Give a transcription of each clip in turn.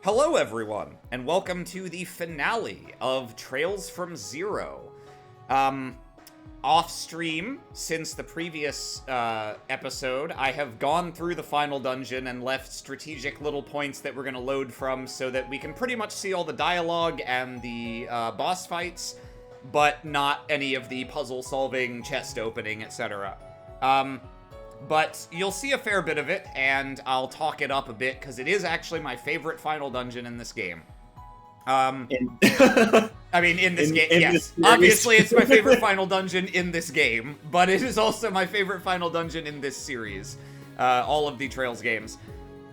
Hello, everyone, and welcome to the finale of Trails from Zero. Off stream, since the previous episode, I have gone through the final dungeon and left strategic little points that we're going to load from so that we can pretty much see all the dialogue and the boss fights, but not any of the puzzle solving, chest opening, etc. But you'll see a fair bit of it, and I'll talk it up a bit, because it is actually my favorite final dungeon in this game. In this game, yes. Obviously, it's my favorite final dungeon in this game, but it is also my favorite final dungeon in this series. All of the Trails games.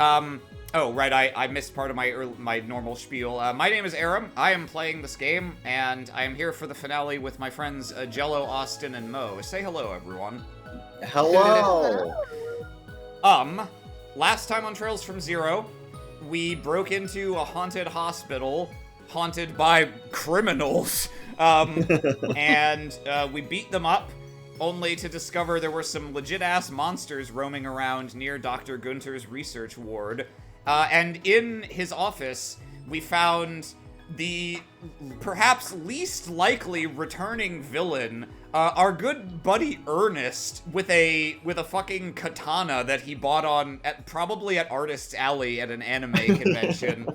Oh, right, I missed part of my normal spiel. My name is Aram, I am playing this game, and I am here for the finale with my friends Jello, Austin, and Mo. Say hello, everyone. Hello! Last time on Trails from Zero, we broke into a haunted hospital, haunted by criminals, and we beat them up, only to discover there were some legit-ass monsters roaming around near Dr. Gunter's research ward. And in his office, we found the perhaps least likely returning villain, our good buddy Ernest, with a fucking katana that he bought probably at Artist's Alley at an anime convention.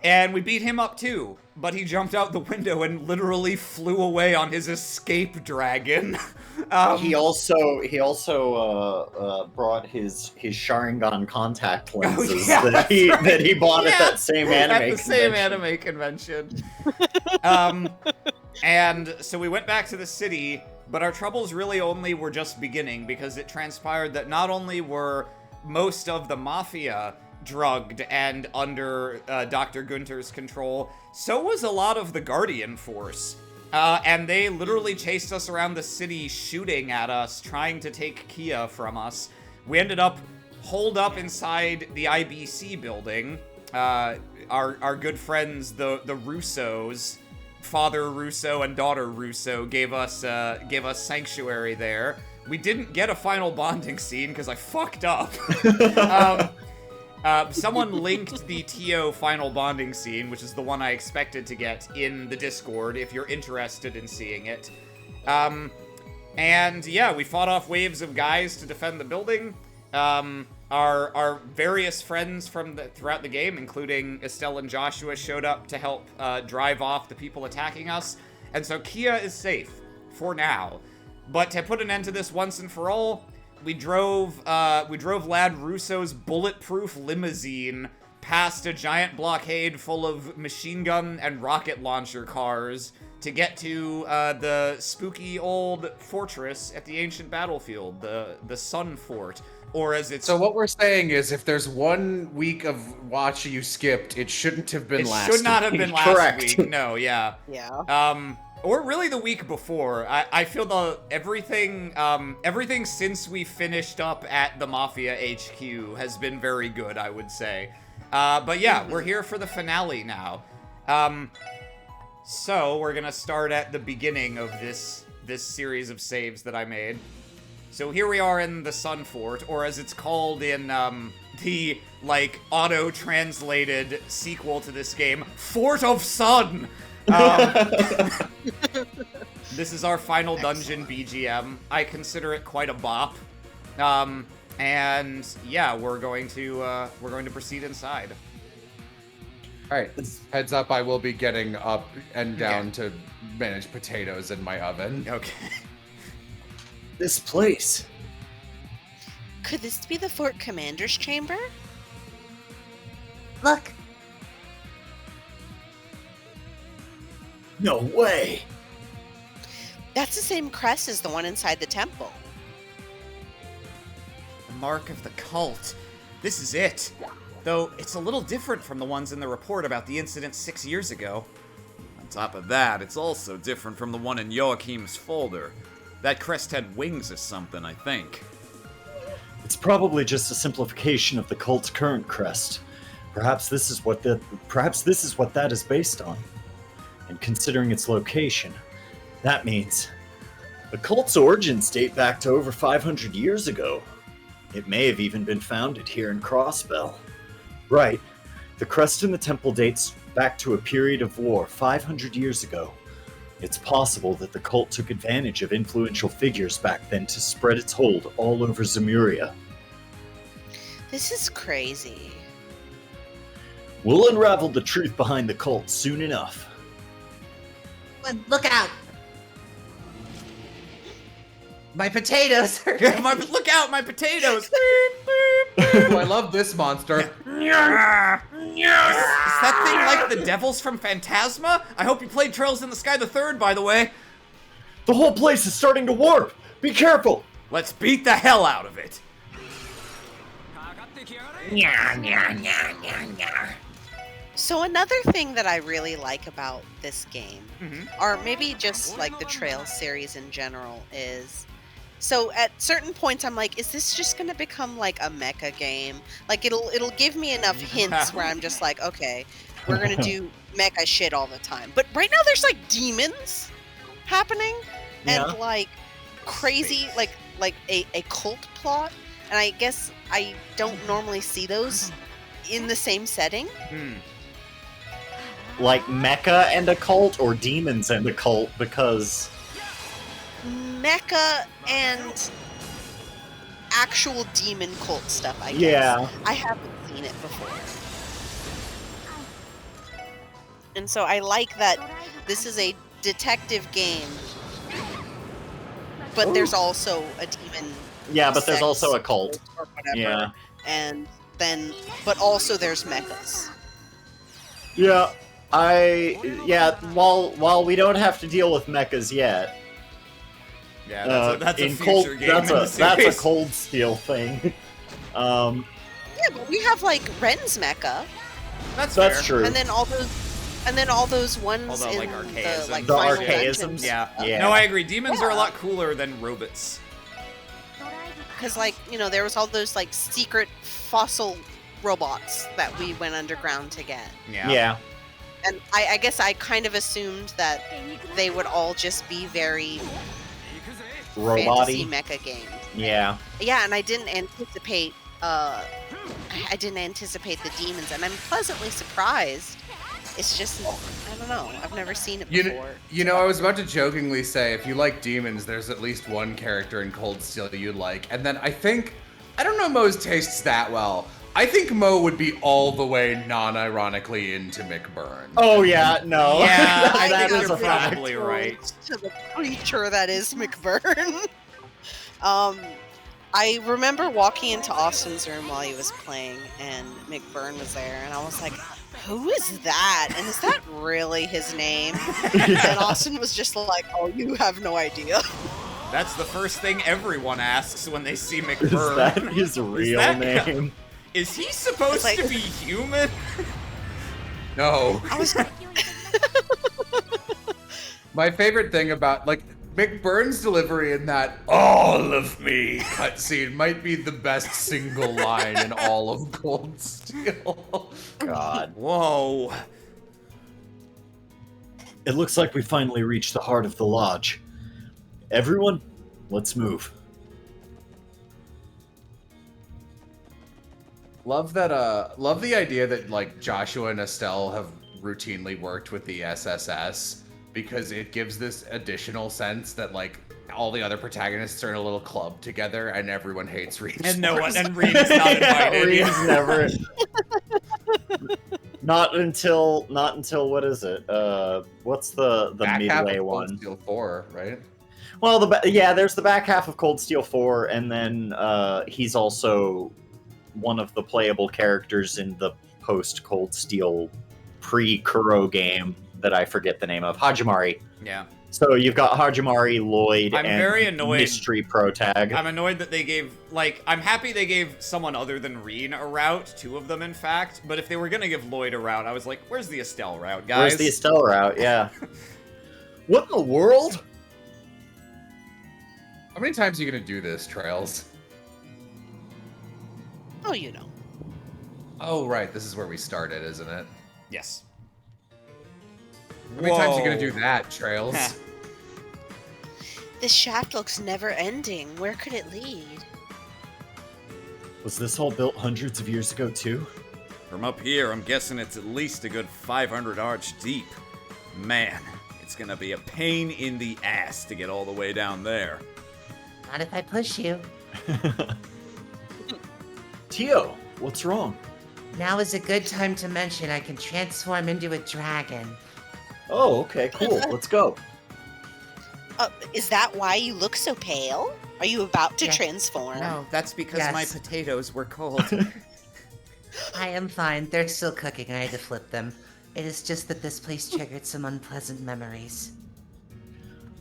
And we beat him up too, but he jumped out the window and literally flew away on his escape dragon. He also brought his Sharingan contact lenses that he bought at that same anime convention. And so we went back to the city, but our troubles really only were just beginning, because it transpired that not only were most of the mafia drugged and under Dr. Gunter's control, so was a lot of the Guardian Force. And they literally chased us around the city, shooting at us, trying to take Kia from us. We ended up holed up inside the IBC building. Our good friends, the Russos, Father Russo and Daughter Russo, gave us sanctuary there. We didn't get a final bonding scene because I fucked up. Someone linked the TO final bonding scene, which is the one I expected to get, in the Discord, if you're interested in seeing it. And yeah, we fought off waves of guys to defend the building. Our various friends throughout the game, including Estelle and Joshua, showed up to help drive off the people attacking us. And so Kia is safe, for now. But to put an end to this once and for all, we drove Lad Russo's bulletproof limousine past a giant blockade full of machine gun and rocket launcher cars to get to the spooky old fortress at the ancient battlefield, the Sun Fort, or as it's... So what we're saying is, if there's 1 week of watch you skipped, it shouldn't have been last week. It should not have been last week, no, yeah. Yeah. Or really the week before. I feel everything since we finished up at the Mafia HQ has been very good, I would say. But yeah, we're here for the finale now. So we're gonna start at the beginning of this series of saves that I made. So here we are in the Sun Fort, or as it's called in the auto-translated sequel to this game, Fort of Sun. This is our final dungeon BGM. I consider it quite a bop. And yeah, we're going to proceed inside. All right, heads up, I will be getting up and down to manage potatoes in my oven. Okay. This place. Could this be the Fort Commander's chamber? Look. No way. That's the same crest as the one inside the temple. The mark of the cult. This is it. Though it's a little different from the ones in the report about the incident 6 years ago. On top of that, it's also different from the one in Joachim's folder. That crest had wings or something, I think. It's probably just a simplification of the cult's current crest. Perhaps this is what that is based on. And considering its location, that means the cult's origins date back to over 500 years ago. It may have even been founded here in Crossbell. Right. The crest in the temple dates back to a period of war 500 years ago. It's possible that the cult took advantage of influential figures back then to spread its hold all over Zemuria. This is crazy. We'll unravel the truth behind the cult soon enough. Look out! My potatoes are... Look out, my potatoes! Oh, I love this monster. Is that thing like the devils from Phantasma? I hope you played Trails in the Sky the Third, by the way. The whole place is starting to warp! Be careful! Let's beat the hell out of it. So another thing that I really like about this game, or maybe just like the Trails series in general, is so at certain points I'm like, is this just gonna become like a mecha game? Like it'll give me enough hints where I'm just like, okay, we're gonna do mecha shit all the time. But right now there's like demons happening and like crazy like a cult plot, and I guess I don't normally see those in the same setting. Like mecha and a cult, or demons and a cult, because... Mecha and actual demon cult stuff, I guess. Yeah. I haven't seen it before. And so I like that this is a detective game, but there's also a demon. Yeah, but there's sex also a cult. or whatever. Yeah. And then, but also there's mechas. Yeah. While we don't have to deal with mechas yet. Yeah, that's a in future Cold, game that's in the a series. Cold Steel thing. Yeah, but we have like Ren's mecha, That's That's fair. true. and then all those ones Although, in like, the archaisms. like The final archaisms? dungeons. Yeah. Yeah. No, I agree. Demons are a lot cooler than robots. Because, like, you know, there was all those, like, secret fossil robots that we went underground to get. Yeah. And I guess I kind of assumed that they would all just be very fantasy Robot-y. mecha games. Yeah. Yeah, and I didn't anticipate the demons, and I'm pleasantly surprised. It's just, I don't know, I've never seen it before. You know, I was about to jokingly say, if you like demons, there's at least one character in Cold Steel that you like. And then I don't know Mo's tastes that well. I think Mo would be all the way non-ironically into McBurn. Oh yeah, no. Yeah, I that think is you're a fact. probably right. To the creature that is McBurn. I remember walking into Austin's room while he was playing, and McBurn was there, and I was like, who is that? And is that really his name? And Austin was just like, oh, you have no idea. That's the first thing everyone asks when they see Is McBurn. that his real that- name? Is he supposed Like- to be human? No. I was My favorite thing about, like, McBurn's delivery in that "all of me" cutscene might be the best single line in all of Cold Steel. God. Whoa. It looks like we finally reached the heart of the lodge. Everyone, let's move. Love the idea that, like, Joshua and Estelle have routinely worked with the SSS, because it gives this additional sense that, like, all the other protagonists are in a little club together and everyone hates Reed. And no one, and Reed is not invited. Reed's never. Not until what is it? What's the midway one? Cold Steel 4, right? Well, there's the back half of Cold Steel 4, and then he's also one of the playable characters in the post Cold Steel pre-Kuro game that I forget the name of. Hajimari. Yeah. So you've got Hajimari, Lloyd, I'm and very annoyed. Mystery Protag. I'm annoyed that they gave, like, I'm happy they gave someone other than Reen a route, two of them in fact, but if they were gonna give Lloyd a route, I was like, where's the Estelle route, guys? Where's the Estelle route? Yeah. What in the world? How many times are you gonna do this, Trails? oh, you know. Oh, right. This is where we started, isn't it? Yes. How many times are you Whoa. gonna do that, Trails? Heh. This shaft looks never ending. Where could it lead? Was this all built hundreds of years ago too? From up here, I'm guessing it's at least a good 500 arch deep. Man, it's gonna be a pain in the ass to get all the way down there. Not if I push you. Tio, what's wrong? Now is a good time to mention I can transform into a dragon. Oh, okay, cool. Let's go. Is that why you look so pale? Are you about to Yeah. transform? No, that's because Yes. my potatoes were cold. I am fine. They're still cooking. I had to flip them. It is just that this place triggered some unpleasant memories.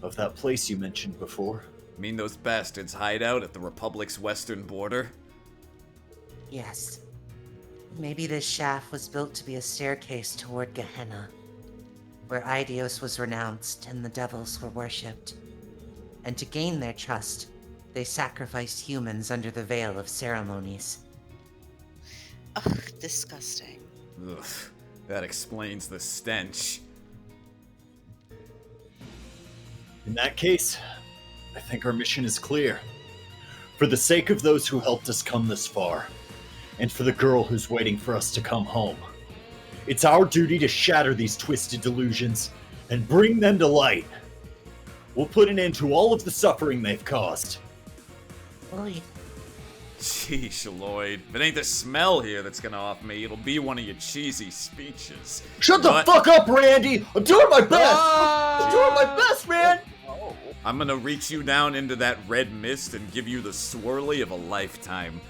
Of that place you mentioned before. Mean those bastards hide out at the Republic's western border? Yes. Maybe this shaft was built to be a staircase toward Gehenna, where Idios was renounced and the devils were worshipped. And to gain their trust, they sacrificed humans under the veil of ceremonies. Ugh, disgusting. Ugh, that explains the stench. In that case, I think our mission is clear. For the sake of those who helped us come this far, and for the girl who's waiting for us to come home, it's our duty to shatter these twisted delusions and bring them to light. We'll put an end to all of the suffering they've caused. Lloyd, Sheesh, Lloyd. If it ain't the smell here that's gonna off me, it'll be one of your cheesy speeches. Shut the But- fuck up, Randy! I'm doing my best! I'm doing my best, man! I'm gonna reach you down into that red mist and give you the swirly of a lifetime.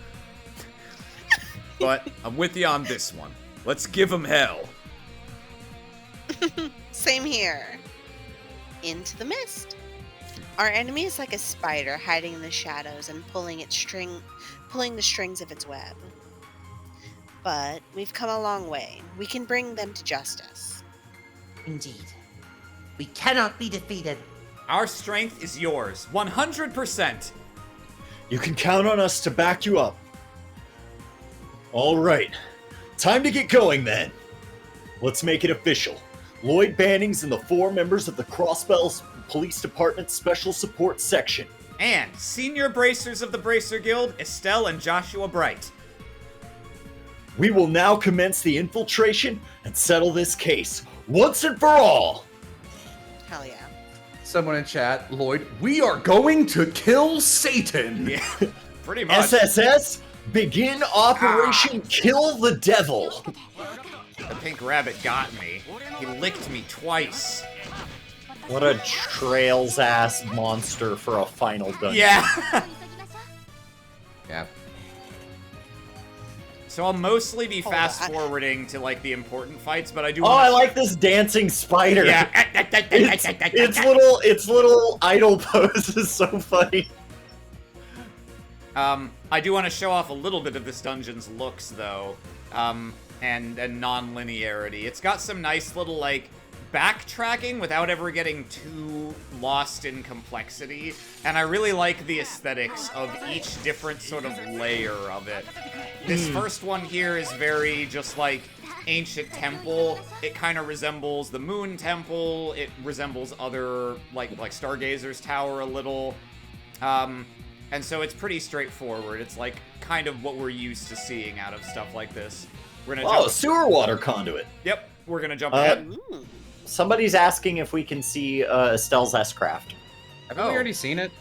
But I'm with you on this one. Let's give him hell. Same here. Into the mist. Our enemy is like a spider hiding in the shadows and pulling the strings of its web. But we've come a long way. We can bring them to justice. indeed. We cannot be defeated. Our strength is yours, 100%. You can count on us to back you up. All right, time to get going then. Let's make it official. Lloyd Bannings and the 4 members of the Crossbells Police Department Special Support Section. And senior bracers of the Bracer Guild, Estelle and Joshua Bright. We will now commence the infiltration and settle this case once and for all. Hell yeah. Someone in chat, Lloyd, we are going to kill Satan. Yeah, pretty much. SSS, begin Operation Kill the Devil. The pink rabbit got me. He licked me twice. What a trails ass monster for a final dungeon. Yeah. Yeah. So I'll mostly be Hold fast on. forwarding to like the important fights, but I do. Oh, wanna I like this dancing spider. Yeah. Its little idle pose is so funny. I do want to show off a little bit of this dungeon's looks, though, and non-linearity. It's got some nice little, like, backtracking without ever getting too lost in complexity, and I really like the aesthetics of each different sort of layer of it. This first one here is very just, like, ancient temple. It kind of resembles the Moon Temple. It resembles other, like Stargazer's Tower a little. And so it's pretty straightforward. It's like kind of what we're used to seeing out of stuff like this. We're gonna Oh, jump. sewer water conduit. Yep, we're gonna jump ahead. Ooh. Somebody's asking if we can see Estelle's S-Craft. Haven't Oh. we already seen it?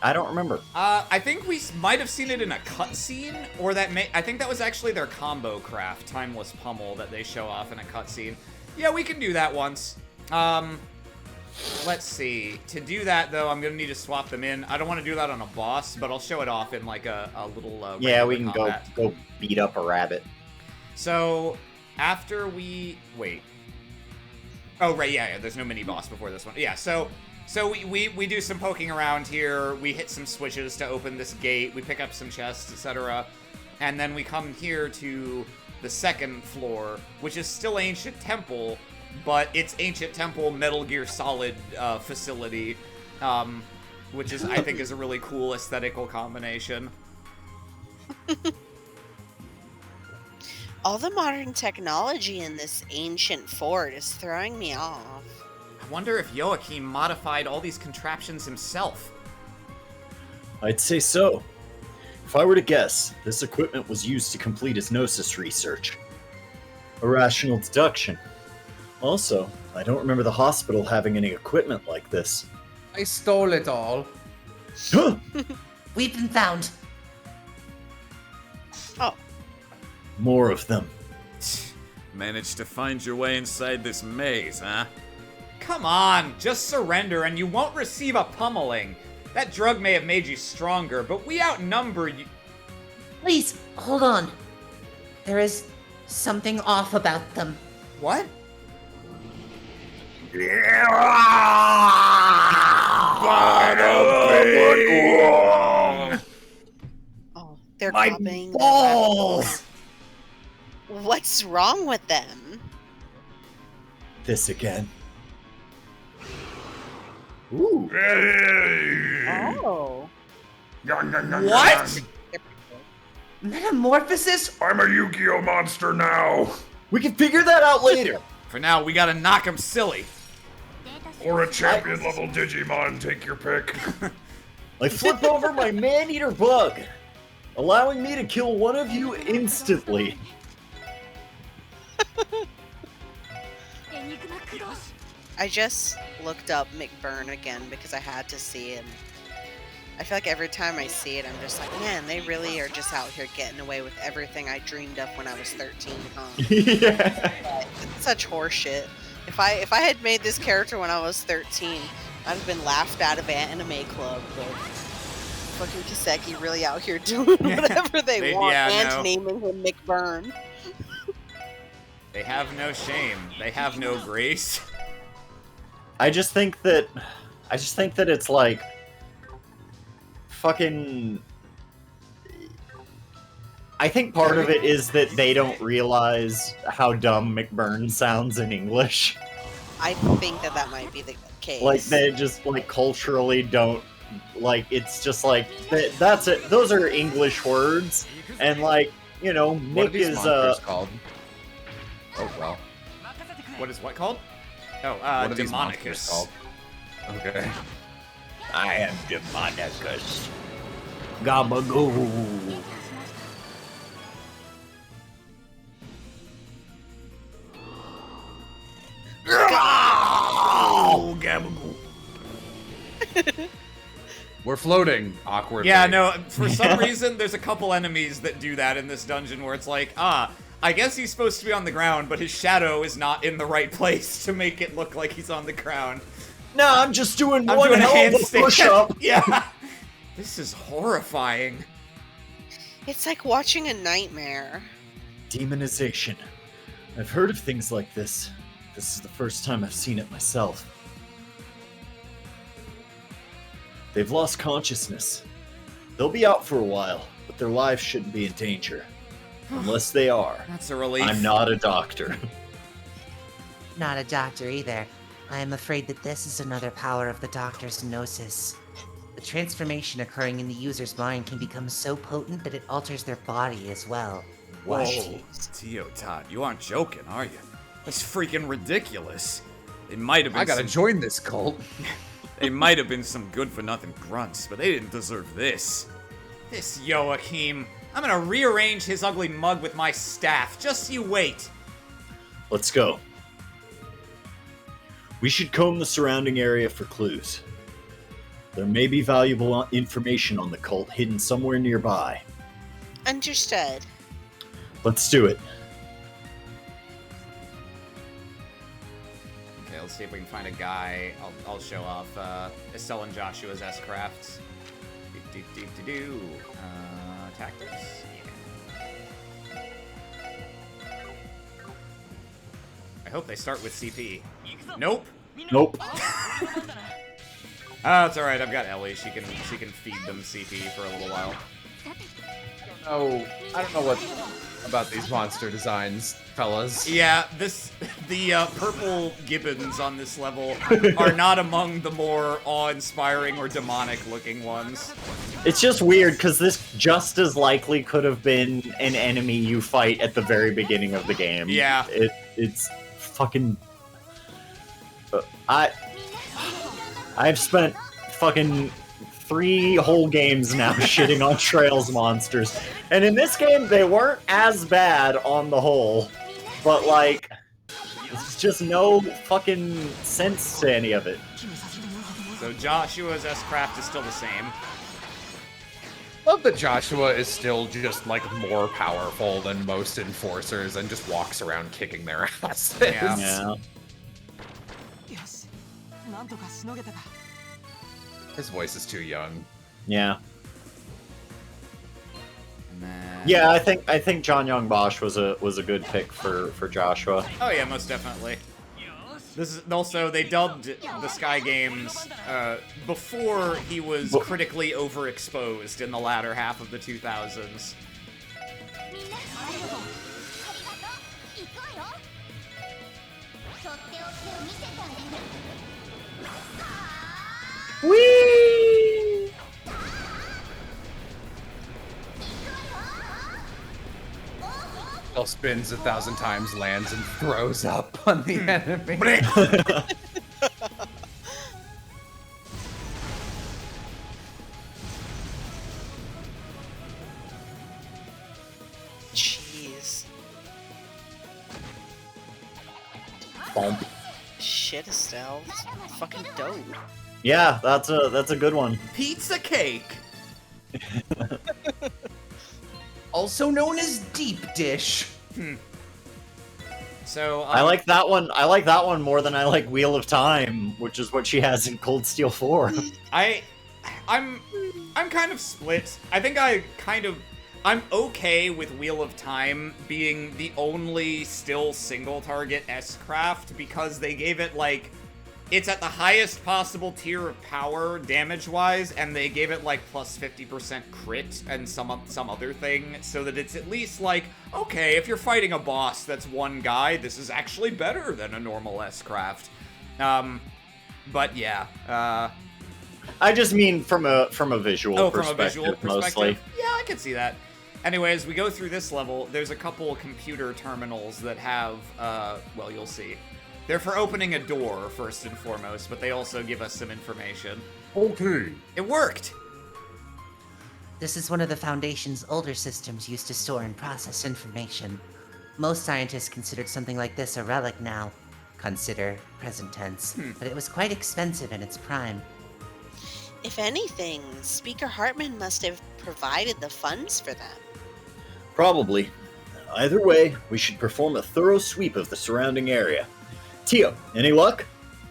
I don't remember. I think we might have seen it in a cutscene, or I think that was actually their combo craft, Timeless Pummel, that they show off in a cutscene. Yeah, we can do that once. Let's see. To do that, though, I'm gonna need to swap them in. I don't want to do that on a boss, but I'll show it off in like a little. Yeah, regular we can combat. go beat up a rabbit. So after we wait. Oh right, yeah, there's no mini boss before this one. Yeah, so we do some poking around here. We hit some switches to open this gate. We pick up some chests, etc. And then we come here to the second floor, which is still Ancient Temple, but it's Ancient Temple Metal Gear Solid facility, which is I think is a really cool aesthetical combination. All the modern technology in this ancient fort is throwing me off. I wonder if Joachim modified all these contraptions himself. I'd say so. If I were to guess, this equipment was used to complete his Gnosis research. A rational deduction. Also, I don't remember the hospital having any equipment like this. I stole it all. Huh! We've been found. Oh, More of them. Managed to find your way inside this maze, huh? Come on, just surrender and you won't receive a pummeling. That drug may have made you stronger, but we outnumber you. Please, hold on. There is something off about them. What? oh, they're My copying. balls! What's wrong with them? This again. Ooh. Oh. What? Metamorphosis? I'm a Yu-Gi-Oh monster now! We can figure that out later. For now, we gotta knock him silly. Or a champion level Digimon, take your pick. I flip over my man-eater bug, allowing me to kill one of you instantly. I just looked up McBurn again because I had to see him. I feel like every time I see it, I'm just like, man, they really are just out here getting away with everything I dreamed of when I was 13, huh? Yeah. It's such horseshit. If I had made this character when I was 13, I'd have been laughed out of anime club, but fucking Kiseki really out here doing whatever they want and naming him McBurn. They have no shame. They have no grace. I just think that it's like fucking. I think part of it is that they don't realize how dumb McBurn sounds in English. I think that might be the case. Like they just like culturally don't like. It's just like that's it. Those are English words, and like you know, What are Nick these is monsters called? Oh well. What is what called? Oh, What are these monsters Demonicus. called? Okay. I am Demonicus. Gabagoo. Oh, Gabagoo. We're floating awkwardly. Yeah, no, for some reason, there's a couple enemies that do that in this dungeon where it's like, I guess he's supposed to be on the ground, but his shadow is not in the right place to make it look like he's on the ground. No, I'm just doing I'm one doing a hell of a handstand. push-up. Yeah. This is horrifying. It's like watching a nightmare. Demonization. I've heard of things like this. This is the first time I've seen it myself. They've lost consciousness. They'll be out for a while, but their lives shouldn't be in danger. Unless they are. That's a relief. I'm not a doctor. Not a doctor either. I am afraid that this is another power of the doctor's gnosis. The transformation occurring in the user's mind can become so potent that it alters their body as well. Whoa. Tio Todd, you aren't joking, are you? That's freaking ridiculous. It might have been I gotta some, join this cult. They might have been some good-for-nothing grunts, but they didn't deserve this. This Joachim. I'm gonna rearrange his ugly mug with my staff. Just you wait. Let's go. We should comb the surrounding area for clues. There may be valuable information on the cult hidden somewhere nearby. Understood. Let's do it. Okay, let's see if we can find a guy. I'll show off Estelle and Joshua's S-Crafts. Tactics? Yeah. I hope they start with CP. Nope. Nope. Oh, it's alright, I've got Ellie. She can feed them CP for a little while. Oh, I don't know what about these monster designs, fellas. Yeah, the purple gibbons on this level are not among the more awe-inspiring or demonic-looking ones. It's just weird because this just as likely could have been an enemy you fight at the very beginning of the game. Yeah. It's fucking. I've spent fucking 3 whole games now shitting on Trails monsters, and in this game they weren't as bad on the whole. but like, there's just no fucking sense to any of it. So Joshua's S-Craft is still the same. Love that Joshua is still just like more powerful than most enforcers and just walks around kicking their asses. Yeah. His voice is too young. Yeah. Nah. Yeah, I think John Young Bosch was a good pick for Joshua. Oh yeah, most definitely. This is also, they dubbed the Sky Games before he was critically overexposed in the latter half of the 2000s. Whee! Still spins 1,000 times, lands, and throws up on the enemy. Jeez. Bump. Shit, Estelle. It's fucking dope. Yeah, that's a good one. Pizza cake! Also known as deep dish. So, I like that one. I like that one more than I like Wheel of Time, which is what she has in Cold Steel 4. I'm kind of split. I think I'm okay with Wheel of Time being the only still single target S-Craft because they gave it like, it's at the highest possible tier of power damage-wise, and they gave it like plus 50% crit and some other thing, so that it's at least like, okay, if you're fighting a boss that's one guy, this is actually better than a normal S-Craft. But yeah, I just mean from a visual perspective, from a visual perspective? mostly. Yeah, I can see that. Anyways, we go through this level. There's a couple computer terminals that have, well, you'll see. They're for opening a door, first and foremost, but they also give us some information. Okay. It worked! This is one of the Foundation's older systems used to store and process information. Most scientists considered something like this a relic now. Consider present tense. But it was quite expensive in its prime. If anything, Speaker Hartman must have provided the funds for them. Probably. Either way, we should perform a thorough sweep of the surrounding area. Tio, any luck?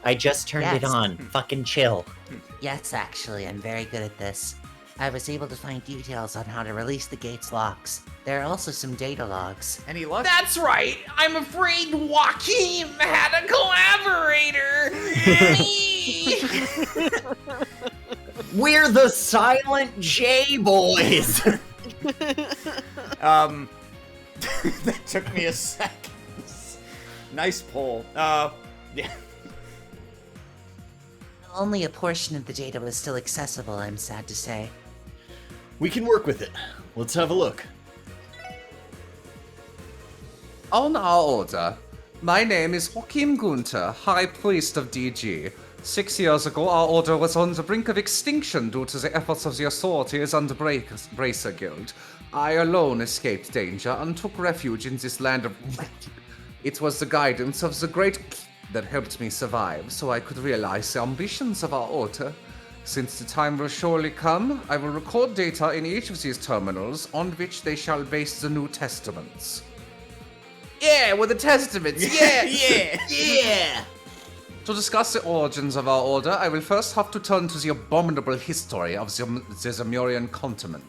I just turned it Yes. on. Fucking chill. Yes, actually, I'm very good at this. I was able to find details on how to release the gate's locks. There are also some data logs. Any luck? That's right. I'm afraid Joaquin had a collaborator. We're the Silent J boys. That took me a second. Nice pull. Yeah. Only a portion of the data was still accessible, I'm sad to say. We can work with it. Let's have a look. On our order, my name is Joachim Gunther, High Priest of DG. 6 years ago, our order was on the brink of extinction due to the efforts of the authorities and the Bracer Guild. I alone escaped danger and took refuge in this land of... It was the guidance of the great that helped me survive, so I could realize the ambitions of our order. Since the time will surely come, I will record data in each of these terminals on which they shall base the New Testaments. Yeah, with the Testaments, yeah! Yeah! To discuss the origins of our order, I will first have to turn to the abominable history of the Zamurian continent.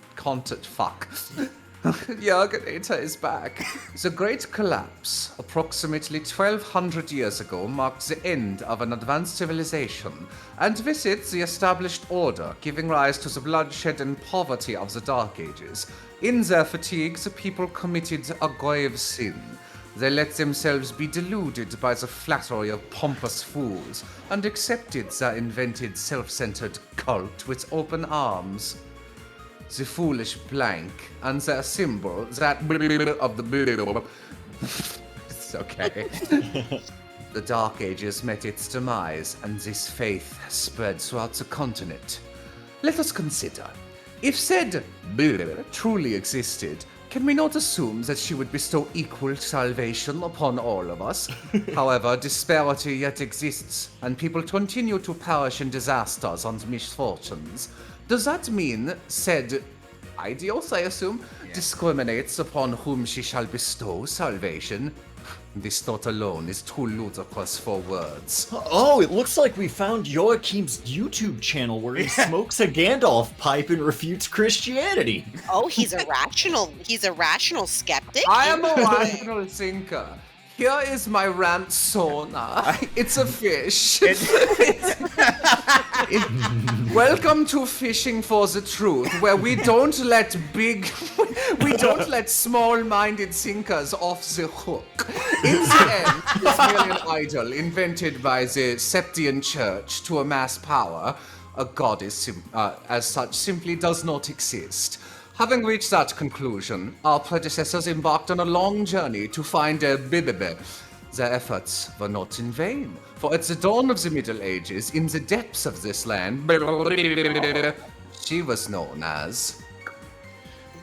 Yarganata is back. The Great Collapse, approximately 1200 years ago, marked the end of an advanced civilization, and with it the established order, giving rise to the bloodshed and poverty of the Dark Ages. In their fatigue, the people committed a grave sin. They let themselves be deluded by the flattery of pompous fools, and accepted their invented self-centered cult with open arms. The foolish blank, and their symbol, that of the... It's okay. The Dark Ages met its demise, and this faith spread throughout the continent. Let us consider, if said truly existed, can we not assume that she would bestow equal salvation upon all of us? However, disparity yet exists, and people continue to perish in disasters and misfortunes. Does that mean said Idios, I assume, discriminates upon whom she shall bestow salvation? This thought alone is too ludicrous for words. Oh, it looks like we found Joachim's YouTube channel where he smokes a Gandalf pipe and refutes Christianity. Oh, he's a rational skeptic. I am a rational thinker. Here is my rant sauna. It's a fish. Welcome to Fishing for the Truth, where we don't let small-minded thinkers off the hook. In the end, it's merely an idol invented by the Septian Church to amass power. A goddess, as such, simply does not exist. Having reached that conclusion, our predecessors embarked on a long journey to find a Bibibe. Their efforts were not in vain, for at the dawn of the Middle Ages, in the depths of this land, she was known as...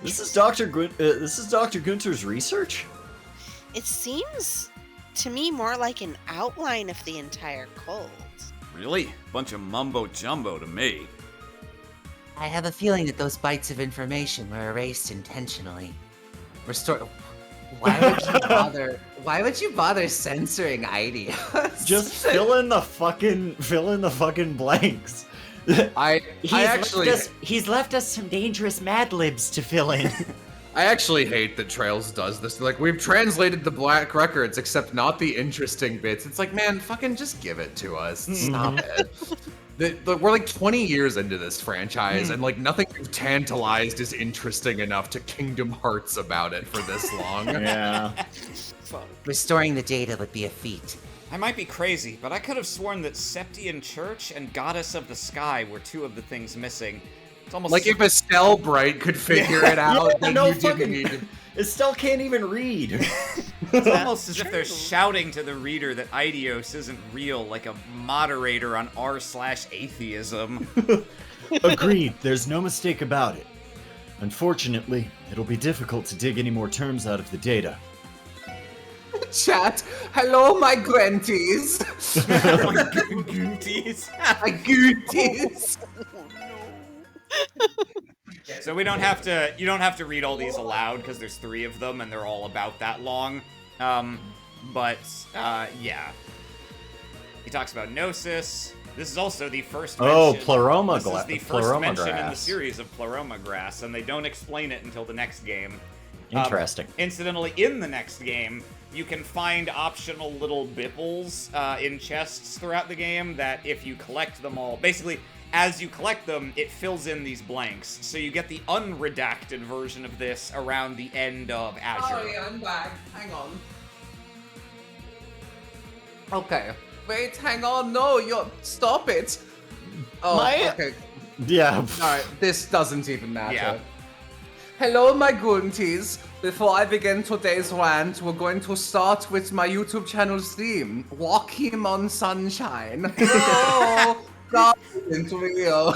This is Dr. Gunther's research? It seems to me more like an outline of the entire cult. Really? Bunch of mumbo jumbo to me. I have a feeling that those bytes of information were erased intentionally. Why would you bother censoring ideas? Just fill in the fucking blanks. He's left us some dangerous Mad Libs to fill in. I actually hate that Trails does this. Like, we've translated the black records, except not the interesting bits. It's like, man, fucking just give it to us. Stop it. We're like 20 years into this franchise, and like nothing you've tantalized is interesting enough to Kingdom Hearts about it for this long. Yeah. Restoring the data would be a feat. I might be crazy, but I could have sworn that Septian Church and Goddess of the Sky were two of the things missing. It's almost like if Estelle Bright could figure it out, then you didn't need it. Estelle can't even read. It's almost as if they're shouting to the reader that Idios isn't real, like a moderator on r/atheism. Agreed, there's no mistake about it. Unfortunately, it'll be difficult to dig any more terms out of the data. Chat, hello my Granties. Goonties. My Goonties. So you don't have to read all these aloud because there's 3 of them and they're all about that long. Yeah. He talks about Gnosis. This is also the first mention. Oh, Pleroma This is the first mention in the grass. series of Pleroma grass, and they don't explain it until the next game. Interesting. Incidentally, in the next game, you can find optional little bipples in chests throughout the game that if you collect them all, basically, as you collect them, it fills in these blanks. So you get the unredacted version of this around the end of Azure. Oh yeah, I'm back. Hang on. Okay. Wait, hang on. No, stop it. Oh, okay. Yeah. Alright, this doesn't even matter. Yeah. Hello, my Goonties. Before I begin today's rant, we're going to start with my YouTube channel's theme, Walking on Sunshine. Oh, God, it's real.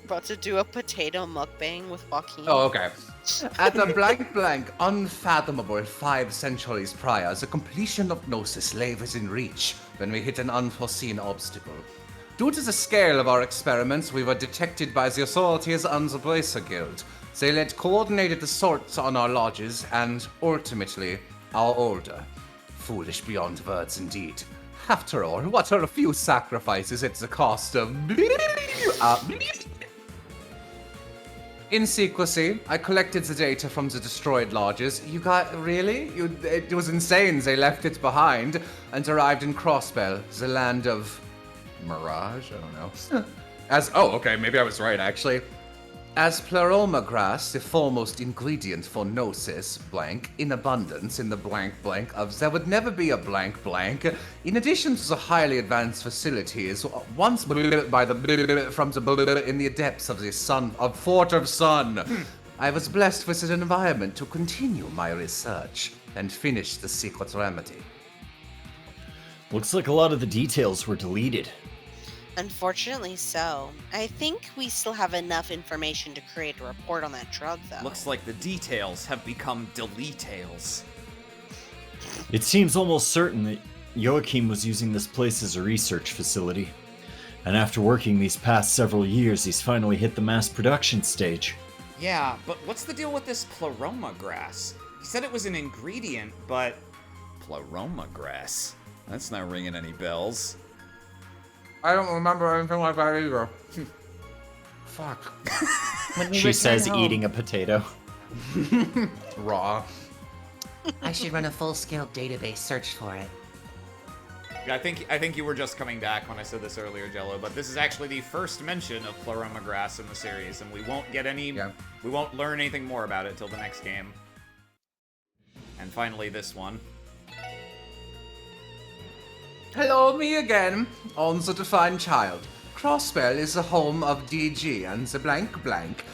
About to do a potato mukbang with Joaquin. Oh, okay. At the blank, unfathomable 5 centuries prior, the completion of Gnosis lay within reach when we hit an unforeseen obstacle. Due to the scale of our experiments, we were detected by the authorities and the Bracer Guild. They led coordinated assaults on our lodges and, ultimately, our order. Foolish beyond words indeed. After all, what are a few sacrifices at the cost of... In secrecy, I collected the data from the destroyed lodges. You got... really? It was insane they left it behind and arrived in Crossbell, the land of... Mirage? I don't know. Oh, okay, maybe I was right, actually. As pleroma grass, the foremost ingredient for Gnosis, blank, in abundance in the blank of, there would never be a blank. In addition to the highly advanced facilities, once by the from the in the depths of the Fort of Sun, I was blessed with an environment to continue my research and finish the secret remedy. Looks like a lot of the details were deleted. Unfortunately so. I think we still have enough information to create a report on that drug, though. Looks like the details have become deletails. It seems almost certain that Joachim was using this place as a research facility. And after working these past several years, he's finally hit the mass production stage. Yeah, but what's the deal with this pleroma grass? He said it was an ingredient, but... Pleroma grass? That's not ringing any bells. I don't remember anything like that either. Fuck. When we She return says, home, eating a potato. Raw. I should run a full-scale database search for it. I think you were just coming back when I said this earlier, Jello, but this is actually the first mention of pleroma grass in the series, and we won't get any... Yeah. We won't learn anything more about it till the next game. And finally, this one. Hello, me again. On the Divine Child. Crossbell is the home of DG and the blank blank.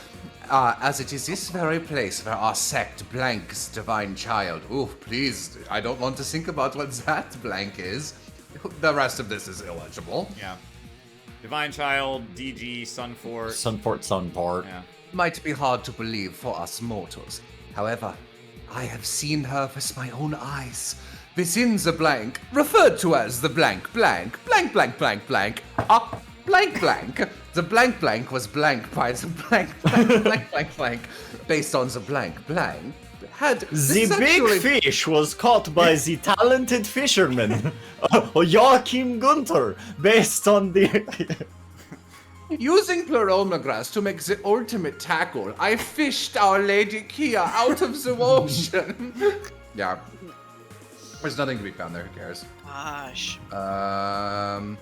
As it is this very place where our sect blanks Divine Child. Ooh, please, I don't want to think about what that blank is. The rest of this is illegible. Yeah. Divine Child, DG, Sunfort. Sunport. Yeah. Might be hard to believe for us mortals. However, I have seen her with my own eyes. Within the blank, referred to as the blank blank, blank blank blank blank, blank blank. The blank blank was blank by the blank blank blank blank blank, based on the blank blank. The big fish was caught by the talented fisherman, Joachim Gunther, based on the... Using pleroma grass to make the ultimate tackle, I fished Our Lady Kia out of the ocean. Yeah. There's nothing to be found there, who cares? Gosh. That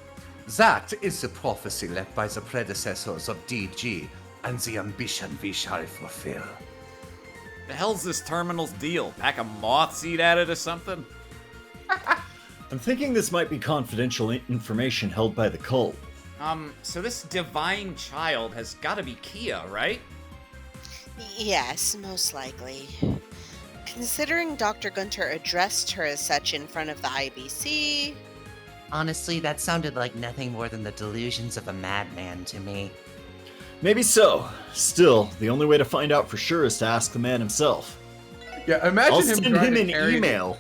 is the prophecy left by the predecessors of DG, and the ambition we shall fulfill. The hell's this terminal's deal? Pack a moth seed at it or something? I'm thinking this might be confidential information held by the cult. So this Divine Child has gotta be Kia, right? Yes, most likely. Considering Dr. Gunter addressed her as such in front of the IBC... Honestly, that sounded like nothing more than the delusions of a madman to me. Maybe so. Still, the only way to find out for sure is to ask the man himself. Yeah, imagine I'll him send trying him to an carry email.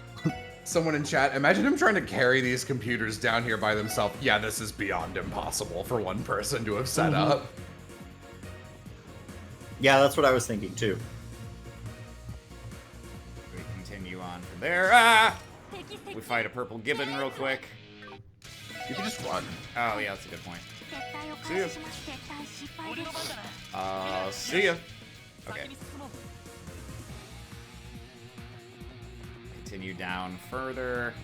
someone in chat. Imagine him trying to carry these computers down here by themselves. Yeah, this is beyond impossible for one person to have set up. Yeah, that's what I was thinking too. We continue on from there. We fight a purple gibbon real quick. You can just run. Oh, yeah, that's a good point. See ya. See ya. Okay. Continue down further.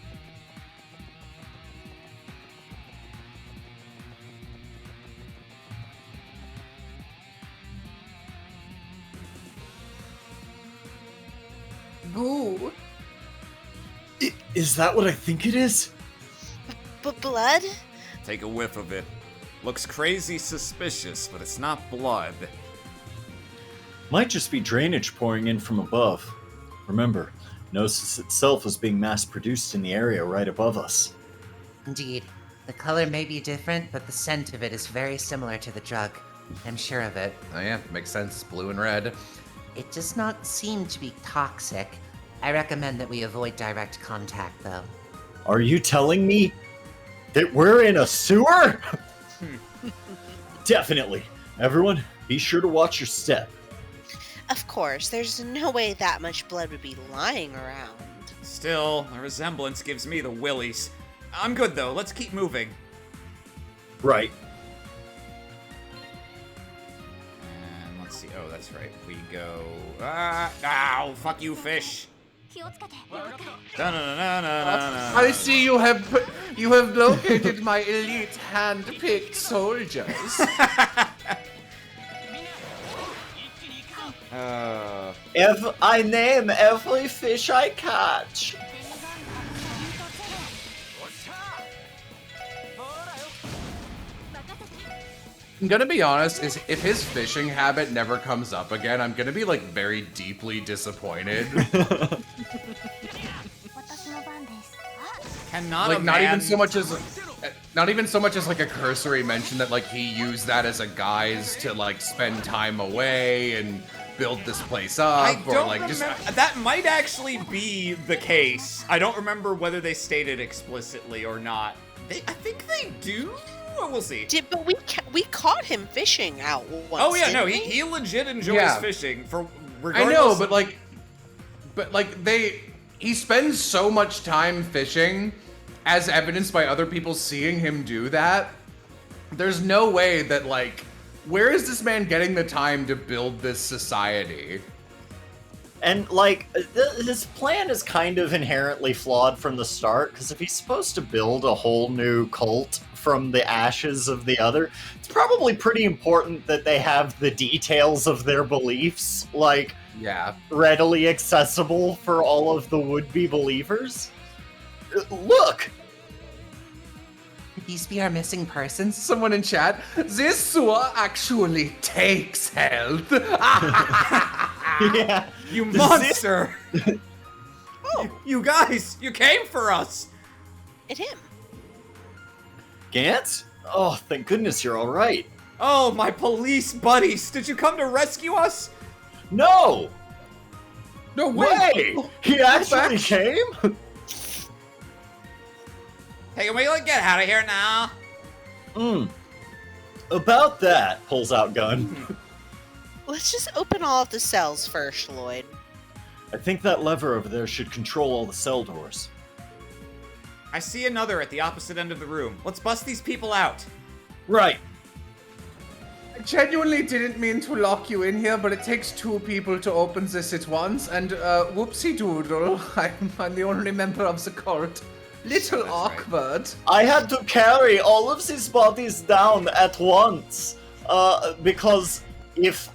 Ooh. Is that what I think it is? But blood? Take a whiff of it. Looks crazy suspicious, but it's not blood. Might just be drainage pouring in from above. Remember, Gnosis itself was being mass-produced in the area right above us. Indeed. The color may be different, but the scent of it is very similar to the drug. I'm sure of it. Oh yeah, makes sense. Blue and red. It does not seem to be toxic. I recommend that we avoid direct contact, though. Are you telling me that we're in a sewer? Definitely. Everyone, be sure to watch your step. Of course, there's no way that much blood would be lying around. Still, the resemblance gives me the willies. I'm good though, let's keep moving. Right. And let's see, oh, that's right. We go. Ow, fuck you, fish. Da-na-na-na-na-na. I see you have located my elite hand-picked soldiers. I name every fish I catch. I'm gonna be honest, if his fishing habit never comes up again, I'm gonna be like very deeply disappointed. Cannot Like a not even man- so much as not even so much as like a cursory mention that like he used that as a guise to like spend time away and build this place up, I or don't like remember. just That might actually be the case. I don't remember whether they stated explicitly or not. I think they do. Well, we'll see. But we caught him fishing out once. Oh yeah, no, didn't we? he legit enjoys Yeah. fishing. For I regardless. know, but he spends so much time fishing, as evidenced by other people seeing him do that. There's no way that like, where is this man getting the time to build this society? And, like, his plan is kind of inherently flawed from the start, because if he's supposed to build a whole new cult from the ashes of the other, it's probably pretty important that they have the details of their beliefs, like, Yeah. readily accessible for all of the would-be believers. Look! Could these be our missing persons? Someone in chat, this sewer actually takes health. Yeah. You monster! you guys, you came for us! It him. Gantz? Oh, thank goodness you're alright. Oh, my police buddies! Did you come to rescue us? No! No Way! He actually came? Hey, can we like get out of here now? About that, pulls out gun. Let's just open all of the cells first, Lloyd. I think that lever over there should control all the cell doors. I see another at the opposite end of the room. Let's bust these people out. Right. I genuinely didn't mean to lock you in here, but it takes two people to open this at once, and whoopsie doodle, I'm the only member of the cult. Little That's right. awkward. I had to carry all of these bodies down at once, because if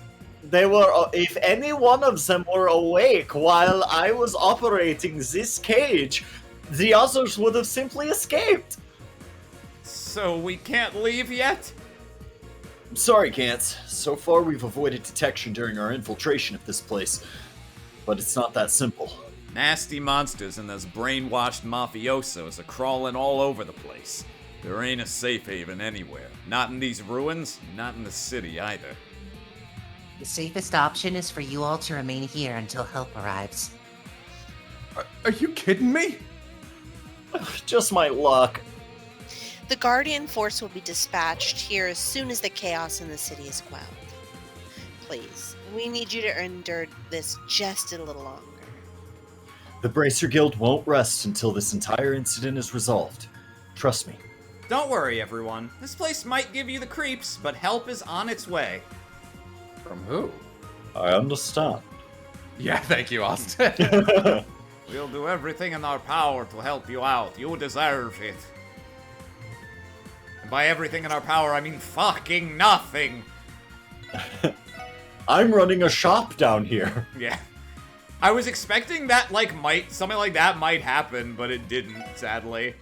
any one of them were awake while I was operating this cage, the others would have simply escaped. So we can't leave yet? I'm sorry, Gantz. So far we've avoided detection during our infiltration of this place. But it's not that simple. Nasty monsters and those brainwashed mafiosos are crawling all over the place. There ain't a safe haven anywhere. Not in these ruins, not in the city either. The safest option is for you all to remain here until help arrives. Are you kidding me? Just my luck. The Guardian Force will be dispatched here as soon as the chaos in the city is quelled. Please, we need you to endure this just a little longer. The Bracer Guild won't rest until this entire incident is resolved. Trust me. Don't worry, everyone. This place might give you the creeps, but help is on its way. From who? I understand. Yeah, thank you, Austin. We'll do everything in our power to help you out. You deserve it. And by everything in our power, I mean fucking nothing. I'm running a shop down here. Yeah. I was expecting that, something like that might happen, but it didn't, sadly.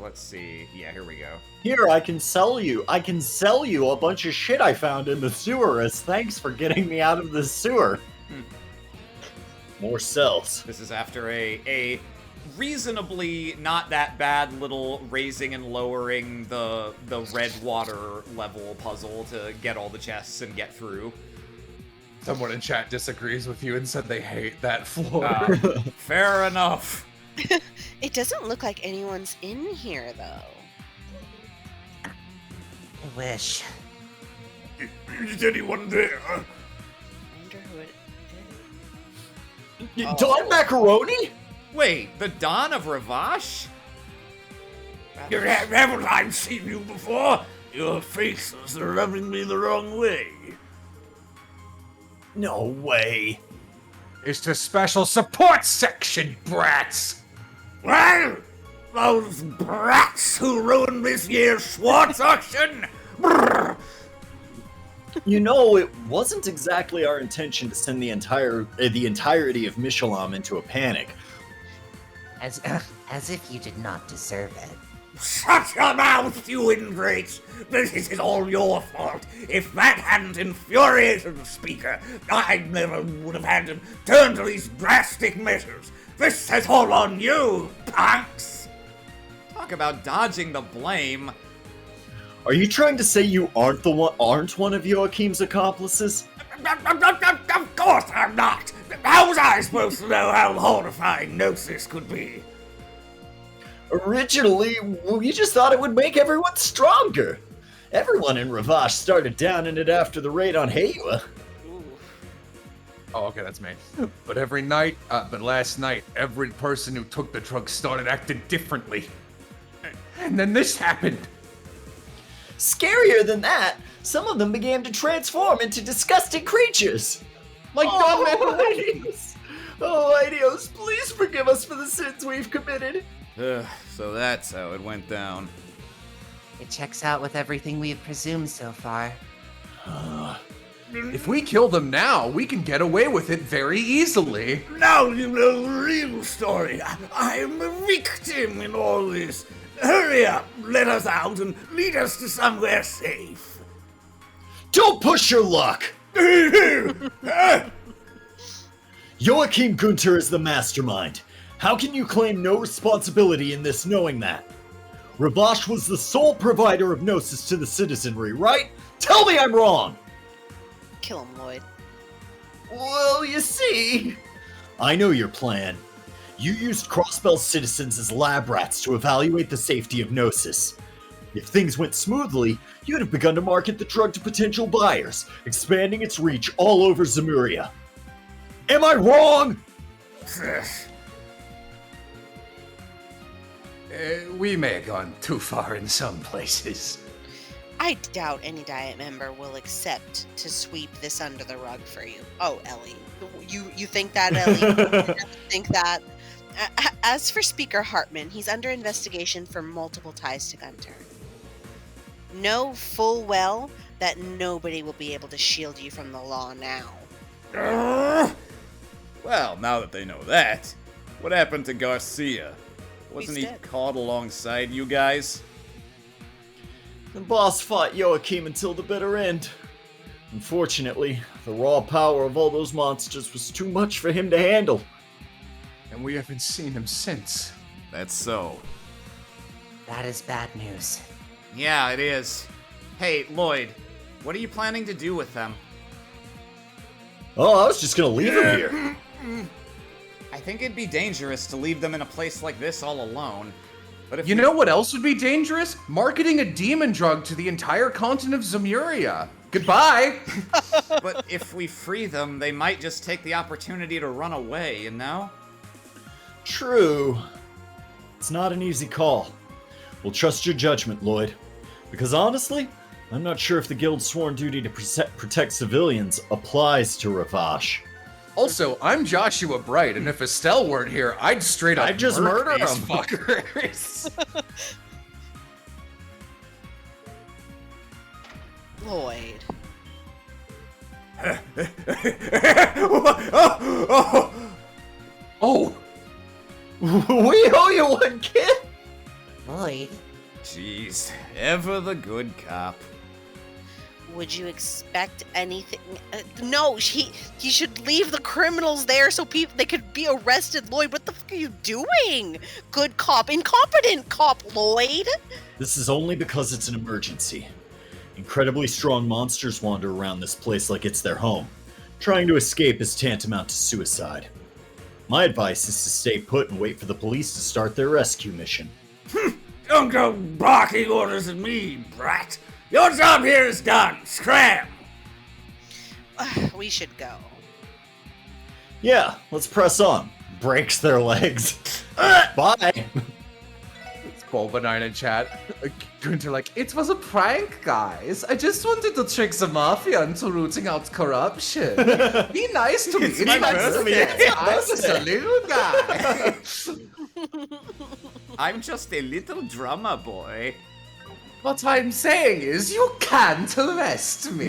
Let's see. Yeah, here we go. Here, I can sell you a bunch of shit I found in the sewer as thanks for getting me out of the sewer. More cells. This is after a reasonably not that bad little raising and lowering the red water level puzzle to get all the chests and get through. Someone in chat disagrees with you and said they hate that floor. Fair enough. It doesn't look like anyone's in here, though. I wish. Is anyone there? I wonder who it is. Don Macaroni? Wait, the Dawn of Ravash? Haven't I seen you before? Your faces are rubbing me the wrong way. No way. It's the special support section, brats! Well, those brats who ruined this year's Schwartz auction! Brrr. You know, it wasn't exactly our intention to send the entirety of Mishalam into a panic. As if you did not deserve it. Shut your mouth, you ingrates! This is all your fault. If that hadn't infuriated the speaker, I never would have had to turn to these drastic measures. This is all on you, punks! talk about dodging the blame. Are you trying to say you aren't one of Joachim's accomplices? Of course I'm not! How was I supposed to know how horrifying Gnosis could be? Originally, we just thought it would make everyone stronger. Everyone in Ravash started downing it after the raid on Heiwa. Oh, okay, that's me. But last night, every person who took the drug started acting differently. And then this happened. Scarier than that, some of them began to transform into disgusting creatures. Like Aidios! Oh, Aidios, please forgive us for the sins we've committed. So that's how it went down. It checks out with everything we've presumed so far. If we kill them now, we can get away with it very easily. Now you know the real story. I am a victim in all this. Hurry up, let us out and lead us to somewhere safe. Don't push your luck! Joachim Gunter is the mastermind. How can you claim no responsibility in this knowing that? Ravash was the sole provider of Gnosis to the citizenry, right? Tell me I'm wrong! Kill him, Lloyd. Well, you see... I know your plan. You used Crossbell citizens as lab rats to evaluate the safety of Gnosis. If things went smoothly, you'd have begun to market the drug to potential buyers, expanding its reach all over Zemuria. Am I wrong? We may have gone too far in some places. I doubt any Diet member will accept to sweep this under the rug for you. Oh, Ellie. You think that, Ellie? You think that? As for Speaker Hartman, he's under investigation for multiple ties to Gunter. Know full well that nobody will be able to shield you from the law now. Well, now that they know that, what happened to Garcia? Wasn't he dead. caught alongside you guys? The boss fought Joachim until the bitter end. Unfortunately, the raw power of all those monsters was too much for him to handle. And we haven't seen him since. That's so. That is bad news. Yeah, it is. Hey, Lloyd, what are you planning to do with them? Oh, I was just gonna leave him here. I think it'd be dangerous to leave them in a place like this all alone. But if You know what else would be dangerous? Marketing a demon drug to the entire continent of Zemuria. Goodbye! But if we free them, they might just take the opportunity to run away, you know? True. It's not an easy call. We'll trust your judgment, Lloyd. Because honestly, I'm not sure if the Guild's sworn duty to protect civilians applies to Ravash. Also, I'm Joshua Bright, and if Estelle weren't here, I'd straight up I'd just murder these him. fuckers. Lloyd. Oh! We owe you one, kid! Lloyd, Jeez, ever the good cop. Would you expect anything? No, he should leave the criminals there so they could be arrested. Lloyd, what the fuck are you doing? Good cop, incompetent cop, Lloyd. This is only because it's an emergency. Incredibly strong monsters wander around this place like it's their home. Trying to escape is tantamount to suicide. My advice is to stay put and wait for the police to start their rescue mission. Don't go barking orders at me, brat. Your job here is done. Scram! We should go. Yeah, let's press on. Breaks their legs. Bye! It's Bulbanine in chat. Gunter like, it was a prank, guys. I just wanted to trick the Mafia into rooting out corruption. Be nice to me. It's my birthday. I'm just a little guy. I'm just a little drummer boy. What I'm saying is, you can't arrest me.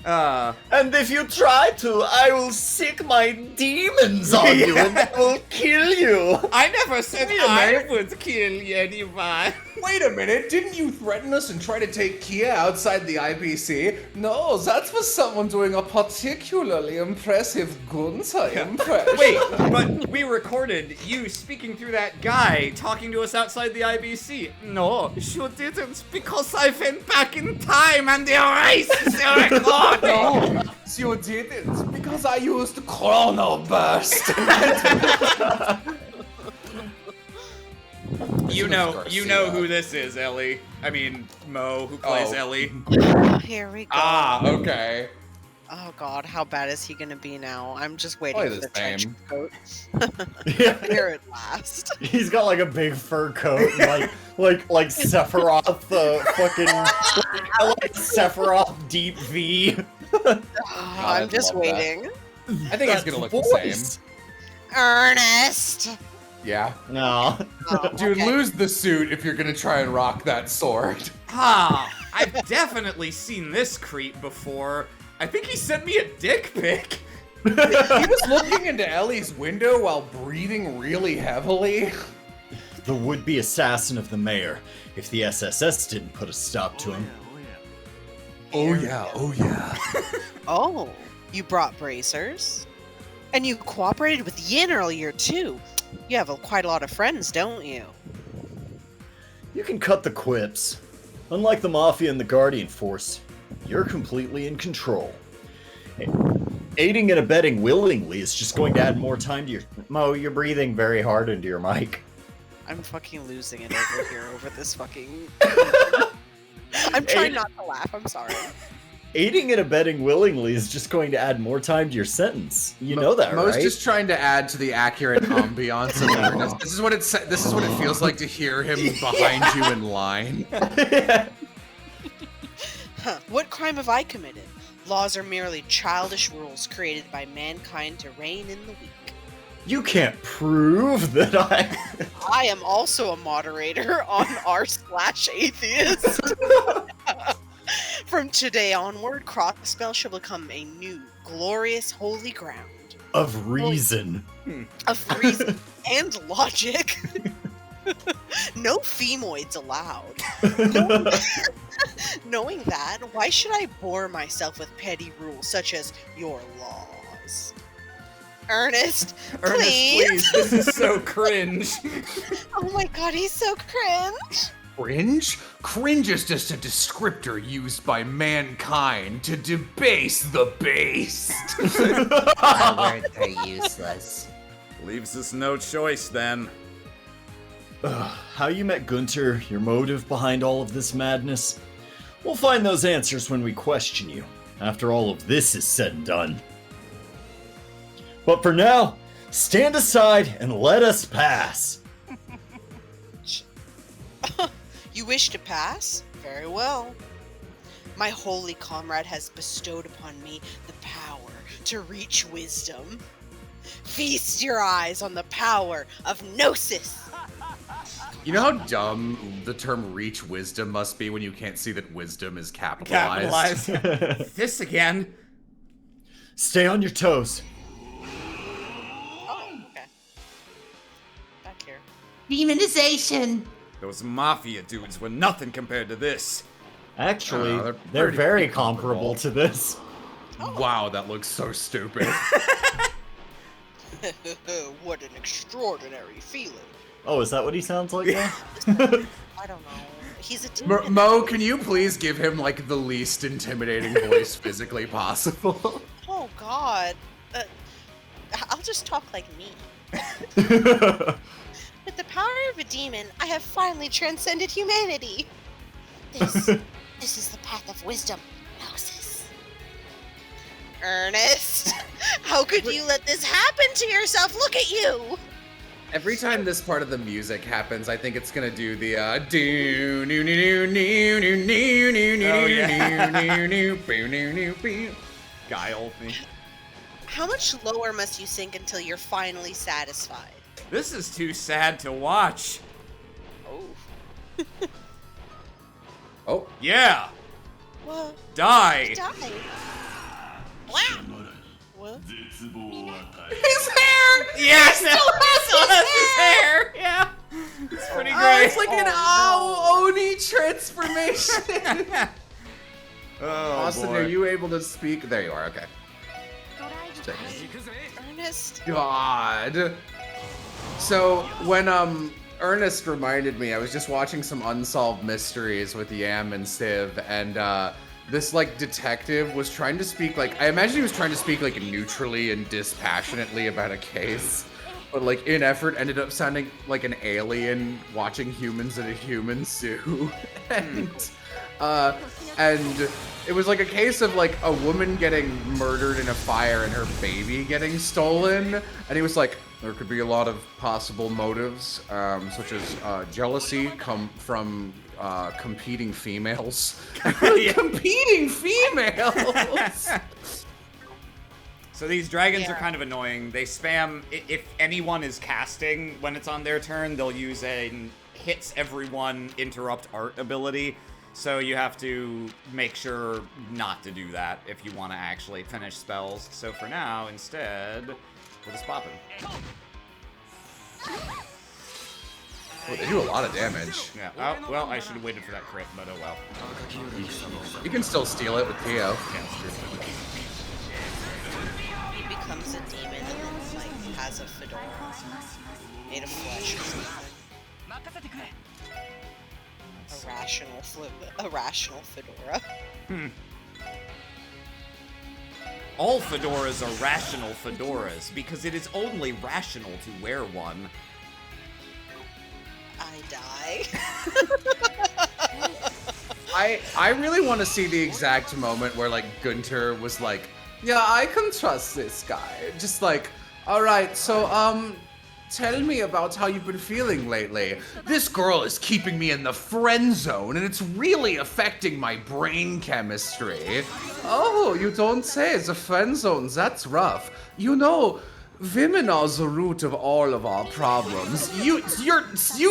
And if you try to, I will sick my demons on you and I will kill you. I never said Wait a I minute. would kill anyone. Wait a minute, didn't you threaten us and try to take Kia outside the IBC? No, that was someone doing a particularly impressive Gunther impression. Wait, but we recorded you speaking through that guy talking to us outside the IBC. No, you didn't, because I went back in time and erased the recording. No, you didn't, because I used Chrono Burst. You know who this is, Ellie. I mean, Mo, who plays Oh. Ellie. Here we go. Ah, okay. Oh god, how bad is he gonna be now? I'm just waiting Probably for the the trench same. coat. Yeah. Here at last. He's got like a big fur coat, and like Sephiroth, fucking like Sephiroth deep V. I'm just love that. waiting. I think it's gonna look the same. Ernest! Yeah. No. Oh, Dude, okay. lose the suit if you're gonna try and rock that sword. Ah, I've definitely seen this creep before. I think he sent me a dick pic. He was looking into Ellie's window while breathing really heavily. The would-be assassin of the mayor, if the SSS didn't put a stop to him. Oh yeah, oh yeah. Oh, you brought bracers? And you cooperated with Yin earlier too. You have quite a lot of friends, don't you? You can cut the quips. Unlike the Mafia and the Guardian Force, you're completely in control. Aiding and abetting willingly is just going to add more time to your... Mo, you're breathing very hard into your mic. I'm fucking losing it over here over this fucking... I'm trying not to laugh, I'm sorry. Aiding and abetting willingly is just going to add more time to your sentence. You know that, Mo's right? just trying to add to the accurate ambiance of Ernest. This is what it feels like to hear him behind you in line. Huh. What crime have I committed? Laws are merely childish rules created by mankind to reign in the weak. You can't prove that I... I am also a moderator on r/atheist. From today onward, Crossspell shall become a new, glorious, holy ground of reason. of reason and logic. No femoids allowed. Knowing that, why should I bore myself with petty rules such as your laws? Ernest, please. This is so cringe. Oh my god, he's so cringe. Cringe? Cringe is just a descriptor used by mankind to debase the based. My words are useless. Leaves us no choice then. How you met Gunter, your motive behind all of this madness? We'll find those answers when we question you, after all of this is said and done. But for now, stand aside and let us pass. You wish to pass? Very well. My holy comrade has bestowed upon me the power to reach wisdom. Feast your eyes on the power of Gnosis. You know how dumb the term reach wisdom must be when you can't see that wisdom is capitalized? This again. Stay on your toes. Oh, okay. Back here. Demonization! Those mafia dudes were nothing compared to this. Actually, they're they're pretty very comparable. comparable to this. Wow, that looks so stupid. What an extraordinary feeling. Oh, is that what he sounds like now? I don't know. He's a demon. Mo, can you please give him like the least intimidating voice physically possible? Oh god. I'll just talk like me. With the power of a demon, I have finally transcended humanity. This is the path of wisdom, Gnosis. Ernest, how could you let this happen to yourself? Look at you. Every time this part of the music happens, I think it's gonna do the Guile thing. How much lower must you sink until you're finally satisfied? This is too sad to watch. Oh. Oh, Yeah. Well, Die. die. What? His hair! Yes, still has his hair. Yeah, it's pretty great. It's like an Oni transformation. Austin, boy. are you able to speak? There you are. Okay. Ernest. God. So when Ernest reminded me, I was just watching some Unsolved Mysteries with Yam and Civ, and this like detective was trying to speak like, I imagine he was trying to speak like neutrally and dispassionately about a case, but like in effort ended up sounding like an alien watching humans in a human zoo. And it was like a case of like a woman getting murdered in a fire and her baby getting stolen, and he was like, there could be a lot of possible motives, such as jealousy come from competing females. Competing females! So these dragons are kind of annoying. They spam, if anyone is casting when it's on their turn, they'll use a hits everyone interrupt art ability. So you have to make sure not to do that if you want to actually finish spells. So for now, instead, we'll just pop him. Oh, they do a lot of damage. Yeah, oh, well, I should have waited for that crit, but oh well. You can still steal it with Theo. Yeah, it's true. He becomes a demon and then like has a fedora made of flesh or something. A rational fedora. All fedoras are rational fedoras because it is only rational to wear one. I die. I really want to see the exact moment where like Gunter was like, yeah, I can trust this guy. Just like, all right, so tell me about how you've been feeling lately. This girl is keeping me in the friend zone and it's really affecting my brain chemistry. Oh, you don't say. The friend zone, that's rough. You know, women are the root of all of our problems. You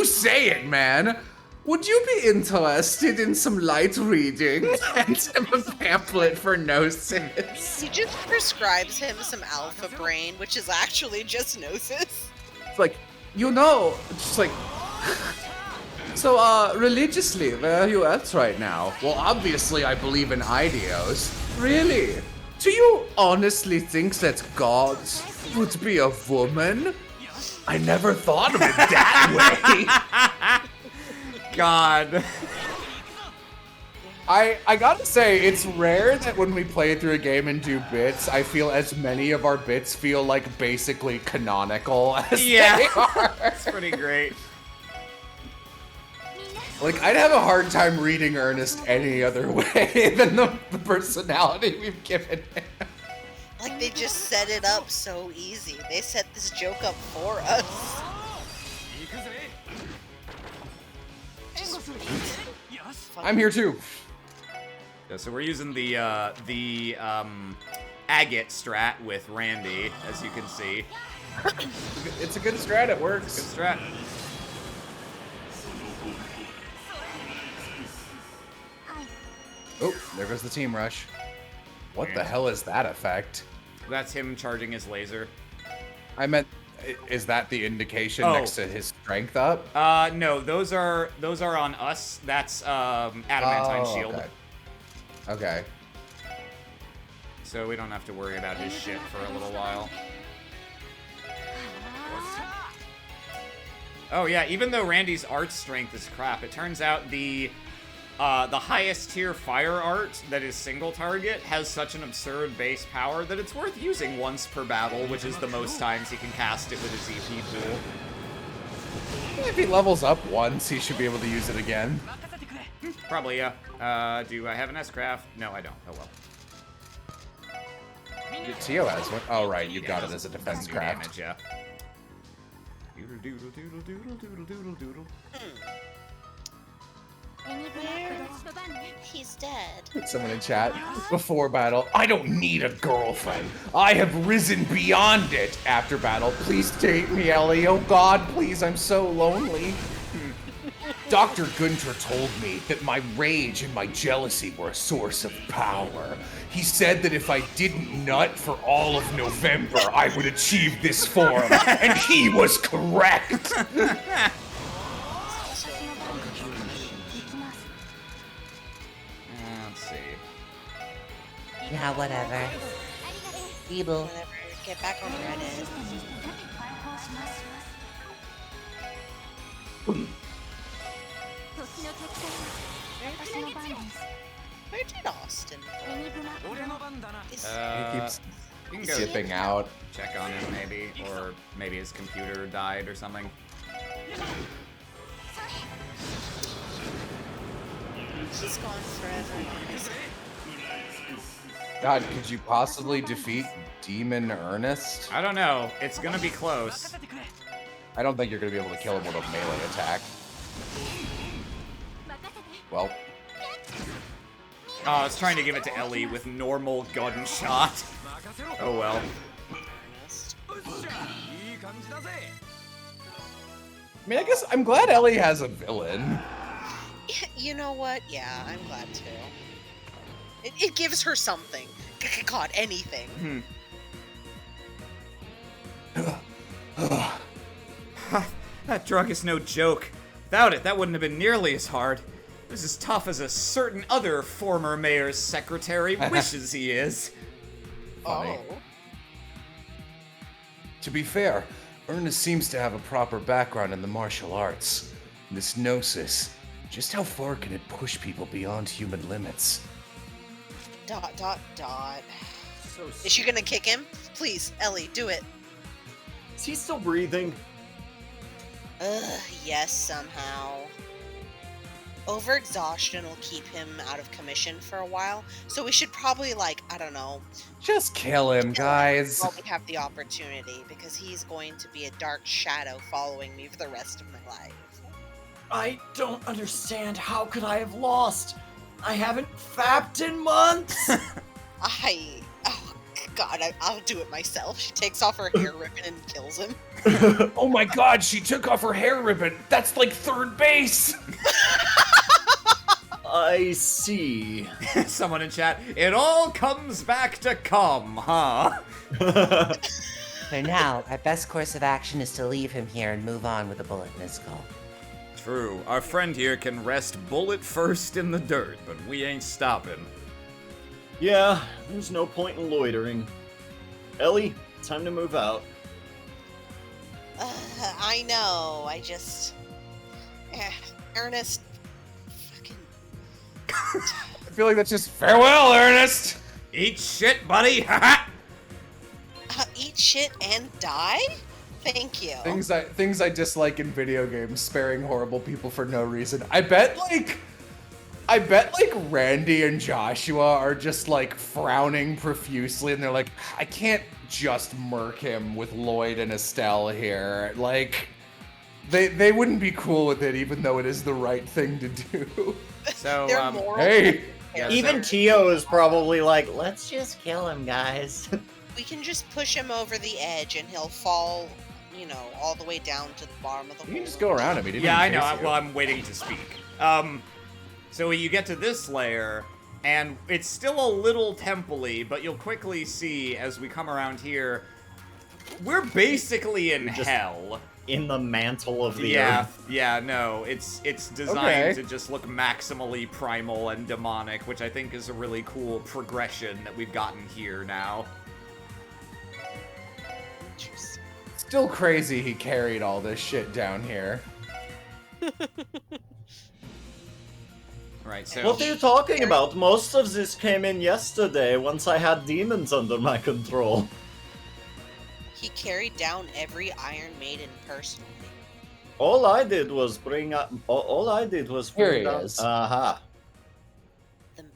say it, man. Would you be interested in some light reading? And a pamphlet for Gnosis. He just prescribes him some alpha brain, which is actually just Gnosis. It's like, you know, just like... So, religiously, where are you at right now? Well, obviously I believe in Idios. Really? Do you honestly think that God would be a woman? I never thought of it that way. God. I gotta say, it's rare that when we play through a game and do bits, I feel as many of our bits feel like basically canonical as they are. That's pretty great. Like, I'd have a hard time reading Ernest any other way than the personality we've given him. Like, they just set it up so easy. They set this joke up for us. I'm here too. Yeah, so we're using the agate strat with Randy, as you can see. It's a good strat, it works. Good strat. Oh, there goes the team rush. What the hell is that effect? That's him charging his laser. I meant, is that the indication next to his strength up? No, those are on us. That's adamantine shield. Okay. So we don't have to worry about his shit for a little while. Oh yeah, even though Randy's art strength is crap, it turns out the highest tier fire art that is single target has such an absurd base power that it's worth using once per battle, which is the most times he can cast it with his EP pool. If he levels up once, he should be able to use it again. Probably, yeah. Do I have an S-Craft? No, I don't. Oh well. Tio has one. Oh, right, you got it as a defense Do craft. damage, yeah. Doodle doodle doodle doodle doodle doodle doodle. He's dead. Someone in chat before battle. I don't need a girlfriend. I have risen beyond it. After battle, please date me, Ellie. Oh God, please, I'm so lonely. Dr. Gunter told me that my rage and my jealousy were a source of power. He said that if I didn't nut for all of November, I would achieve this form, and he was correct! Let's see. Now, whatever. Feeble. Whatever. Get back on Reddit. Where did Austin go? Is- He keeps You can go skipping out. check on him, maybe, or maybe his computer died or something. She's gone forever. God, could you possibly defeat Demon Ernest? I don't know. It's gonna be close. I don't think you're gonna be able to kill him with a melee attack. Well, Oh, I was trying to give it to Ellie with normal gunshot. Oh well. I mean, I guess I'm glad Ellie has a villain. You know what? Yeah, I'm glad too. It gives her something. God, anything. That drug is no joke. Without it, that wouldn't have been nearly as hard. It was as tough as a certain other former mayor's secretary wishes he is. Funny. Oh. To be fair, Ernest seems to have a proper background in the martial arts. This gnosis, just how far can it push people beyond human limits? ... Is she gonna kick him? Please, Ellie, do it. Is he still breathing? Yes, somehow. Overexhaustion will keep him out of commission for a while, so we should probably, like, I don't know, Just kill him, guys. while we have the opportunity, because he's going to be a dark shadow following me for the rest of my life. I don't understand. How could I have lost? I haven't fapped in months. Oh God, I'll do it myself. She takes off her hair ribbon and kills him. Oh my god, she took off her hair ribbon. That's like third base. I see. Someone in chat, it all comes back to come, huh? For now, our best course of action is to leave him here and move on with a bullet in his skull. True, our friend here can rest bullet first in the dirt, but we ain't stopping. Yeah, there's no point in loitering. Ellie, time to move out. I know. I just, Ernest, fucking. I feel like that's just farewell, Ernest. Eat shit, buddy! Eat shit and die? Thank you. Things I dislike in video games, sparing horrible people for no reason. I bet like Randy and Joshua are just like frowning profusely, and they're like, I can't just murk him with Lloyd and Estelle here. Like, they wouldn't be cool with it, even though it is the right thing to do. So, They're moral. Hey, yeah, Even so- Tio is probably like, let's just kill him, guys. We can just push him over the edge, and he'll fall, you know, all the way down to the bottom of the you hole. can just go around him. He didn't Yeah, I even know. chase you. Well, I'm waiting to speak. So you get to this layer, and it's still a little temple-y, but you'll quickly see as we come around here, we're basically in Just- hell. In the mantle of the Yeah, earth. yeah, no, it's designed Okay. to just look maximally primal and demonic, which I think is a really cool progression that we've gotten here now. Interesting. Still crazy he carried all this shit down here. Right, so What are you talking about? Most of this came in yesterday once I had demons under my control. He carried down every Iron Maiden personally. All I did was bring up. All I did was Here bring he down. is. The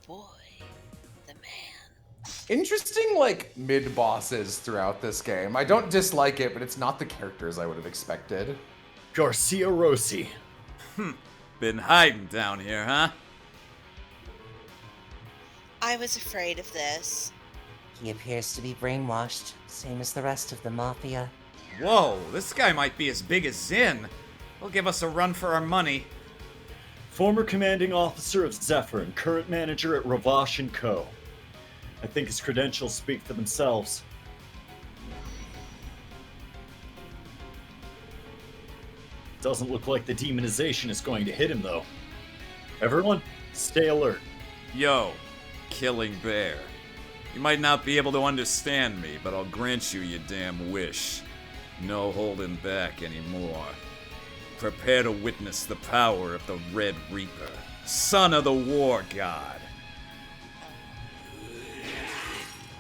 boy. The man. Interesting, like, mid-bosses throughout this game. I don't dislike it, but it's not the characters I would have expected. Garcia Rossi. Been hiding down here, huh? I was afraid of this. He appears to be brainwashed, same as the rest of the Mafia. Whoa, this guy might be as big as Zin. He'll give us a run for our money. Former commanding officer of Zephyr and current manager at Ravash & Co. I think his credentials speak for themselves. Doesn't look like the demonization is going to hit him, though. Everyone, stay alert. Yo, Killing Bear. You might not be able to understand me, but I'll grant you your damn wish. No holding back anymore. Prepare to witness the power of the Red Reaper, son of the War God.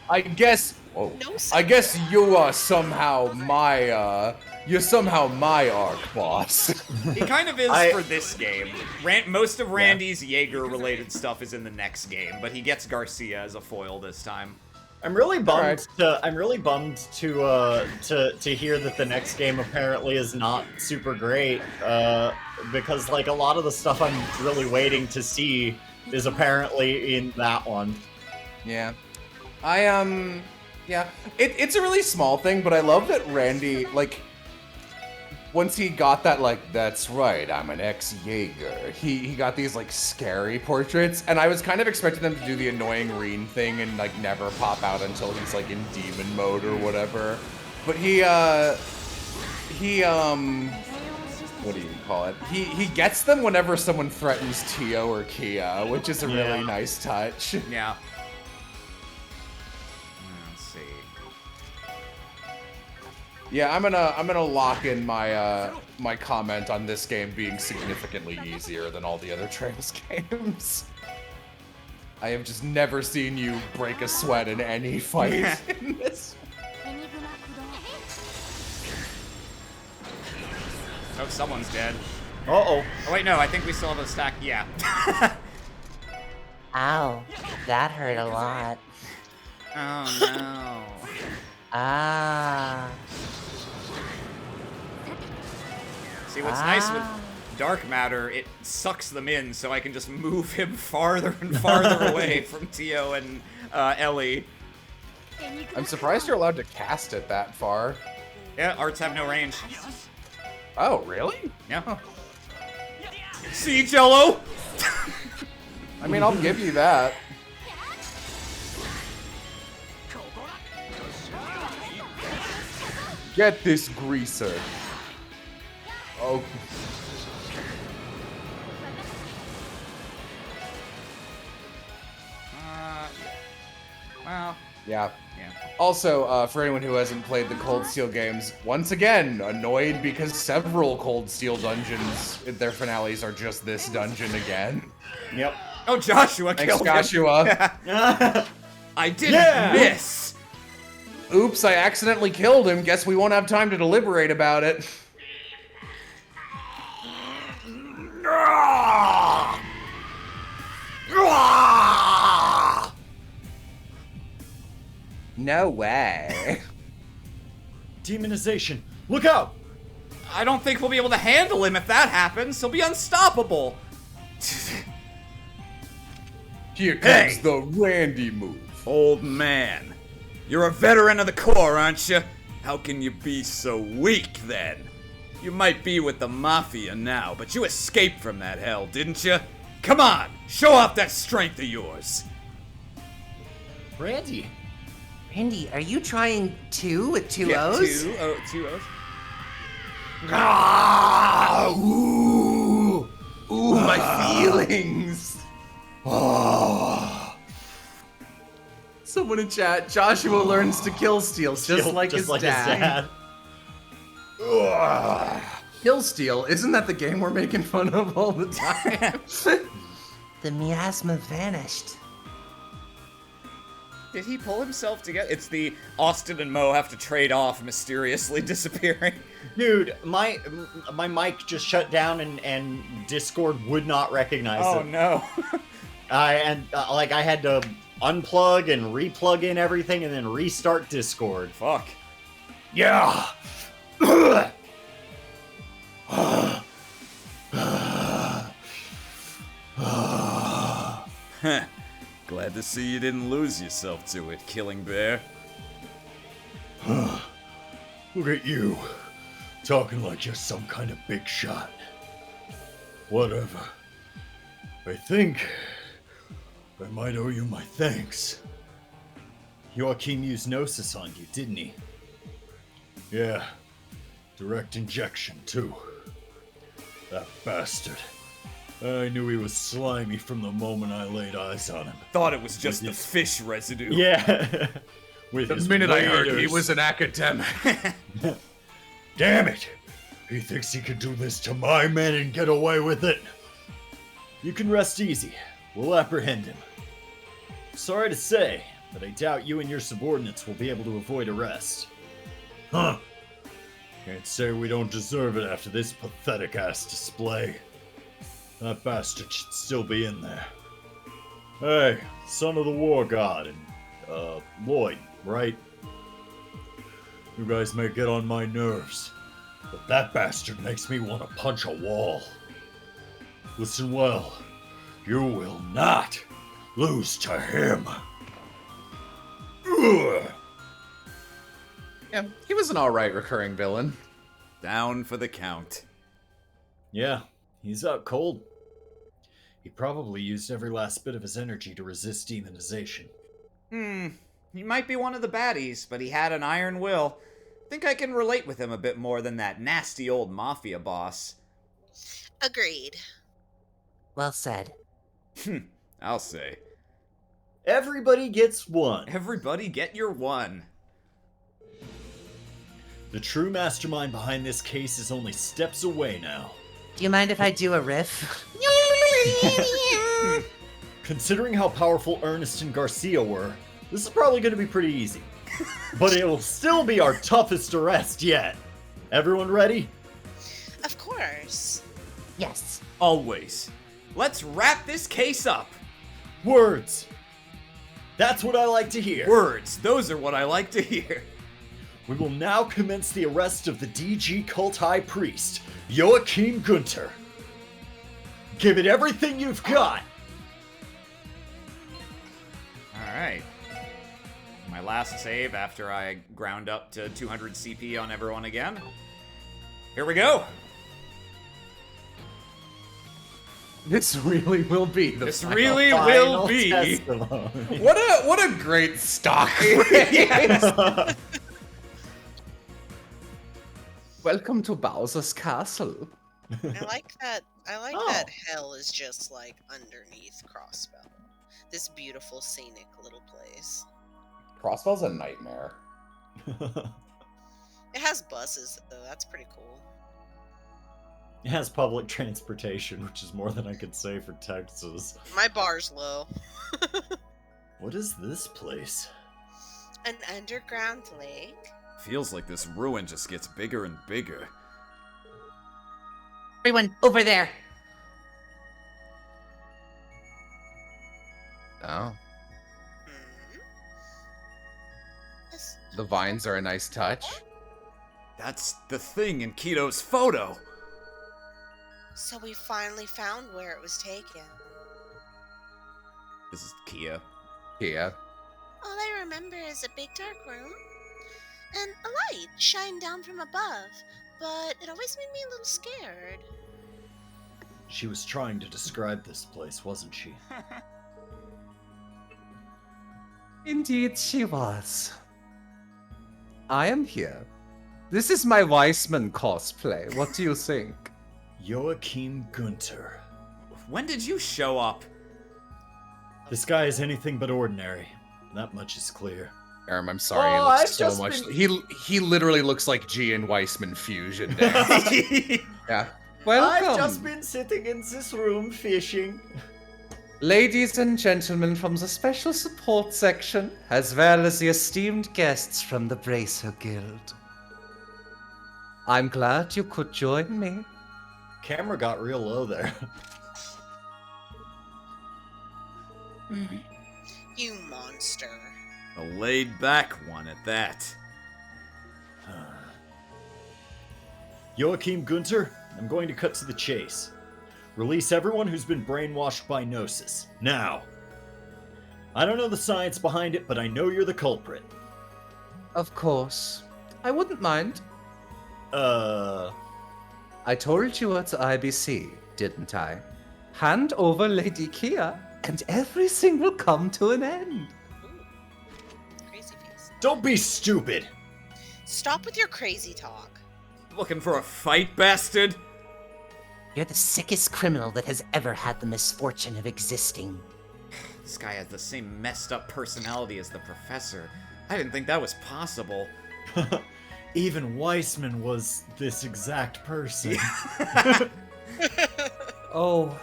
I guess. Whoa. No, I guess you are somehow my. You're somehow my arc boss. He kind of is for this game. Most of Randy's Jaeger-related stuff is in the next game, but he gets Garcia as a foil this time. I'm really bummed. Alright. I'm really bummed to hear that the next game apparently is not super great. Because like a lot of the stuff I'm really waiting to see is apparently in that one. Yeah. Yeah. It's a really small thing, but I love that Randy, like, once he got that, like, that's right, I'm an ex-Jaeger, he got these, like, scary portraits, and I was kind of expecting them to do the annoying Reen thing and, like, never pop out until he's, like, in demon mode or whatever. But he, what do you call it? He gets them whenever someone threatens Tio or Kia, which is a really nice touch. Yeah. Let's see. Yeah, I'm gonna lock in my my comment on this game being significantly easier than all the other Trails games. I have just never seen you break a sweat in any fight in this. Oh, someone's dead. Uh-oh. Oh, wait, no, I think we still have a stack. Yeah. Ow, that hurt a lot. Oh, no. Ah. See, what's nice with dark matter, it sucks them in, so I can just move him farther and farther away from Tio and Ellie. I'm surprised you're allowed to cast it that far. Yeah, arts have no range. Oh, really? Yeah. See, Jello? I mean, I'll give you that. Get this greaser. Oh. Well, Yeah. yeah. Also, for anyone who hasn't played the Cold Steel games, once again, annoyed because several Cold Steel dungeons, their finales are just this dungeon again. Yep. Oh, Joshua Thanks, killed Joshua. him. I didn't miss. Oops, I accidentally killed him. Guess we won't have time to deliberate about it. No way. Demonization. Look out! I don't think we'll be able to handle him if that happens. He'll be unstoppable. Here comes the Randy move. Old man, you're a veteran of the Corps, aren't you? How can you be so weak, then? You might be with the Mafia now, but you escaped from that hell, didn't you? Come on, show off that strength of yours. Randy. Randy, are you trying two with two Yeah, O's? two O's. Ooh, my feelings. Someone in chat, Joshua learns to kill Steel just like his dad. Kill Steel, isn't that the game we're making fun of all the time? The miasma vanished. Did he pull himself together? It's the Austin and Mo have to trade off mysteriously disappearing. Dude, my mic just shut down and Discord would not recognize Oh it. no. I had to unplug and replug in everything and then restart Discord. Fuck. Yeah. Glad to see you didn't lose yourself to it, Killing Bear. Look at you. Talking like you're some kind of big shot. Whatever. I think I might owe you my thanks. Joachim used Gnosis on you, didn't he? Yeah. Direct injection, too. That bastard. I knew he was slimy from the moment I laid eyes on him. Thought it was just With the his- fish residue. Yeah. With The his minute I heard he waiters. was an academic. Damn it! He thinks he can do this to my men and get away with it. You can rest easy. We'll apprehend him. Sorry to say, but I doubt you and your subordinates will be able to avoid arrest. Huh. Can't say we don't deserve it after this pathetic-ass display. That bastard should still be in there. Hey, son of the war god and, Lloyd, right? You guys may get on my nerves, but that bastard makes me want to punch a wall. Listen well, you will not lose to him. Ugh. Yeah, he was an alright recurring villain. Down for the count. Yeah, he's out cold. He probably used every last bit of his energy to resist demonization. He might be one of the baddies, but he had an iron will. Think I can relate with him a bit more than that nasty old mafia boss. Agreed. Well said. I'll say. Everybody gets one. Everybody get your one. The true mastermind behind this case is only steps away now. Do you mind if I do a riff? Considering how powerful Ernest and Garcia were, this is probably going to be pretty easy. But it'll still be our toughest arrest yet. Everyone ready? Of course. Yes. Always. Let's wrap this case up. Words. That's what I like to hear. Words. Those are what I like to hear. We will now commence the arrest of the DG cult high priest, Joachim Gunter. Give it everything you've got. Alright. My last save after I ground up to 200 CP on everyone again. Here we go. This really will be the This final- really will Final be. testimony. What a great stock. Welcome to Bowser's Castle. I like that. I like Oh. that hell is just like underneath Crossbell. This beautiful scenic little place. Crossbell's a nightmare. It has buses though. That's pretty cool. It has public transportation, which is more than I could say for Texas. My bar's low. What is this place? An underground lake. Feels like this ruin just gets bigger and bigger. Everyone, over there. Oh. Hmm. This- The vines are a nice touch. That's the thing in Keto's photo. So we finally found where it was taken. This is Kia. Yeah. All I remember is a big dark room and a light shined down from above, but it always made me a little scared. She was trying to describe this place, wasn't she? Indeed, she was. I am here. This is my Weissman cosplay. What do you think? Joachim Gunter. When did you show up? This guy is anything but ordinary. That much is clear. Aram, I'm sorry. Oh, he looks I've so just much. been- He literally looks like G and Weissman fusion. Now. Yeah. Welcome, I've just been sitting in this room fishing. ladies and gentlemen from the special support section, as well as the esteemed guests from the Bracer Guild. I'm glad you could join me. Camera got real low there. You monster. A laid back one at that. Joachim Gunter, I'm going to cut to the chase. Release everyone who's been brainwashed by Gnosis. Now. I don't know the science behind it, but I know you're the culprit. Of course. I wouldn't mind. Uh, I told you at IBC, didn't I? Hand over Lady Kia, and everything will come to an end. Crazy face. Don't be stupid. Stop with your crazy talk. Looking for a fight, bastard? You're the sickest criminal that has ever had the misfortune of existing. This guy has the same messed up personality as the professor. I didn't think that was possible. Even Weissman was this exact person. Oh,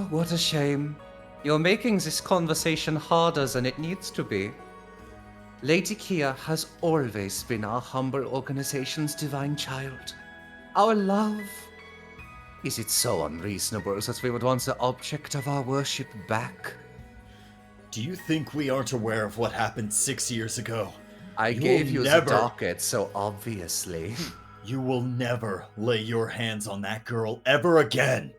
what a shame. You're making this conversation harder than it needs to be. Lady Kia has always been our humble organization's divine child. Our love. Is it so unreasonable that we would want the object of our worship back? Do you think we aren't aware of what happened 6 years ago? I You gave will you never- the docket, so obviously. You will never lay your hands on that girl ever again.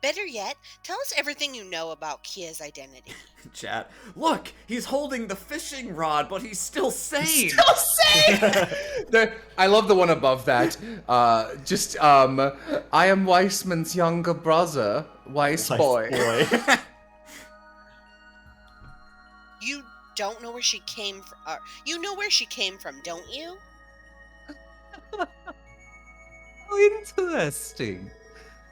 Better yet, tell us everything you know about Kia's identity. Chat. Look, he's holding the fishing rod, but he's still sane. I love the one above that. I am Weissman's younger brother, Weiss boy. You don't know where she came from. You know where she came from, don't you? How interesting.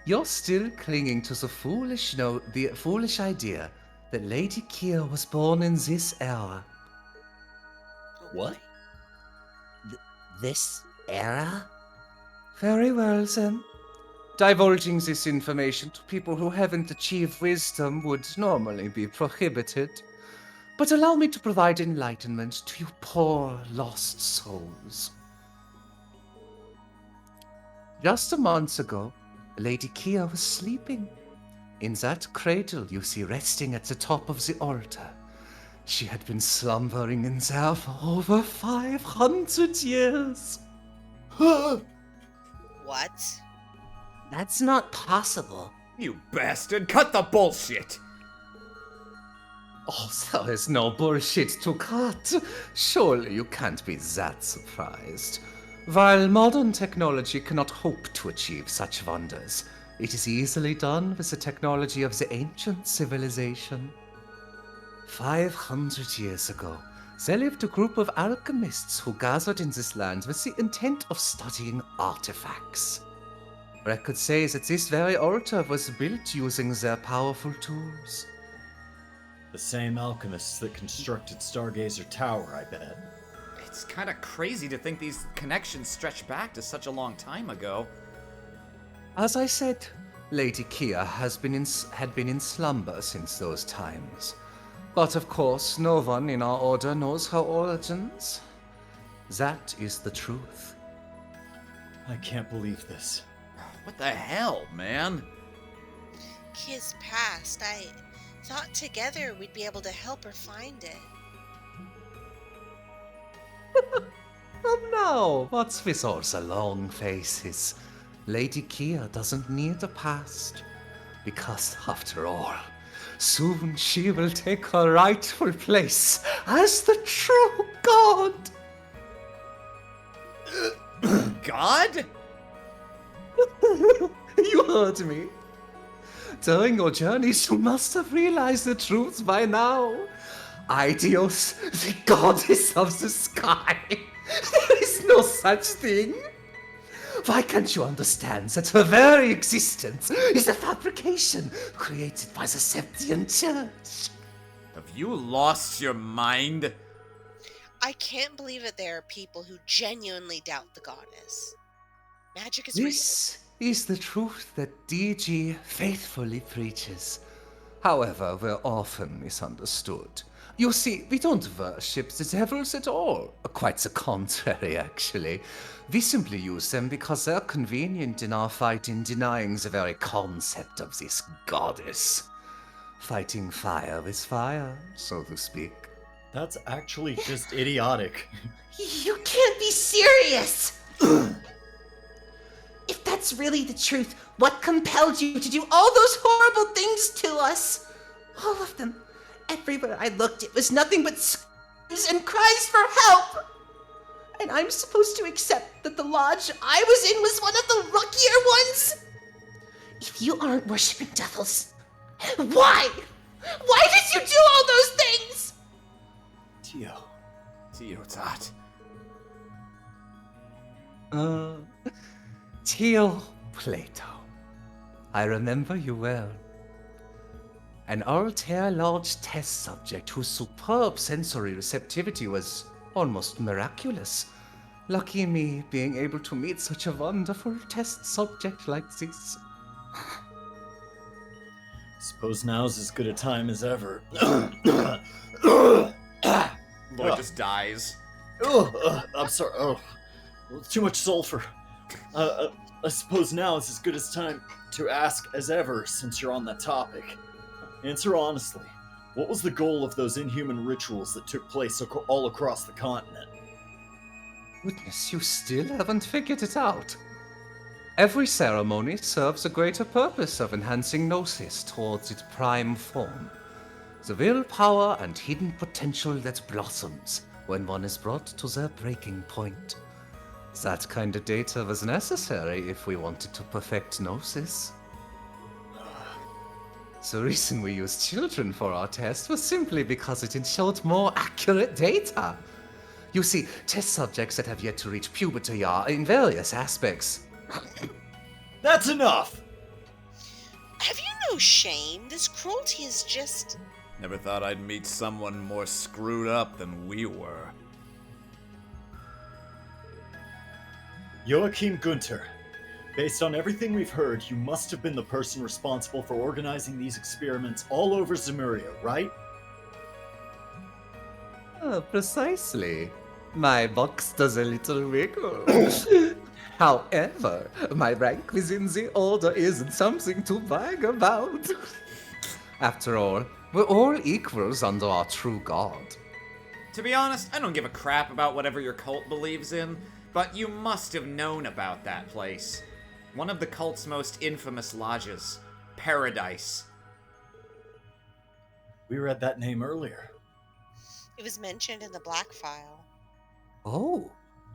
You're still clinging to the foolish idea that Lady Kia was born in this era. What? This era? Very well, then. Divulging this information to people who haven't achieved wisdom would normally be prohibited. But allow me to provide enlightenment to you poor lost souls. Just a month ago, Lady Kia was sleeping. In that cradle you see resting at the top of the altar. She had been slumbering in there for over 500 years. What? That's not possible. You bastard, cut the bullshit! Oh, there is no bullshit to cut. Surely you can't be that surprised. While modern technology cannot hope to achieve such wonders, it is easily done with the technology of the ancient civilization. 500 years ago, there lived a group of alchemists who gathered in this land with the intent of studying artifacts. Records say that this very altar was built using their powerful tools. The same alchemists that constructed Stargazer Tower, I bet. It's kind of crazy to think these connections stretch back to such a long time ago. As I said, Lady Kia had been in slumber since those times. But of course, no one in our order knows her origins. That is the truth. I can't believe this. What the hell, man? Kia's past. I thought together we'd be able to help her find it. Come now, what's with all the long faces? Lady Kia doesn't need a past. Because, after all, soon she will take her rightful place as the true god. God? You heard me. During your journeys, you must have realized the truth by now. Aidios, the goddess of the sky. There is no such thing. Why can't you understand that her very existence is a fabrication created by the Septian Church? Have you lost your mind? I can't believe that there are people who genuinely doubt the goddess. Magic is real. This is the truth that DG faithfully preaches. However, we're often misunderstood. You see, we don't worship the devils at all. Quite the contrary, actually. We simply use them because they're convenient in our fight in denying the very concept of this goddess. Fighting fire with fire, so to speak. That's actually just idiotic. You can't be serious! If that's really the truth, what compelled you to do all those horrible things to us? All of them. Everywhere I looked, it was nothing but screams and cries for help! And I'm supposed to accept that the lodge I was in was one of the luckier ones? If you aren't worshipping devils, why? Why did you do all those things? Tio. Teotot. Tio Plato. I remember you well. An Altair Lodge test subject whose superb sensory receptivity was almost miraculous. Lucky me being able to meet such a wonderful test subject like this. Suppose now's as good a time as ever. Lloyd just dies. I'm sorry. Oh, too much sulfur. I suppose now is as good as time to ask as ever, since you're on that topic. Answer honestly. What was the goal of those inhuman rituals that took place all across the continent? Goodness, you still haven't figured it out. Every ceremony serves a greater purpose of enhancing Gnosis towards its prime form. The willpower and hidden potential that blossoms when one is brought to their breaking point. That kind of data was necessary if we wanted to perfect Gnosis. The reason we used children for our test was simply because it ensured more accurate data. You see, test subjects that have yet to reach puberty are, in various aspects... That's enough! Have you no shame? This cruelty is just... Never thought I'd meet someone more screwed up than we were. Joachim Gunther, based on everything we've heard, you must have been the person responsible for organizing these experiments all over Zemuria, right? Precisely. My box does a little wiggle. However, my rank within the Order isn't something to brag about. After all, we're all equals under our true God. To be honest, I don't give a crap about whatever your cult believes in, but you must have known about that place. One of the cult's most infamous lodges, Paradise. We read that name earlier. It was mentioned in the Black File. Oh,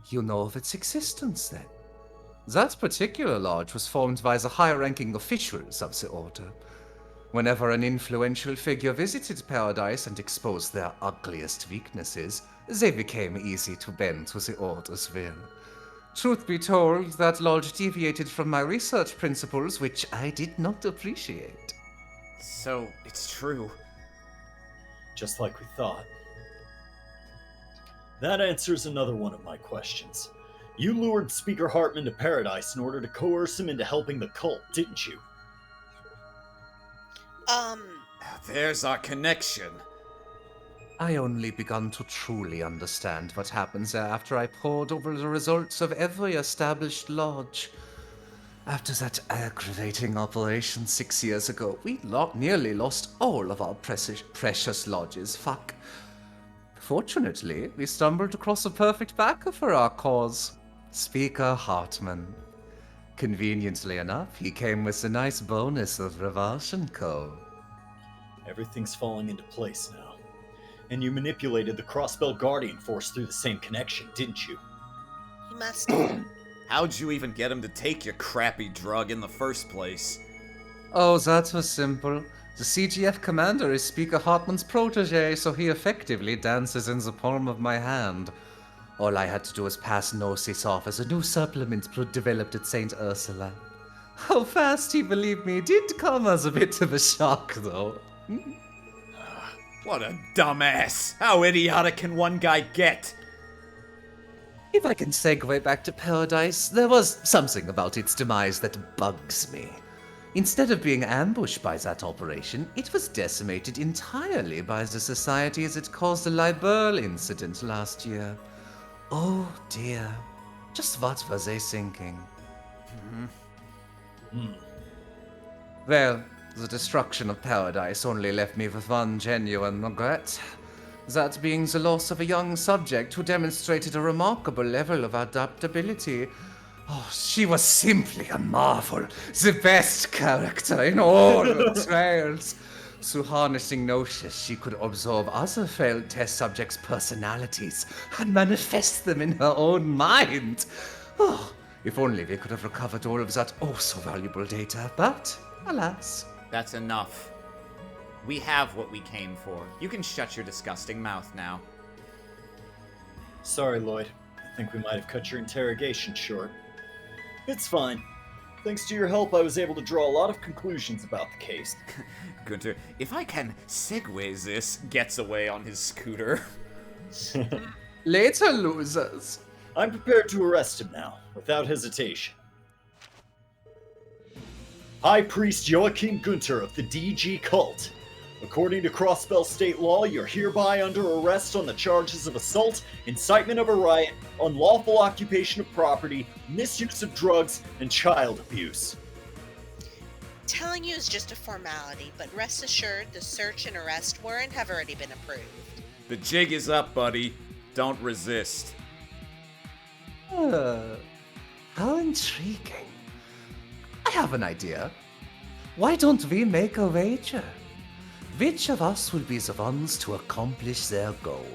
you know of its existence then? That particular lodge was formed by the high-ranking officials of the Order. Whenever an influential figure visited Paradise and exposed their ugliest weaknesses, they became easy to bend to the Order's will. Truth be told, that lodge deviated from my research principles, which I did not appreciate. So, it's true. Just like we thought. That answers another one of my questions. You lured Speaker Hartman to Paradise in order to coerce him into helping the cult, didn't you? There's our connection. I only begun to truly understand what happens there after I pored over the results of every established lodge. After that aggravating operation 6 years ago, we nearly lost all of our precious lodges. Fuck. Fortunately, we stumbled across a perfect backer for our cause, Speaker Hartman. Conveniently enough, he came with a nice bonus of Revulsion Co. Everything's falling into place now. And you manipulated the Crossbell Guardian Force through the same connection, didn't you? He must have. How'd you even get him to take your crappy drug in the first place? Oh, that was simple. The CGF commander is Speaker Hartman's protege, so he effectively dances in the palm of my hand. All I had to do was pass Gnosis off as a new supplement developed at St. Ursula. How fast he believed me did come as a bit of a shock, though. What a dumbass! How idiotic can one guy get? If I can segue back to Paradise, there was something about its demise that bugs me. Instead of being ambushed by that operation, it was decimated entirely by the societies that caused the Liberl incident last year. Oh dear. Just what were they thinking? Well, the destruction of Paradise only left me with one genuine regret. That being the loss of a young subject who demonstrated a remarkable level of adaptability. Oh, she was simply a marvel. The best character in all the Trails. Through harnessing Gnosis, she could absorb other failed test subjects' personalities and manifest them in her own mind. Oh, If only we could have recovered all of that oh-so-valuable data, but alas. That's enough. We have what we came for. You can shut your disgusting mouth now. Sorry, Lloyd. I think we might have cut your interrogation short. It's fine. Thanks to your help, I was able to draw a lot of conclusions about the case. Gunter, if I can segue this, gets away on his scooter. Later, losers. I'm prepared to arrest him now, without hesitation. High Priest Joachim Gunter of the DG Cult. According to Crossbell State law, you're hereby under arrest on the charges of assault, incitement of a riot, unlawful occupation of property, misuse of drugs, and child abuse. Telling you is just a formality, but rest assured the search and arrest warrant have already been approved. The jig is up, buddy. Don't resist. How intriguing. I have an idea. Why don't we make a wager? Which of us will be the ones to accomplish their goal?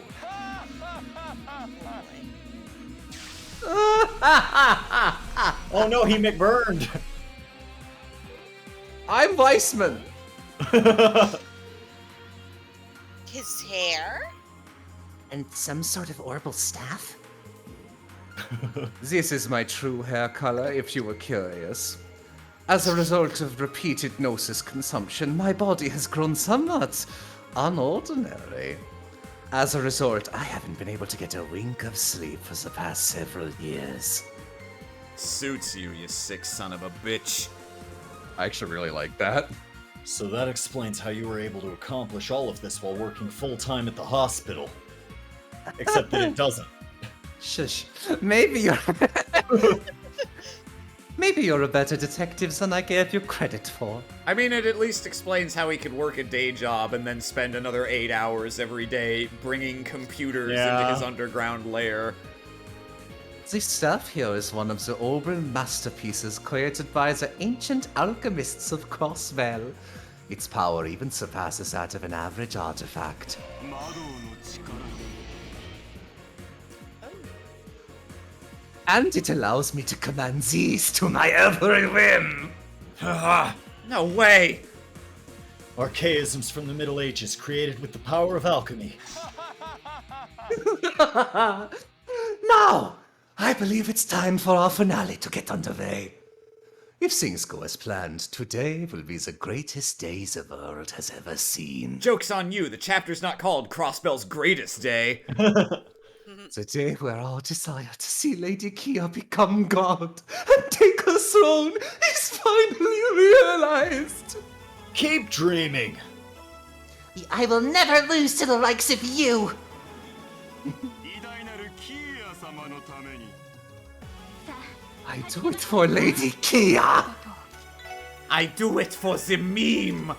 Oh no, he McBurned! I'm Weissman. His hair? And some sort of orbital staff? This is my true hair color, if you were curious. As a result of repeated Gnosis consumption, my body has grown somewhat unordinary. As a result, I haven't been able to get a wink of sleep for the past several years. Suits you, you sick son of a bitch. I actually really like that. So that explains how you were able to accomplish all of this while working full-time at the hospital. Except that it doesn't. Shush. Maybe you're... Maybe you're a better detective than I gave you credit for. I mean, it at least explains how he could work a day job and then spend another 8 hours every day bringing computers into his underground lair. This stuff here is one of the orbital masterpieces created by the ancient alchemists of Crossvale. Its power even surpasses that of an average artifact. And it allows me to command these to my every whim. No way! Archaisms from the Middle Ages created with the power of alchemy. Now, I believe it's time for our finale to get underway. If things go as planned, today will be the greatest day the world has ever seen. Joke's on you, the chapter's not called Crossbell's Greatest Day. The day where our desire to see Lady Kia become God and take her throne is finally realized. Keep dreaming! I will never lose to the likes of you! I do it for Lady Kia! I do it for the meme!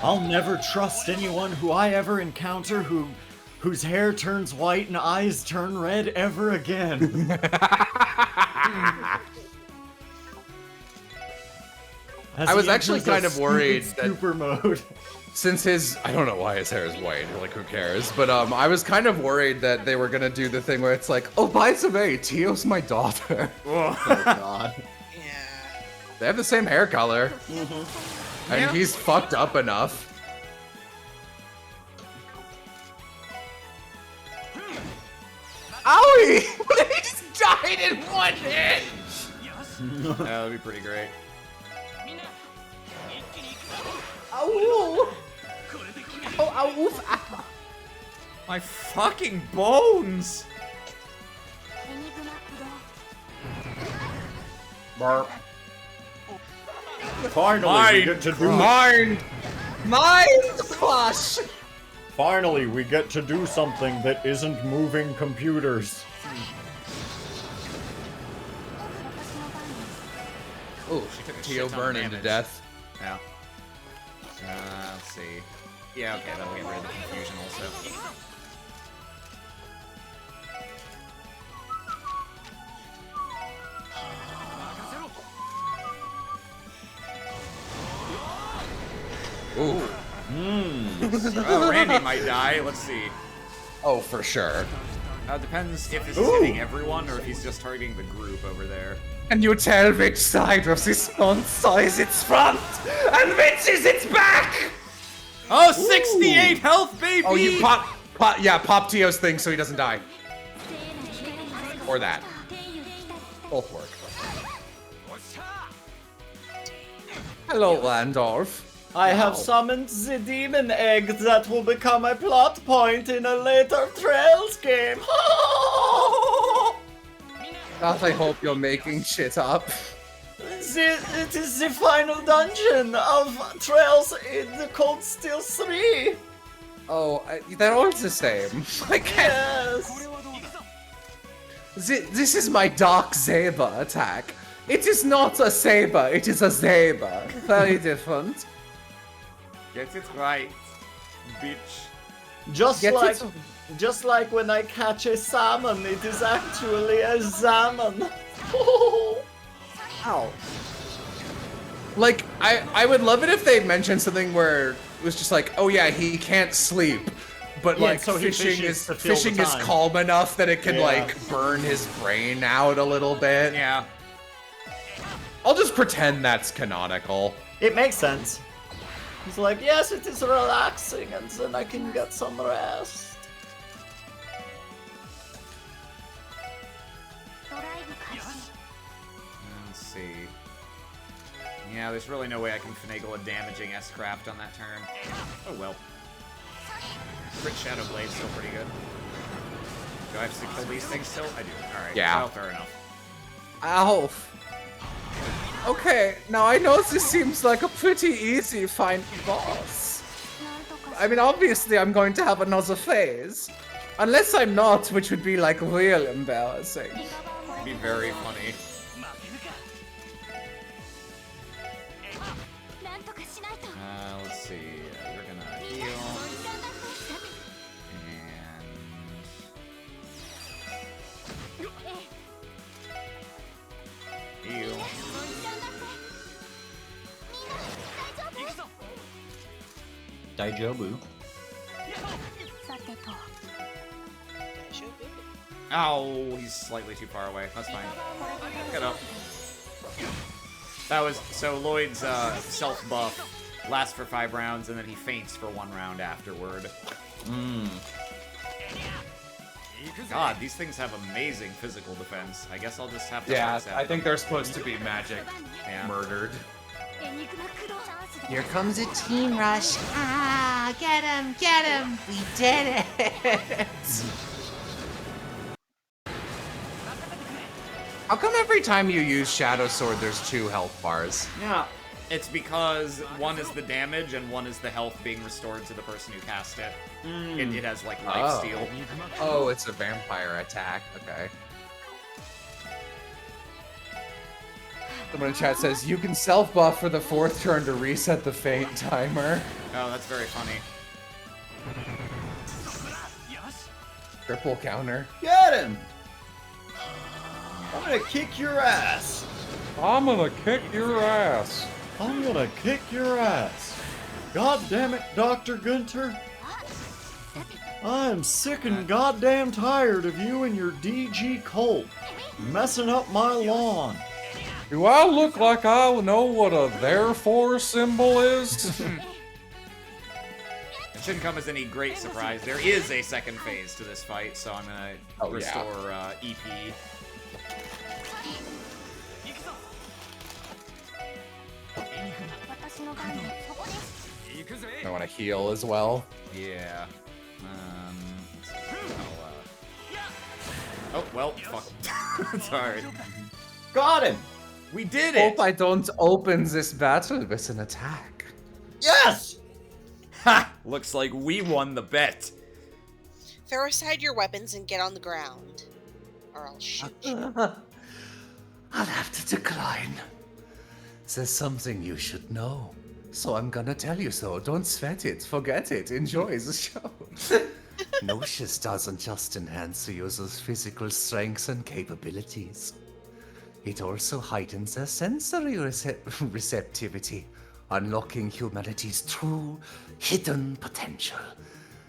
I'll never trust anyone who I ever encounter whose hair turns white and eyes turn red ever again. I was actually kind of worried that super mode. since I don't know why his hair is white, like who cares? But I was kind of worried that they were gonna do the thing where it's like, oh, by the way, Tio's my daughter. Oh god. Yeah. They have the same hair color. And Yeah. he's fucked up enough. Owie! He just died in one hit! That would be pretty great. Ow! Oh, ow, oof, ah. My fucking bones! Barp. Finally, we get to do Mind crush! Finally, we get to do something that isn't moving computers. Ooh, She took a Tio shit ton of burning to damage. death. Yeah. Let's see. Yeah, okay, that'll get rid of the confusion also. Ooh. Oh, Randy might die. Let's see. Oh, for sure. Depends if this is hitting everyone or if he's just targeting the group over there. Can you tell which side of this monster is its front and which is its back? Oh, 68 health, baby! Oh, you pop Tio's thing so he doesn't die. Or that. Both work. Hello, Landorf. I have summoned the demon egg that will become a plot point in a later Trails game. God, I hope you're making shit up. It is the final dungeon of Trails in the Cold Steel 3. Oh, they're all the same. I can't. Yes. This is my Dark Saber attack. It is not a saber, it is a saber. Very different. Get it right, bitch. Just like when I catch a salmon, it is actually a salmon. Ow. Like, I would love it if they mentioned something where it was just like, oh yeah, he can't sleep. But Yeah, like so he fishing fishes to fill the fishing is time. calm enough that it can Yeah. like burn his brain out a little bit. Yeah. I'll just pretend that's canonical. It makes sense. He's like, yes, it is relaxing, and then I can get some rest. Let's see. Yeah, there's really no way I can finagle a damaging S-Craft on that turn. Oh well. Crit Shadow Blade's still pretty good. Do I have to kill these things still? I do. Alright. Yeah. Well, fair enough. Ow. Okay, now I know this seems like a pretty easy find boss. I mean, obviously I'm going to have another phase. Unless I'm not, which would be like real embarrassing. It'd be very funny. Let's see. We're gonna heal. And... Heal. Daijobu. Ow, he's slightly too far away. That's fine. Get up. That was so Lloyd's self buff lasts for 5 rounds and then he faints for 1 round afterward. God, these things have amazing physical defense. I guess I'll just have to Yeah, accept I think them. they're supposed to be magic Yeah. murdered. Here comes a team rush. Ah, get him, get him. We did it. How come every time you use Shadow Sword, there's 2 health bars? Yeah. It's because one is the damage and one is the health being restored to the person who cast it. It has like life steal. Oh, it's a vampire attack. Okay. Someone in chat says, you can self-buff for the 4th turn to reset the faint timer. Oh, that's very funny. Triple counter. Get him! I'm gonna kick your ass. I'm gonna kick your ass. I'm gonna kick your ass. God damn it, Dr. Gunter. I'm sick and goddamn tired of you and your DG cult messing up my lawn. Do I look like I know what a therefore symbol is? It shouldn't come as any great surprise. There is a second phase to this fight, so I'm gonna restore EP. I want to heal as well. Yeah. Oh, well, fuck. Sorry. Got him! We did it! Hope I don't open this battle with an attack. Yes! Ha! Looks like we won the bet. Throw aside your weapons and get on the ground, or I'll shoot you. I'll have to decline. There's something you should know. So I'm gonna tell you so. Don't sweat it, forget it, enjoy the show. Gnosis doesn't just enhance the user's physical strengths and capabilities. It also heightens their sensory receptivity, unlocking humanity's true, hidden potential.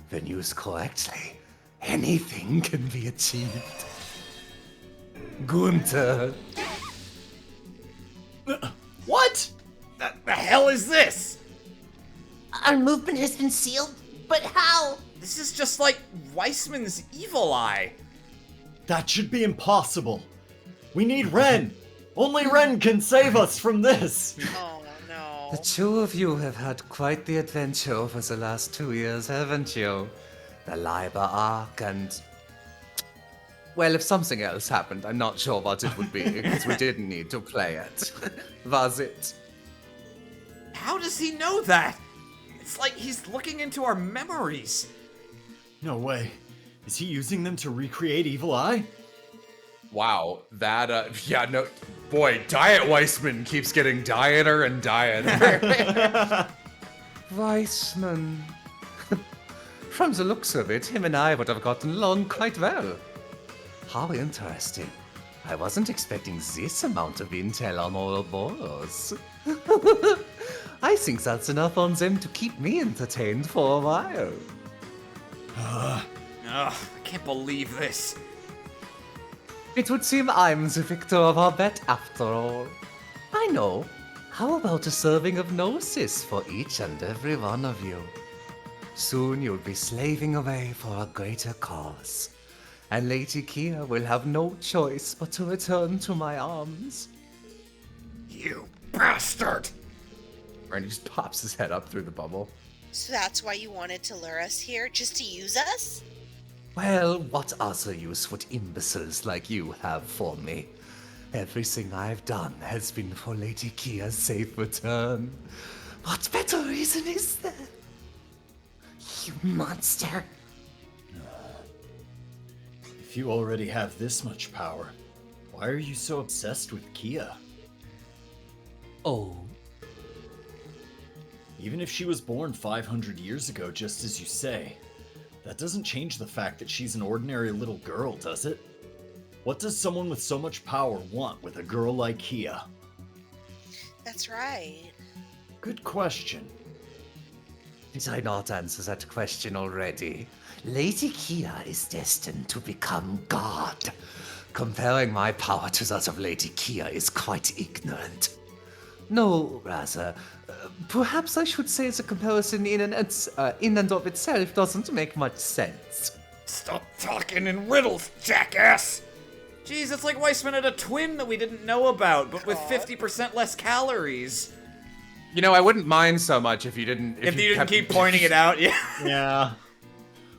When used correctly, anything can be achieved. Gunther. What? The hell is this? Our movement has been sealed, but how? This is just like Weissman's evil eye. That should be impossible. We need Ren. Only Ren can save us from this. Oh no. The two of you have had quite the adventure over the last 2 years, haven't you? The Liber Arc and... Well, if something else happened, I'm not sure what it would be, because we didn't need to play it. Was it? How does he know that? It's like he's looking into our memories. No way. Is he using them to recreate Evil Eye? Wow, that, yeah, no, boy, Diet Weissman keeps getting dieter and dieter. Weissman. From the looks of it, him and I would have gotten along quite well. How interesting. I wasn't expecting this amount of intel on Ouroboros. I think that's enough on them to keep me entertained for a while. Ugh, I can't believe this. It would seem I'm the victor of our bet after all. I know. How about a serving of Gnosis for each and every one of you? Soon you'll be slaving away for a greater cause, and Lady Kia will have no choice but to return to my arms. You bastard! Randy just pops his head up through the bubble. So that's why you wanted to lure us here, just to use us? Well, what other use would imbeciles like you have for me? Everything I've done has been for Lady Kia's safe return. What better reason is there? You monster. If you already have this much power, why are you so obsessed with Kia? Oh, Even if she was born 500 years ago, just as you say, that doesn't change the fact that she's an ordinary little girl, does it? What does someone with so much power want with a girl like Kia? That's right. Good question. did I not answer that question already? Lady Kia is destined to become God. Comparing my power to that of Lady Kia is quite ignorant. No, rather, perhaps I should say the comparison in and of itself doesn't make much sense. Stop talking in riddles, jackass! Jeez, it's like Weissman had a twin that we didn't know about, but with 50% less calories. You know, I wouldn't mind so much if you didn't... If you didn't keep pointing it out, yeah. Yeah.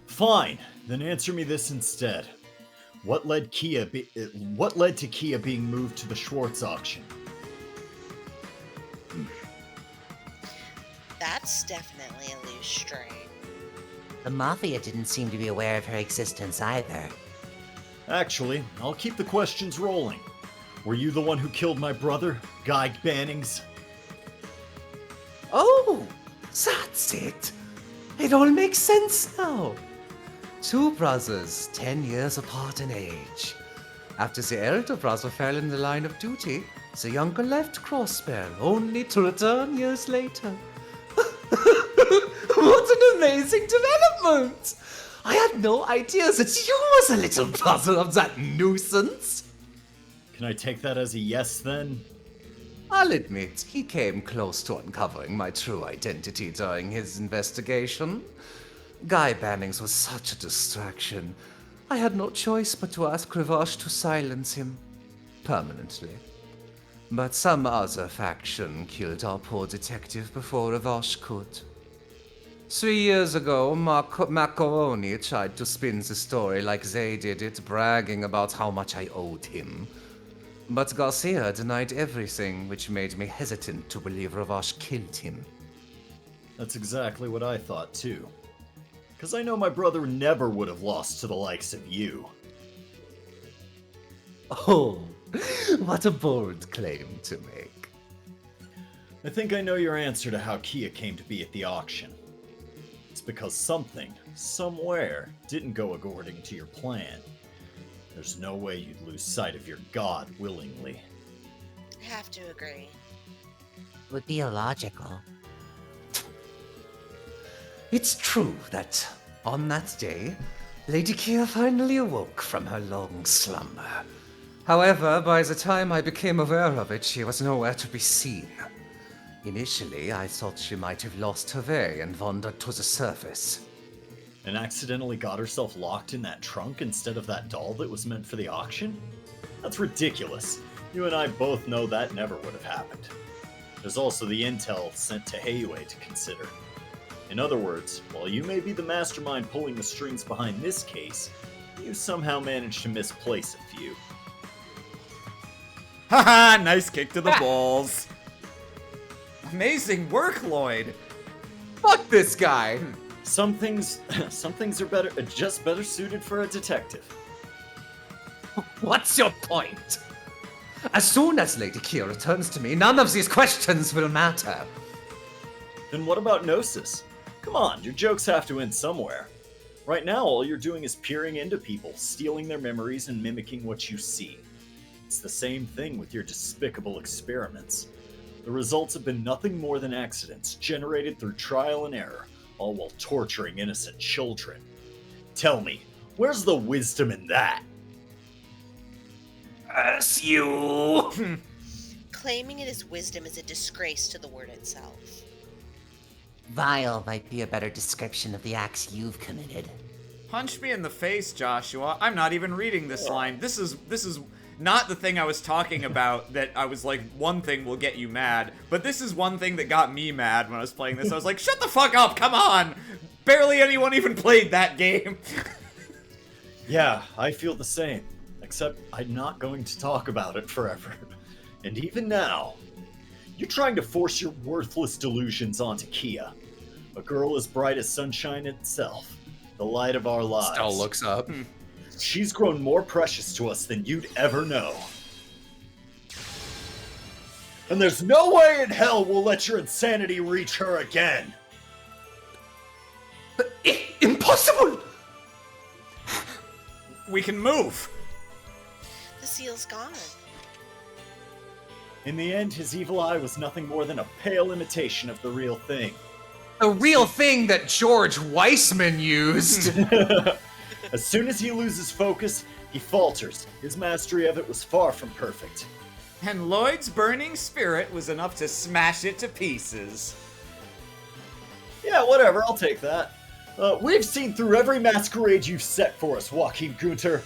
Fine. Then answer me this instead. What led to Kia being moved to the Schwartz auction? That's definitely a loose string. The Mafia didn't seem to be aware of her existence either. Actually, I'll keep the questions rolling. Were you the one who killed my brother, Guy Bannings? Oh, that's it. It all makes sense now. Two brothers, 10 years apart in age. After the elder brother fell in the line of duty, the younger left Crossbear, only to return years later. What an amazing development! I had no idea that you was a little brother of that nuisance. Can I take that as a yes then? I'll admit, he came close to uncovering my true identity during his investigation. Guy Bannings was such a distraction. I had no choice but to ask Rivash to silence him. Permanently. But some other faction killed our poor detective before Rivash could. 3 years ago, Macaroni tried to spin the story like they did it, bragging about how much I owed him. But Garcia denied everything, which made me hesitant to believe Rivash killed him. That's exactly what I thought too. Because I know my brother never would have lost to the likes of you. Oh, what a bold claim to make. I think I know your answer to how Kia came to be at the auction. It's because something, somewhere, didn't go according to your plan. There's no way you'd lose sight of your god willingly. I have to agree. It would be illogical. It's true that on that day, Lady Kia finally awoke from her long slumber. However, by the time I became aware of it, she was nowhere to be seen. Initially, I thought she might have lost her way and wandered to the surface. And accidentally got herself locked in that trunk instead of that doll that was meant for the auction? That's ridiculous. You and I both know that never would have happened. There's also the intel sent to Heiue to consider. In other words, while you may be the mastermind pulling the strings behind this case, you somehow managed to misplace a few. Haha, nice kick to the balls. Amazing work, Lloyd. Fuck this guy. Some things are better, just better suited for a detective. What's your point? As soon as Lady Kia returns to me, none of these questions will matter. Then what about Gnosis? Come on, your jokes have to end somewhere. Right now, all you're doing is peering into people, stealing their memories and mimicking what you see. It's the same thing with your despicable experiments. The results have been nothing more than accidents generated through trial and error, all while torturing innocent children. Tell me, where's the wisdom in that? As you... Claiming it as wisdom is a disgrace to the word itself. Vile might be a better description of the acts you've committed. Punch me in the face, Joshua. I'm not even reading this line. This is not the thing I was talking about that I was like, one thing will get you mad. But this is one thing that got me mad when I was playing this. I was like, shut the fuck up, come on! Barely anyone even played that game. Yeah, I feel the same. Except I'm not going to talk about it forever. And even now, you're trying to force your worthless delusions onto Kia. A girl as bright as sunshine itself. The light of our lives. Stell looks up. She's grown more precious to us than you'd ever know. And there's no way in hell we'll let your insanity reach her again. Impossible! We can move. The seal's gone. In the end, his evil eye was nothing more than a pale imitation of the real thing. The real thing that George Weissman used. As soon as he loses focus, he falters. His mastery of it was far from perfect. And Lloyd's burning spirit was enough to smash it to pieces. Yeah, whatever, I'll take that. We've seen through every masquerade you've set for us, Joachim Gunter.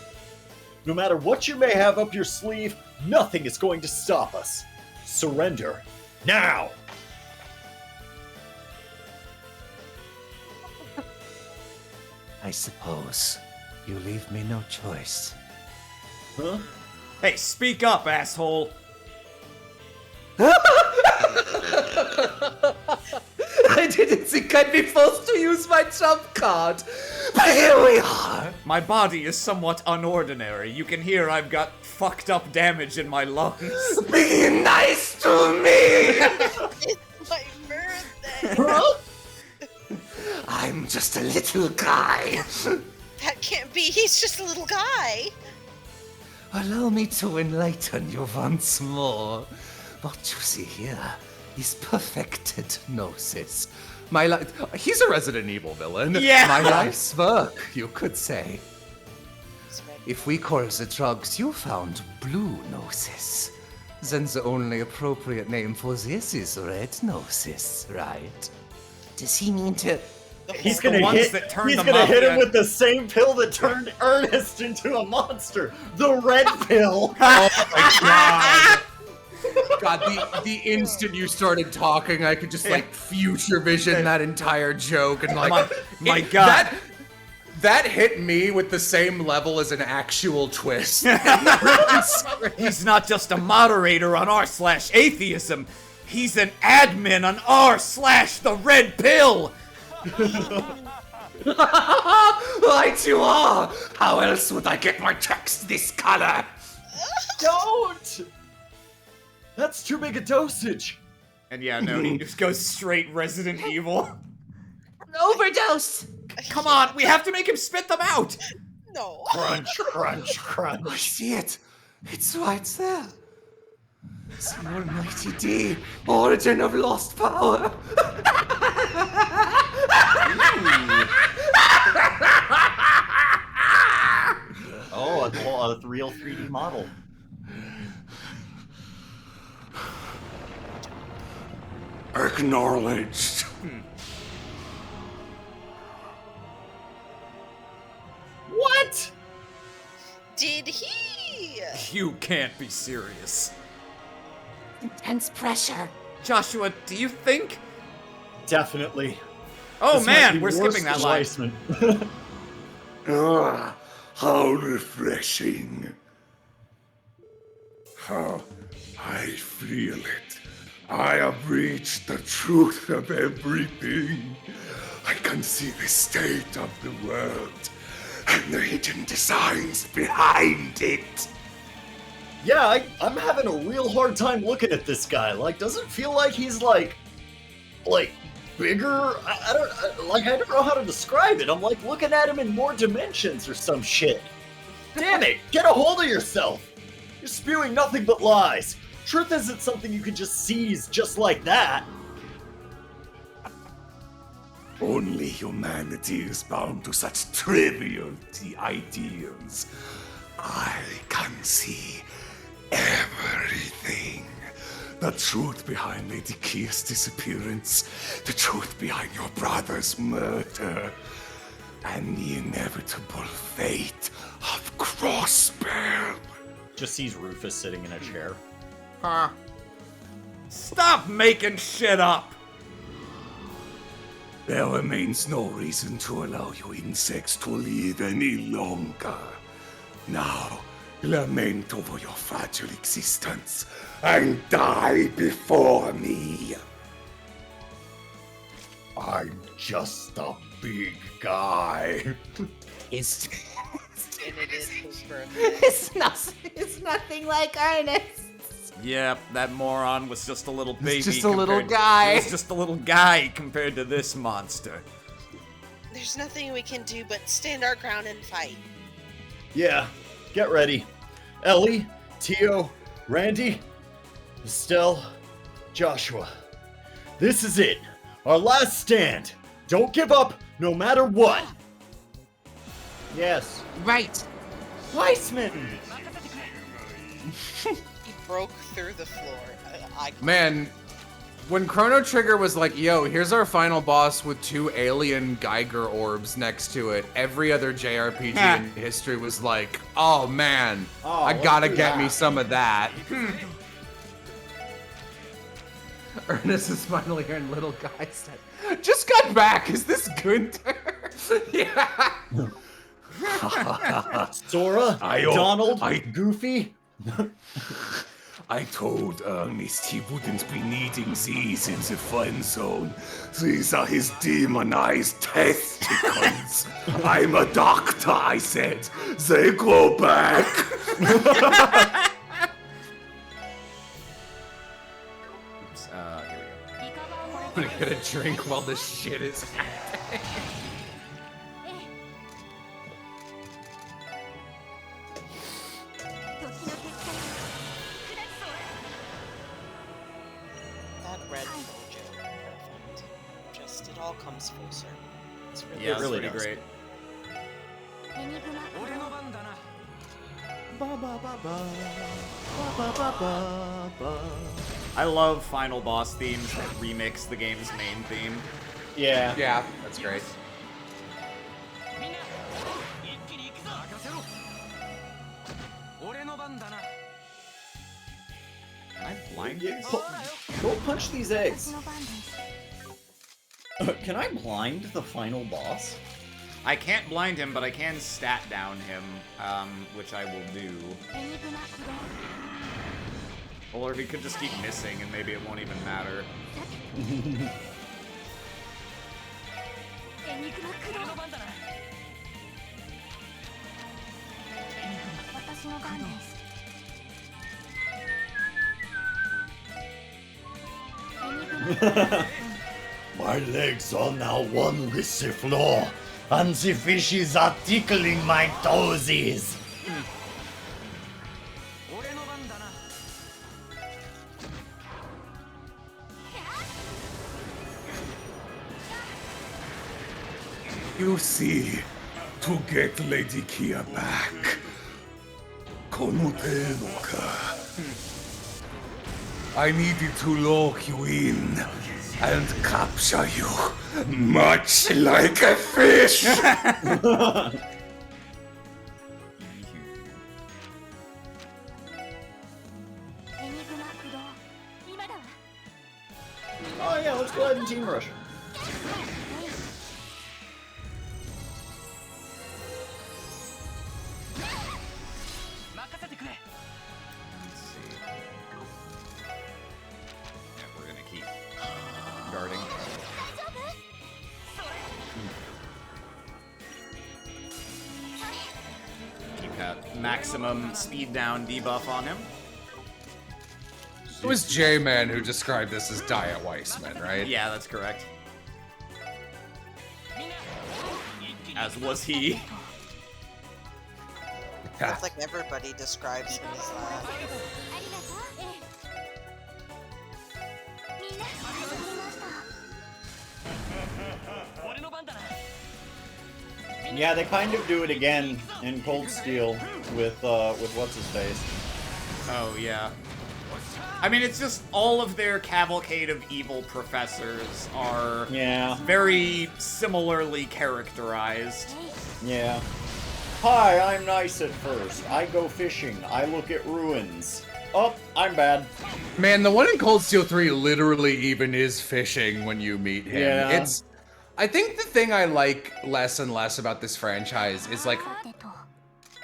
No matter what you may have up your sleeve, nothing is going to stop us. Surrender. Now! I suppose you leave me no choice. Huh? Hey, speak up, asshole. I didn't think I'd be forced to use my trump card, but here we are. My body is somewhat unordinary. You can hear I've got fucked up damage in my lungs. Be nice to me. It's my birthday. I'm just a little guy. That can't be. He's just a little guy. Allow me to enlighten you once more. What you see here is perfected gnosis. My life. He's a Resident Evil villain. Yeah. My life's work, you could say. If we call the drugs you found blue gnosis, then the only appropriate name for this is red gnosis, right? Does he mean to... He's the gonna ones hit. that turn He's the gonna hit him mafia- with the same pill that turned Ernest into a monster. The red pill. Oh my god. God, the instant you started talking, I could just like future vision that entire joke and like My God. That hit me with the same level as an actual twist. He's not just a moderator on r/atheism. He's an admin on r/the red pill. Right you are! How else would I get my text this color? Don't. That's too big a dosage. And yeah, no, he just goes straight Resident Evil. Overdose! Come on, we have to make him spit them out. No. Crunch, crunch, I crunch. see it. It's right there. It's the almighty D, origin of lost power. a real 3D model. Acknowledged. What? Did he? You can't be serious. Intense pressure. Joshua, do you think? Definitely. Oh This might man, be we're worse skipping that than line. Weissman. Ah, how refreshing. How I feel it. I have reached the truth of everything. I can see the state of the world and the hidden designs behind it. Yeah, I'm having a real hard time looking at this guy. Like, doesn't feel like he's like bigger. I don't know how to describe it. I'm like looking at him in more dimensions or some shit. Damn it! Get a hold of yourself. You're spewing nothing but lies. Truth isn't something you can just seize just like that. Only humanity is bound to such trivial ideals. I can see everything. The truth behind Lady Kia's disappearance, the truth behind your brother's murder, and the inevitable fate of Crossbell. Just sees Rufus sitting in a chair. Huh. Stop making shit up! There remains no reason to allow you insects to live any longer. Now, lament over your fragile existence and die before me. I'm just a big guy. It's And it is his birthday. it's nothing like Ernest. Yep, that moron was just a little baby. just a little compared- guy. He was just a little guy compared to this monster. There's nothing we can do but stand our ground and fight. Yeah, get ready. Ellie, Tio, Randy, Estelle, Joshua. This is it. Our last stand. Don't give up, no matter what. Yes. Right. Weissman! He broke through the floor. Man, when Chrono Trigger was like, yo, here's our final boss with 2 alien Geiger orbs next to it, every other JRPG in history was like, oh man, I gotta get me some of that. Ernest is finally hearing little guy said, just got back, is this Gunther? Yeah. Sora, Donald, Goofy. I told Ernest he wouldn't be needing these in the friend zone. These are his demonized testicles. I'm a doctor, I said. They grow back. Oops, here we go. I'm gonna get a drink while this shit is happening. That red mojo, perfect. Just it all comes full circle. It's really Yeah, it's really pretty does. great. I love final boss themes that remix the game's main theme. Yeah. Yeah, that's great. Can I blind Yeah, these? Go punch these eggs. Can I blind the final boss? I can't blind him, but I can stat down him, which I will do. Or he could just keep missing and maybe it won't even matter. My legs are now one with the floor, and the fishes are tickling my toesies. You see, to get Lady Kia back, Kono te no ka. I needed to lock you in and capture you, much like a fish. Oh yeah, let's go ahead and team rush. Let's see. Yeah, we're gonna keep guarding. Keep that maximum speed down debuff on him. It was J-Man who described this as Diet Weissman, right? Yeah, that's correct. As was he. It's like everybody describes him as that. Yeah, they kind of do it again in Cold Steel with what's his face. Oh, yeah. I mean, it's just all of their cavalcade of evil professors are very similarly characterized. Yeah. Hi, I'm nice at first. I go fishing. I look at ruins. Oh, I'm bad. Man, the one in Cold Steel 3 literally even is fishing when you meet him. Yeah. I think the thing I like less and less about this franchise is like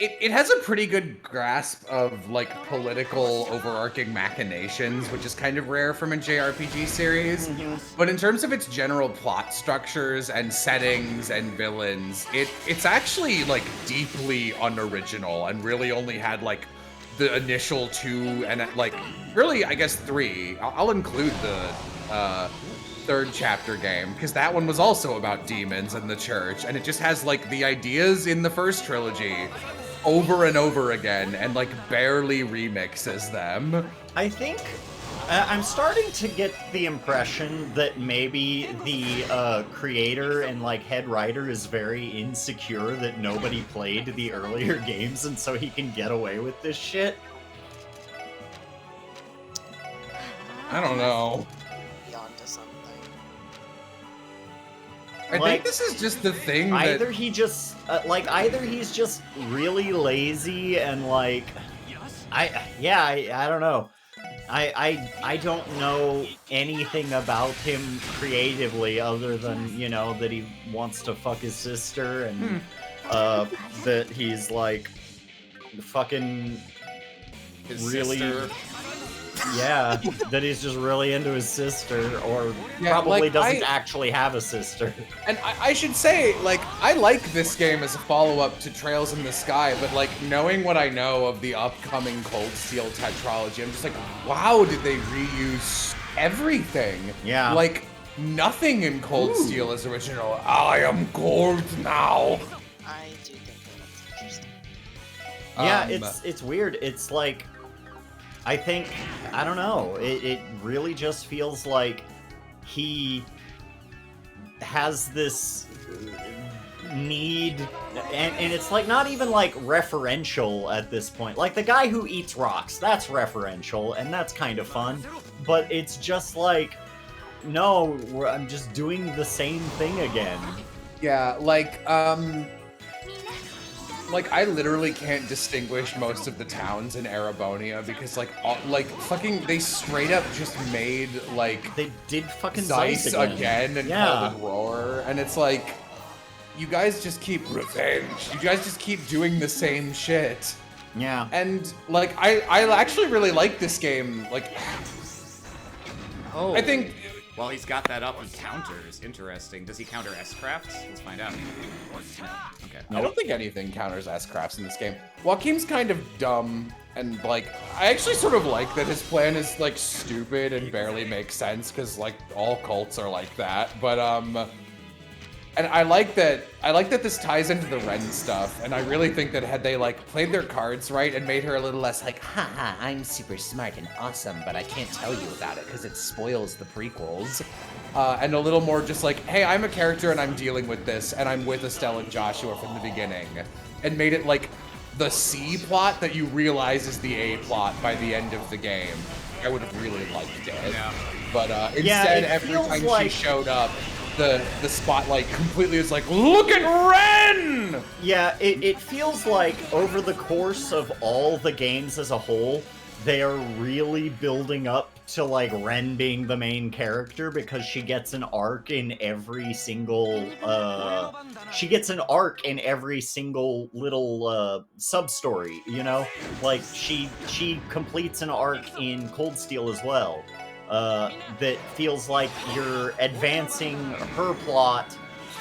it has a pretty good grasp of like political overarching machinations, which is kind of rare from a JRPG series. But in terms of its general plot structures and settings and villains, it's actually like deeply unoriginal and really only had like the initial 2 and like really I guess 3. I'll include the third chapter game because that one was also about demons and the church, and it just has like the ideas in the first trilogy over and over again and like barely remixes them. I think I'm starting to get the impression that maybe the creator and like head writer is very insecure that nobody played the earlier games and so he can get away with this shit. I don't know. Beyond to something. I think this is just the thing that either he just either he's just really lazy and like I don't know. I don't know anything about him creatively other than, you know, that he wants to fuck his sister and that he's like fucking His really sister. yeah, that he's just really into his sister, or Yeah, probably like, doesn't actually have a sister. And I should say, like, I like this game as a follow-up to Trails in the Sky, but, like, knowing what I know of the upcoming Cold Steel tetralogy, I'm just like, wow, did they reuse everything? Yeah. Like, nothing in Cold Steel is original. I am gold now. I do think that that's interesting. Yeah, it's weird. It's like, I think, I don't know, it really just feels like he has this need, and it's like not even like referential at this point. Like the guy who eats rocks, that's referential, and that's kind of fun, but it's just like, no, I'm just doing the same thing again. Yeah, like I literally can't distinguish most of the towns in Erebonia because fucking they straight up just made like They did fucking Zeiss again and Yeah. called it Roar, and it's like you guys just keep revenge. You guys just keep doing the same shit. Yeah. And like I actually really like this game. Like Oh. I think Well, he's got that up, he counters. Interesting. Does he counter S-Crafts? Let's find out. Okay. I don't think anything counters S-Crafts in this game. Joaquim's kind of dumb, and like, I actually sort of like that his plan is like stupid and barely makes sense, because like all cults are like that. But and I like that this ties into the Ren stuff, and I really think that had they like played their cards right and made her a little less like, haha, I'm super smart and awesome, but I can't tell you about it because it spoils the prequels. And a little more just like, hey, I'm a character and I'm dealing with this, and I'm with Estelle and Joshua from the beginning, and made it like the C plot that you realize is the A plot by the end of the game. I would have really liked it. Yeah. But instead, every time she showed up, the spotlight completely is like, look at Ren! Yeah, it feels like over the course of all the games as a whole, they are really building up to like Ren being the main character because she gets an arc in every single little sub-story, you know? Like she completes an arc in Cold Steel as well. That feels like you're advancing her plot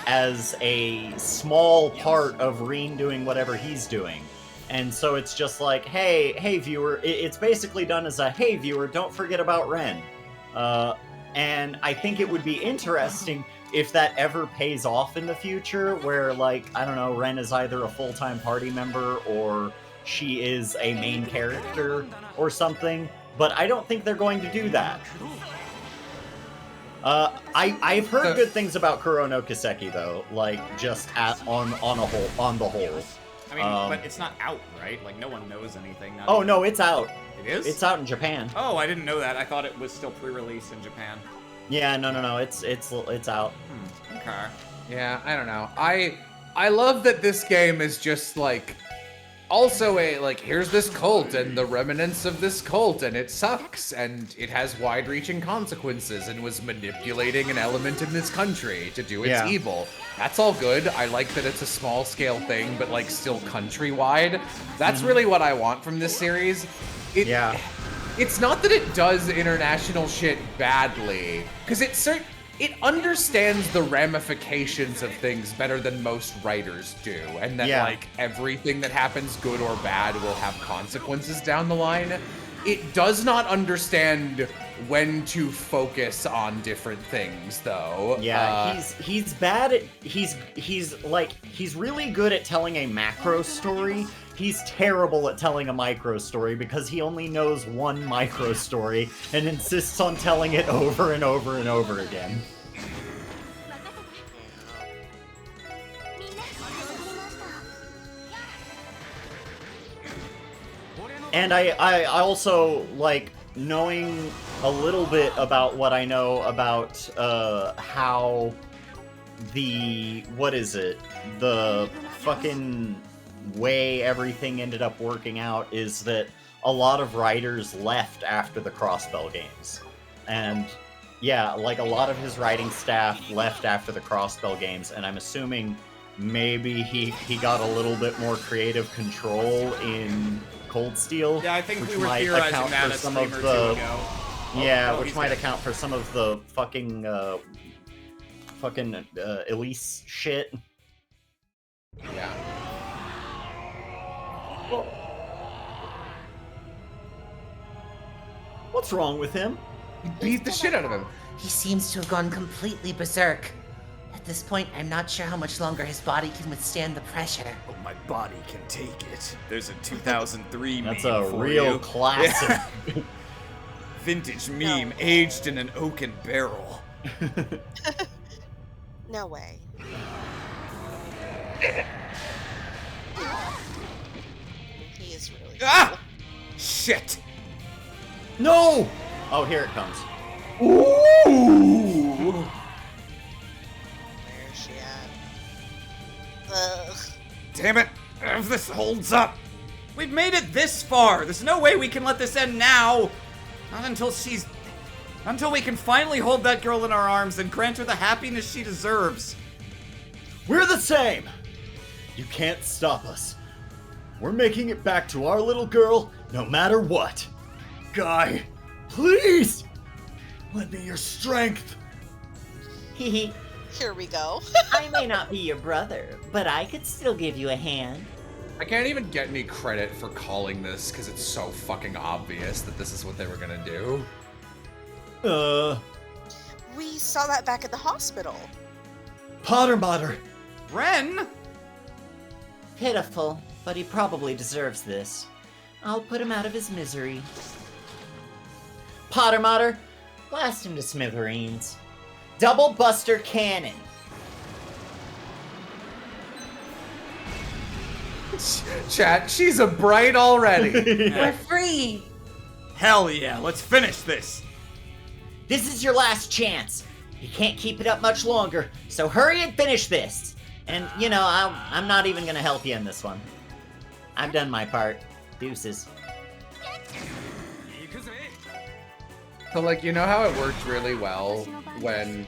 as a small part of Reen doing whatever he's doing. And so it's just like, hey viewer, it's basically done as a, hey viewer, don't forget about Ren. And I think it would be interesting if that ever pays off in the future, where like, I don't know, Ren is either a full-time party member or she is a main character or something. But I don't think they're going to do that. I've heard good things about Kuro no Kiseki though, like just on the whole. I mean, but it's not out, right? Like, no one knows anything. Oh, no, it's out. It is? It's out in Japan. Oh, I didn't know that. I thought it was still pre-release in Japan. Yeah, no, it's out. Okay. Yeah, I don't know. I love that this game is just like also a like here's this cult and the remnants of this cult and it sucks and it has wide-reaching consequences and was manipulating an element in this country to do its evil. That's all good. I like that it's a small-scale thing, but like still countrywide. That's really what I want from this series. It's not that it does international shit badly, because it understands the ramifications of things better than most writers do, and that like everything that happens, good or bad, will have consequences down the line. It does not understand when to focus on different things, though. Yeah, he's bad at he's really good at telling a macro story. He's terrible at telling a micro story because he only knows one micro story and insists on telling it over and over and over again. And I also like knowing a little bit about what I know about how the fucking way everything ended up working out is that a lot of writers left after the Crossbell games. And yeah, like a lot of his writing staff left after the Crossbell games, and I'm assuming maybe he got a little bit more creative control in Cold Steel. Yeah, I think which we were might theorizing account that for a some stream of or the two ago. which might account for some of the fucking Elise shit. Yeah. What's wrong with him? You beat the shit out of him. He seems to have gone completely berserk. At this point, I'm not sure how much longer his body can withstand the pressure. Oh, my body can take it. There's a 2003 That's meme a for real you. classic. Vintage meme aged in an oaken barrel. No way. He is really cool. Shit! No! Oh, here it comes. Ooh! Where is she at? Ugh. Damn it! If this holds up! We've made it this far! There's no way we can let this end now! Not until we can finally hold that girl in our arms and grant her the happiness she deserves. We're the same! You can't stop us. We're making it back to our little girl, no matter what. Guy, please! Lend me your strength! Hehe. Here we go. I may not be your brother, but I could still give you a hand. I can't even get any credit for calling this because it's so fucking obvious that this is what they were gonna do. We saw that back at the hospital. Potter Mater! Ren? Pitiful, but he probably deserves this. I'll put him out of his misery. Potter Mater, blast him to smithereens. Double Buster Cannon. Chat, she's a bright already. We're free. Hell yeah, let's finish this. This is your last chance. You can't keep it up much longer, so hurry and finish this. And, you know, I'm not even gonna help you in this one. I've done my part. Deuces. So, like, you know how it worked really well when,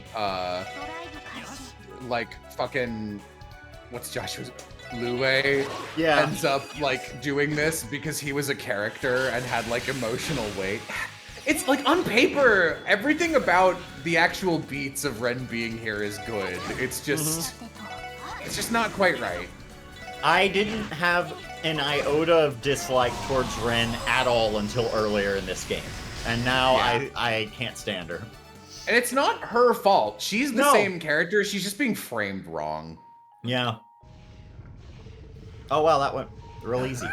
like, fucking, what's Joshua's, Lue ends up, like, doing this because he was a character and had, like, emotional weight. It's, like, on paper, everything about the actual beats of Ren being here is good. It's just, it's just not quite right. I didn't have an iota of dislike towards Ren at all until earlier in this game. And now I can't stand her. And it's not her fault. She's the No. same character. She's just being framed wrong. Yeah. Oh, well, that went real easy.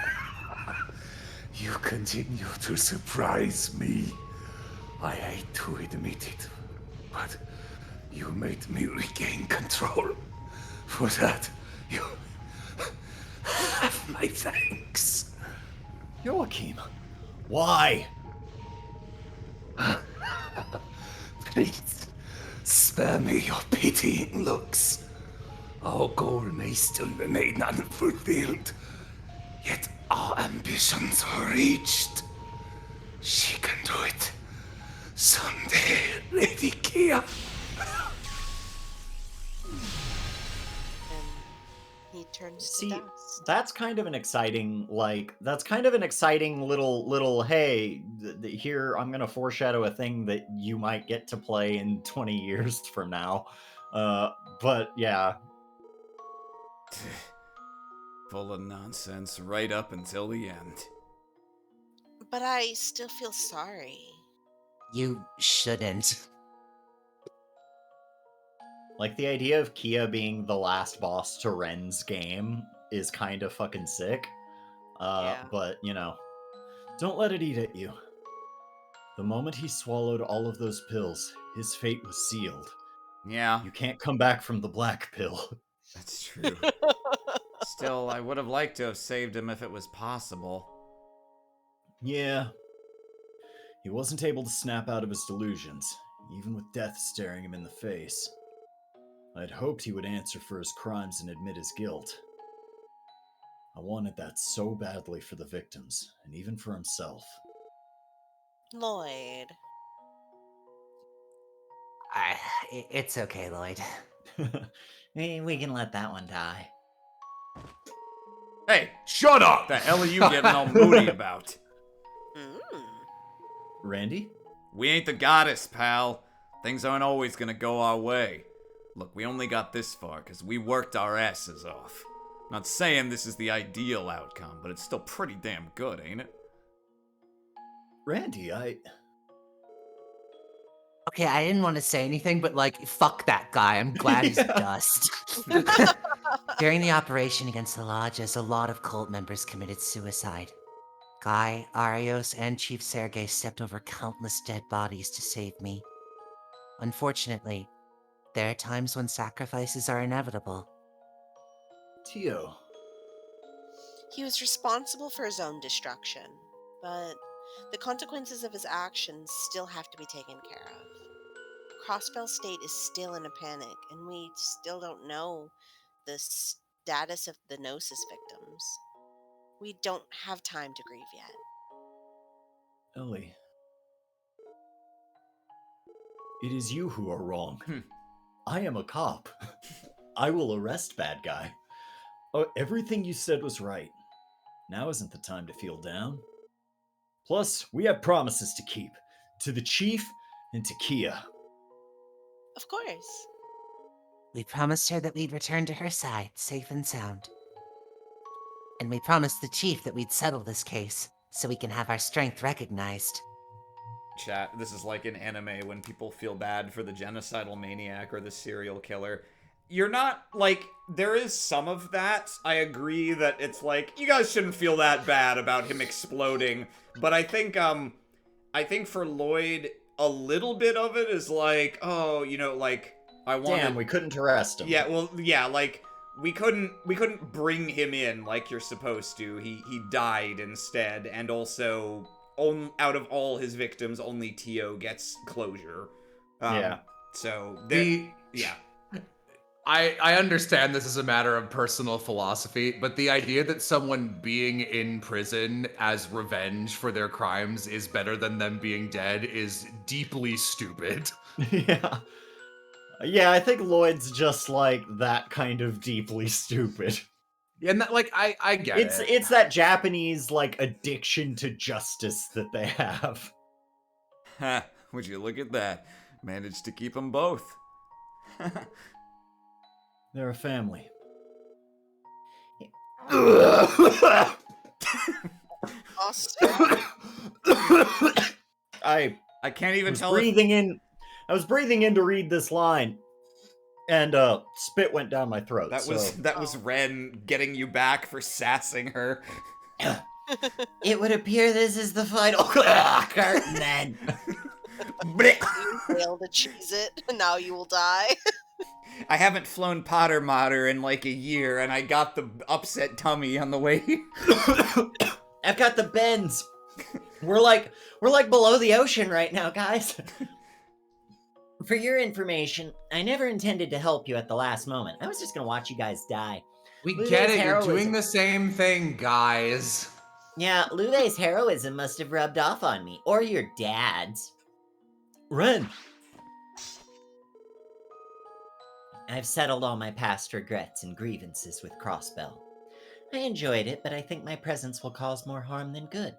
You continue to surprise me. I hate to admit it, but you made me regain control. For that, you have my thanks. Joachim, why? Please, spare me your pitying looks. Our goal may still remain unfulfilled, yet our ambitions are reached. She can do it. Someday, Lady Kia. And he turns See, to dust. that's kind of an exciting, little, hey, here, I'm going to foreshadow a thing that you might get to play in 20 years from now. But yeah. Full of nonsense right up until the end. But I still feel sorry. You shouldn't. Like, the idea of Kia being the last boss to Ren's game is kind of fucking sick. But, you know, don't let it eat at you. The moment he swallowed all of those pills, his fate was sealed. Yeah, You can't come back from the black pill. that's true. Still, I would have liked to have saved him if it was possible. Yeah. He wasn't able to snap out of his delusions, even with death staring him in the face. I'd hoped he would answer for his crimes and admit his guilt. I wanted that so badly for the victims, and even for himself. Lloyd. It's okay, Lloyd. We can let that one die. Hey, Shut up! what the hell are you getting all moody about? Randy? We ain't the goddess, pal. Things aren't always gonna go our way. Look, we only got this far because we worked our asses off. Not saying this is the ideal outcome, but it's still pretty damn good, ain't it? Randy, Okay, I didn't want to say anything, but like, fuck that guy. I'm glad he's dust. During the operation against the lodges, a lot of cult members committed suicide. Guy, Arios, and Chief Sergei stepped over countless dead bodies to save me. Unfortunately, there are times when sacrifices are inevitable. Tio. He was responsible for his own destruction, but the consequences of his actions still have to be taken care of. Crossbell State is still in a panic, and we still don't know the status of the Gnosis victims. We don't have time to grieve yet. Ellie. It is you who are wrong. I am a cop. I will arrest bad guy. Oh, everything you said was right. Now isn't the time to feel down. Plus, we have promises to keep. To the chief and to Kia. Of course. We promised her that we'd return to her side, safe and sound. And we promised the chief that we'd settle this case, so we can have our strength recognized. Chat, this is like in anime when people feel bad for the genocidal maniac or the serial killer. You're not, like, there is some of that. I agree that it's like, you guys shouldn't feel that bad about him exploding. But I think for Lloyd, a little bit of it is like, oh, you know, like, I wanted... Damn, we couldn't arrest him. Yeah, well, yeah, like, we couldn't bring him in like you're supposed to. He died instead, and also out of all his victims, only Tio gets closure. Yeah. So yeah. I understand this is a matter of personal philosophy, but the idea that someone being in prison as revenge for their crimes is better than them being dead is deeply stupid. Yeah. Yeah, I think Lloyd's just like that kind of deeply stupid. And that, like, I get it. It's that Japanese like addiction to justice that they have. Ha, would you look at that? Managed to keep them both. They're a family. Austin. I can't even was tell if breathing in. I was breathing in to read this line, and spit went down my throat. that was Ren getting you back for sassing her. It would appear this is the final curtain then. You failed to choose it, and now you will die. I haven't flown Potter Mater in like a year, and I got the upset tummy on the way here. I've got the bends. We're like below the ocean right now, guys. For your information, I never intended to help you at the last moment. I was just gonna watch you guys die. We Lude's get it, you're heroism- doing the same thing, guys. Yeah, Lude's heroism must have rubbed off on me, or your dad's. Ren! I've settled all my past regrets and grievances with Crossbell. I enjoyed it, but I think my presence will cause more harm than good.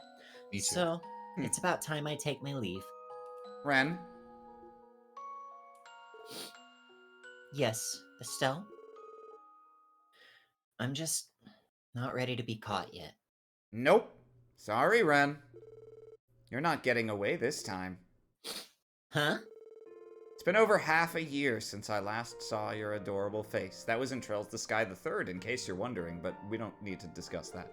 Me too. So, it's about time I take my leave. Ren, Yes, Estelle? I'm just not ready to be caught yet. nope. Sorry, Ren. You're not getting away this time. Huh? It's been over half a year since I last saw your adorable face. That was in Trails the Sky the Third, in case you're wondering, but we don't need to discuss that.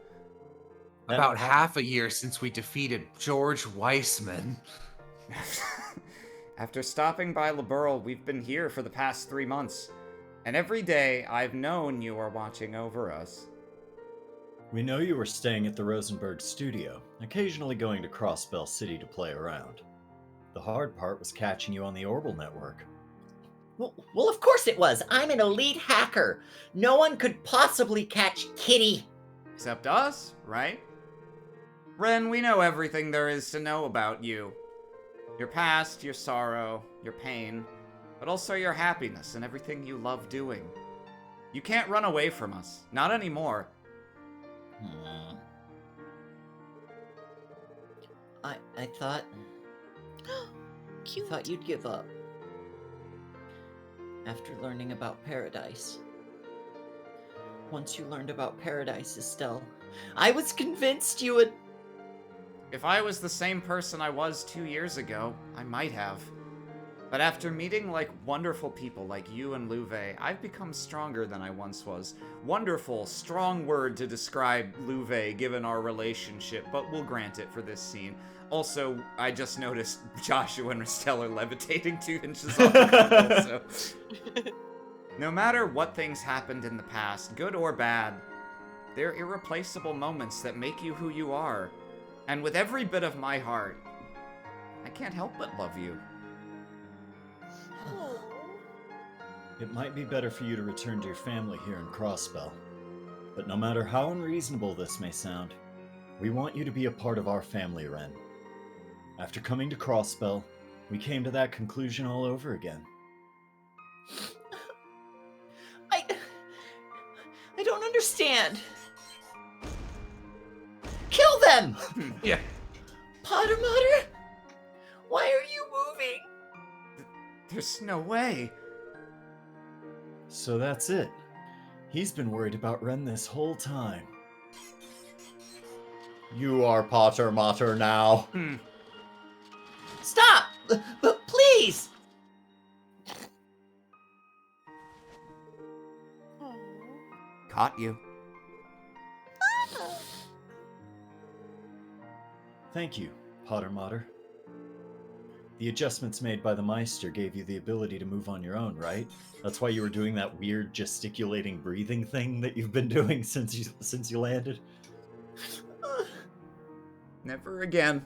About half a year since we defeated George Weissman. After stopping by Liberl, we've been here for the past 3 months, and every day I've known you are watching over us. We know you were staying at the Rosenberg studio, occasionally going to Crossbell City to play around. The hard part was catching you on the Orbital network. Well, of course it was. I'm an elite hacker. No one could possibly catch Kitty. Except us, right? Ren, we know everything there is to know about you. Your past, your sorrow, your pain, but also your happiness and everything you love doing. You can't run away from us. Not anymore. I thought Cute. you'd give up. After learning about Paradise. Once you learned about Paradise, Estelle, I was convinced you would... If I was the same person I was 2 years ago, I might have. But after meeting wonderful people like you and Louve, I've become stronger than I once was. Wonderful, strong word to describe Louve given our relationship, but we'll grant it for this scene. Also, I just noticed Joshua and Estelle are levitating 2 inches off the table, so... No matter what things happened in the past, good or bad, they're irreplaceable moments that make you who you are. And with every bit of my heart, I can't help but love you. It might be better for you to return to your family here in Crossbell. But no matter how unreasonable this may sound, we want you to be a part of our family, Ren. After coming to Crossbell, we came to that conclusion all over again. I don't understand. Kill them! Yeah. Potter Mutter? Why are you moving? There's no way. So that's it. He's been worried about Ren this whole time. You are Potter Mater now. Stop! But please! Caught you. Thank you, Potter Mater. The adjustments made by the Meister gave you the ability to move on your own, right? That's why you were doing that weird gesticulating breathing thing that you've been doing since you landed. Never again.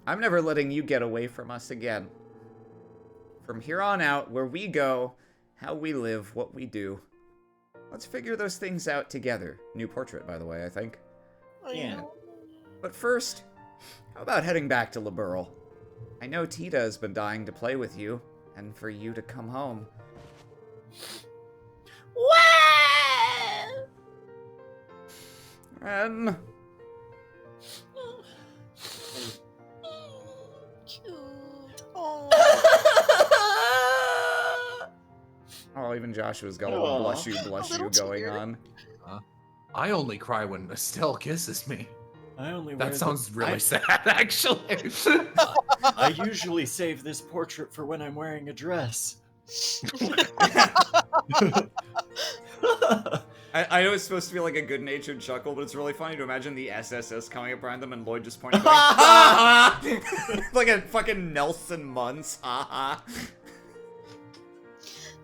I'm never letting you get away from us again. From here on out, where we go, how we live, what we do. Let's figure those things out together. New portrait, by the way, I think. Yeah. But first, how about heading back to Liberl? I know Tita has been dying to play with you, and for you to come home. What? Ren. Cute. Oh. Oh, even Joshua's got a Aw. blush you A little going tear. on. I only cry when Estelle kisses me. I only wear That the- sounds really sad, actually. I usually save this portrait for when I'm wearing a dress. I know it's supposed to be like a good-natured chuckle, but it's really funny to imagine the SSS coming up behind them and Lloyd just pointing, going, ha ha! Like a fucking Nelson Muntz, ha ha.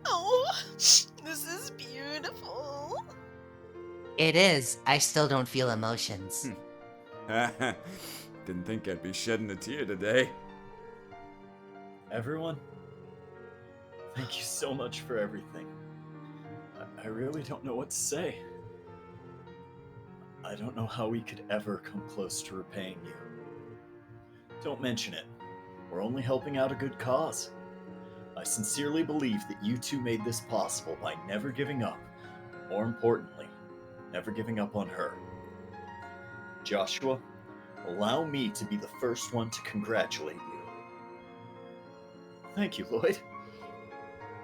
Oh, this is beautiful. It is. I still don't feel emotions. Didn't think I'd be shedding a tear today. Everyone, thank you so much for everything. I really don't know what to say. I don't know how we could ever come close to repaying you. Don't mention it. We're only helping out a good cause. I sincerely believe that you two made this possible by never giving up. More importantly, never giving up on her. Joshua, allow me to be the first one to congratulate you. Thank you, Lloyd.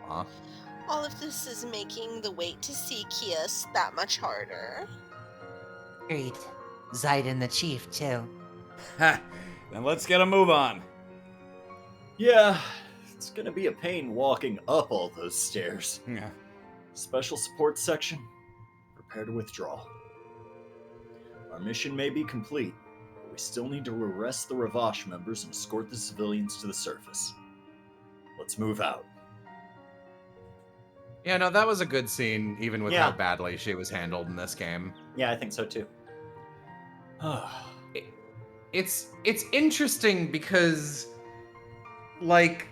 All of this is making the wait to see Kias that much harder. Agreed. Zayden the chief, too. Ha! Then let's get a move on. Yeah, it's gonna be a pain walking up all those stairs. Yeah. Special support section, prepare to withdraw. Our mission may be complete, but we still need to arrest the Ravash members and escort the civilians to the surface. Let's move out. Yeah, no, that was a good scene, even with Yeah. how badly she was handled in this game. Yeah, I think so too. It's interesting because, like,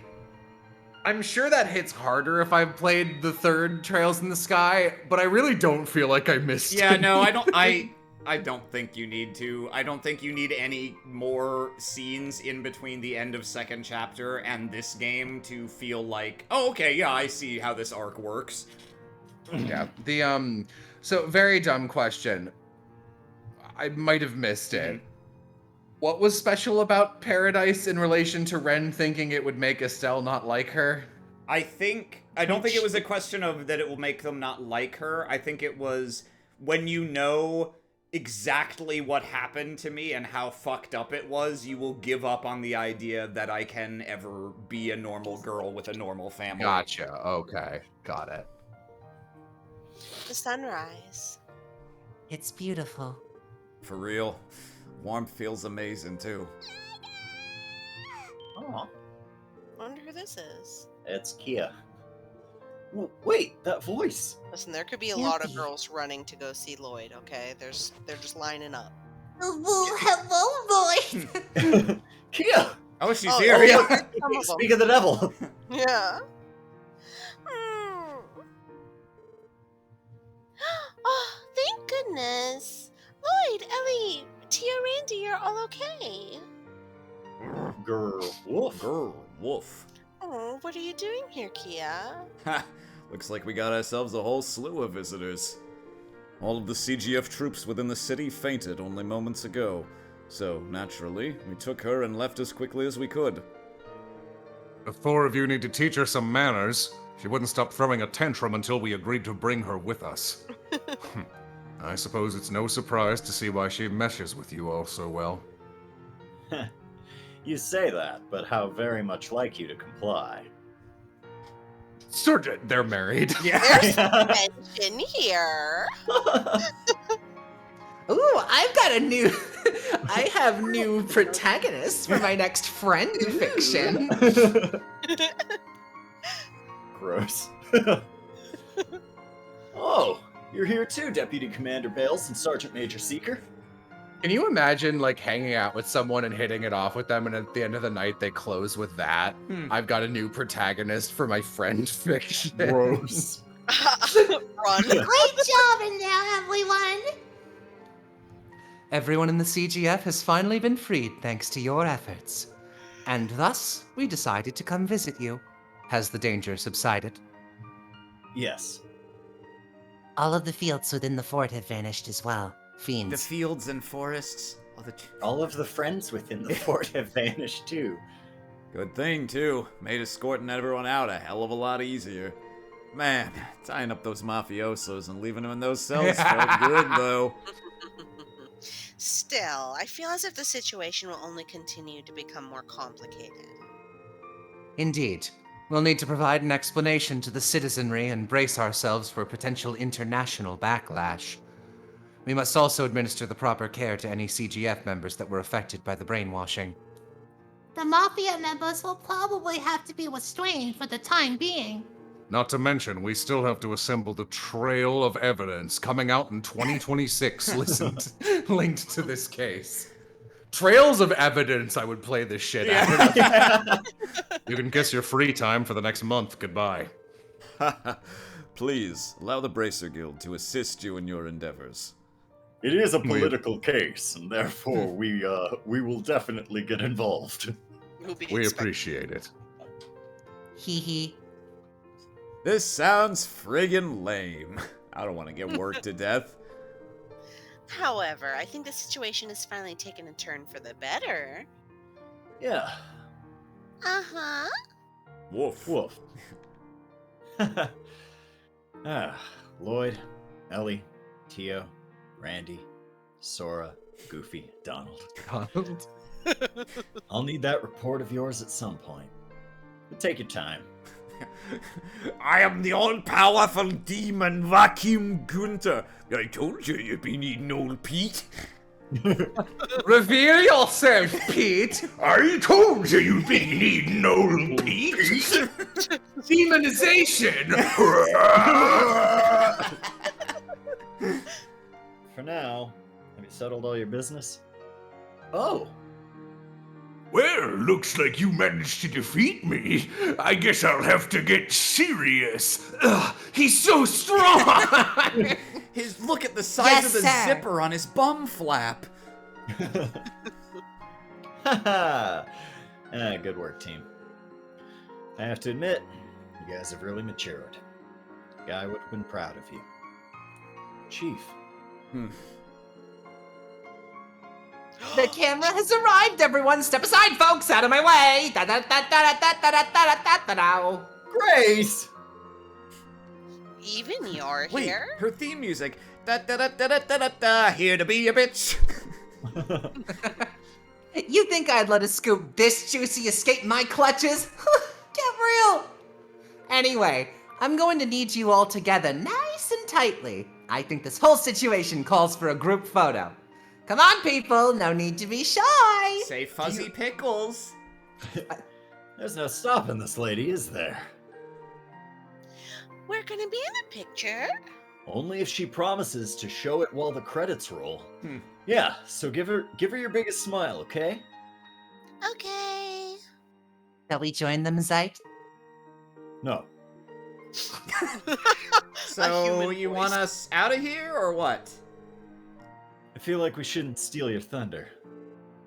I'm sure that hits harder if I've played the third Trails in the Sky, but I really don't feel like I missed Yeah, no, I don't. anything. I don't think you need to. I don't think you need any more scenes in between the end of second chapter and this game to feel like, oh, okay, yeah, I see how this arc works. Yeah. So very dumb question. I might have missed it. What was special about Paradise in relation to Ren thinking it would make Estelle not like her? I don't think it was a question of that it will make them not like her. I think it was when you know exactly what happened to me and how fucked up it was, you will give up on the idea that I can ever be a normal girl with a normal family. Gotcha. Okay. Got it. The sunrise. It's beautiful. For real. Warmth feels amazing, too. Oh, Wonder who this is. it's Kia. Wait, that voice! Listen, there could be a lot of Yuppie. girls running to go see Lloyd, okay? They're just lining up. Hello, Lloyd. Kia! Oh, she's Oh, here. oh, Yeah. look, there's some of them. Speak of the devil. Yeah. Hmm. Oh, thank goodness. Lloyd, Ellie, Tia, Randy, you're all okay. Grr, woof. Grr, woof. Oh, what are you doing here, Kia? Ha! Looks like we got ourselves a whole slew of visitors. All of the CGF troops within the city fainted only moments ago, so naturally, we took her and left as quickly as we could. The four of you need to teach her some manners. She wouldn't stop throwing a tantrum until we agreed to bring her with us. I suppose it's no surprise to see why she meshes with you all so well. You say that, but how very much like you to comply. Sir, they're married. There's tension here. Ooh, I've got a new I have new protagonists for my next friend fiction. Gross. Oh, you're here too, Deputy Commander Bales and Sergeant Major Seeker. Can you imagine like hanging out with someone and hitting it off with them, and at the end of the night they close with that? I've got a new protagonist for my friend fiction. Gross. Run. Great job in there, everyone! Everyone in the CGF has finally been freed thanks to your efforts. And thus, we decided to come visit you. Has the danger subsided? Yes. All of the fields within the fort have vanished as well. The Fiends. fields and forests. All of the friends within the fort have vanished too. Good thing, too. Made escorting everyone out a hell of a lot easier. Man, tying up those mafiosos and leaving them in those cells felt good, though. Still, I feel as if the situation will only continue to become more complicated. Indeed. We'll need to provide an explanation to the citizenry and brace ourselves for potential international backlash. We must also administer the proper care to any CGF members that were affected by the brainwashing. The Mafia members will probably have to be restrained for the time being. Not to mention, we still have to assemble the trail of evidence coming out in 2026. Linked to this case. Trails of evidence, I would play this shit out. You can kiss your free time for the next month. Goodbye. Please, allow the Bracer Guild to assist you in your endeavors. It is a political case, and therefore we will definitely get involved. We appreciate it. Hee hee. This sounds friggin' lame. I don't want to get worked to death. However, I think the situation has finally taken a turn for the better. Yeah. Uh-huh. Woof. Woof. Lloyd, Ellie, Tio, Randy, Sora, Goofy, Donald. I'll need that report of yours at some point. But take your time. I am the all-powerful demon Vacuum Gunter. I told you you'd be needing old Pete. Reveal yourself, Pete! I told you you'd be needing old Pete. Demonization! For now, have you settled all your business? Oh, Well, looks like you managed to defeat me. I guess I'll have to get serious. Ugh, he's so strong! Look at the size of the Yes, sir. zipper on his bum flap. good work, team. I have to admit, you guys have really matured. Guy would have been proud of you. Chief. The camera has arrived, everyone. Step aside, folks. Out of my way. Da da da da da da da da da da da. Grace! Even you're Wait, here? her theme music. Da da da da da da da da. Here to be a bitch. You think I'd let a scoop this juicy escape my clutches? Get real. Anyway, I'm going to need you all together nice and tightly. I think this whole situation calls for a group photo. Come on, people. No need to be shy. Say fuzzy pickles. There's no stopping this lady, is there? We're gonna be in the picture. Only if she promises to show it while the credits roll. Yeah, so give her your biggest smile, okay? Okay. Shall we join them, Zeit? No. So you want us out of here or what? I feel like we shouldn't steal your thunder.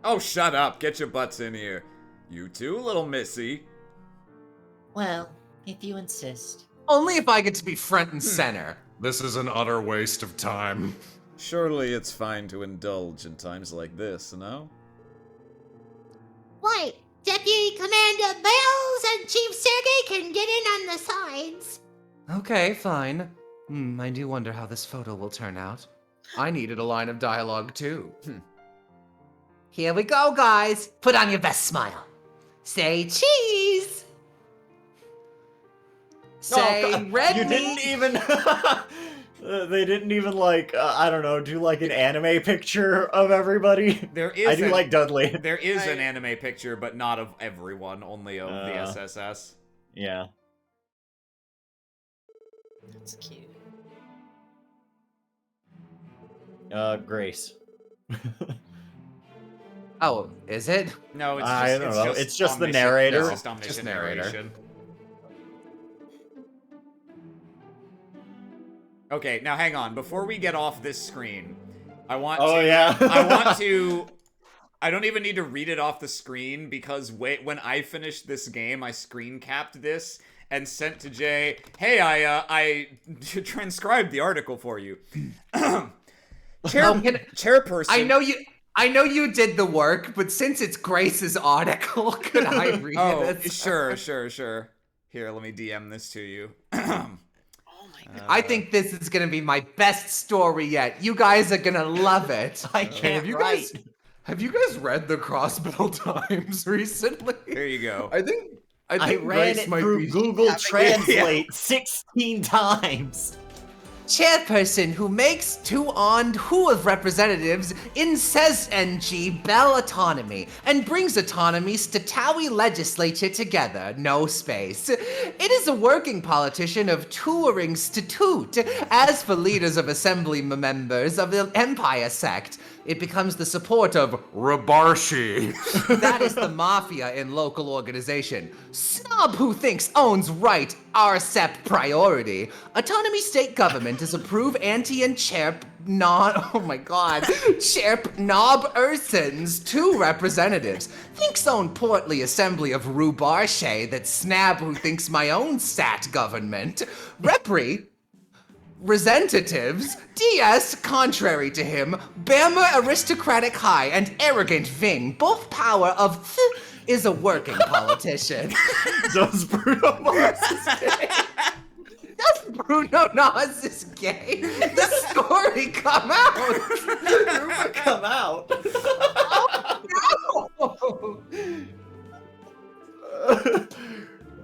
Oh, shut up. Get your butts in here. You too, little missy. Well, if you insist. Only if I get to be front and center. This is an utter waste of time. Surely it's fine to indulge in times like this, no? Right, Deputy Commander Bales and Chief Sergey can get in on the sides. Okay, fine. I do wonder how this photo will turn out. I needed a line of dialogue too. Here we go, guys. Put on your best smile. Say cheese. Say red You meat. didn't even... They didn't even like I don't know, do like an anime picture of everybody. There is I do like Dudley. There is an anime picture, but not of everyone, only of the SSS. Yeah. That's cute. Grace. Oh, is it? No, it's I don't know. It's just the narrator. It's just omniscient Just narrator. narration. Okay, now hang on. Before we get off this screen, I want to... I don't even need to read it off the screen, because when I finished this game, I screen capped this and sent to Jay, hey, I transcribed the article for you. Chairperson... I know you did the work, but since it's Grace's article, could I read it? Sure. Here, let me DM this to you. I think this is gonna be my best story yet. You guys are gonna love it. I can't write. Have you guys read the Crossbell Times recently? There you go. I think I ran Grace it might through be... Google Translate 16 times. Chairperson who makes two on who of representatives in says NG Bell autonomy and brings autonomies to Towie legislature together, no space. It is a working politician of tourings to toot. As for leaders of assembly members of the Empire sect, it becomes the support of Rabarshi. That is the mafia in local organization. Snob who thinks owns right, RSEP priority. Autonomy state government is approve anti and Cherp Cherp Knob Ursons, two representatives. Thinks own portly assembly of Rubarshe that snab who thinks my own sat government. Repri Resentatives, DS, contrary to him, Bammer aristocratic high and arrogant Ving, both power of is a working politician. Does Bruno Mars is gay? Does Bruno Mars is gay? The story come out. Rumor come out. Oh, no.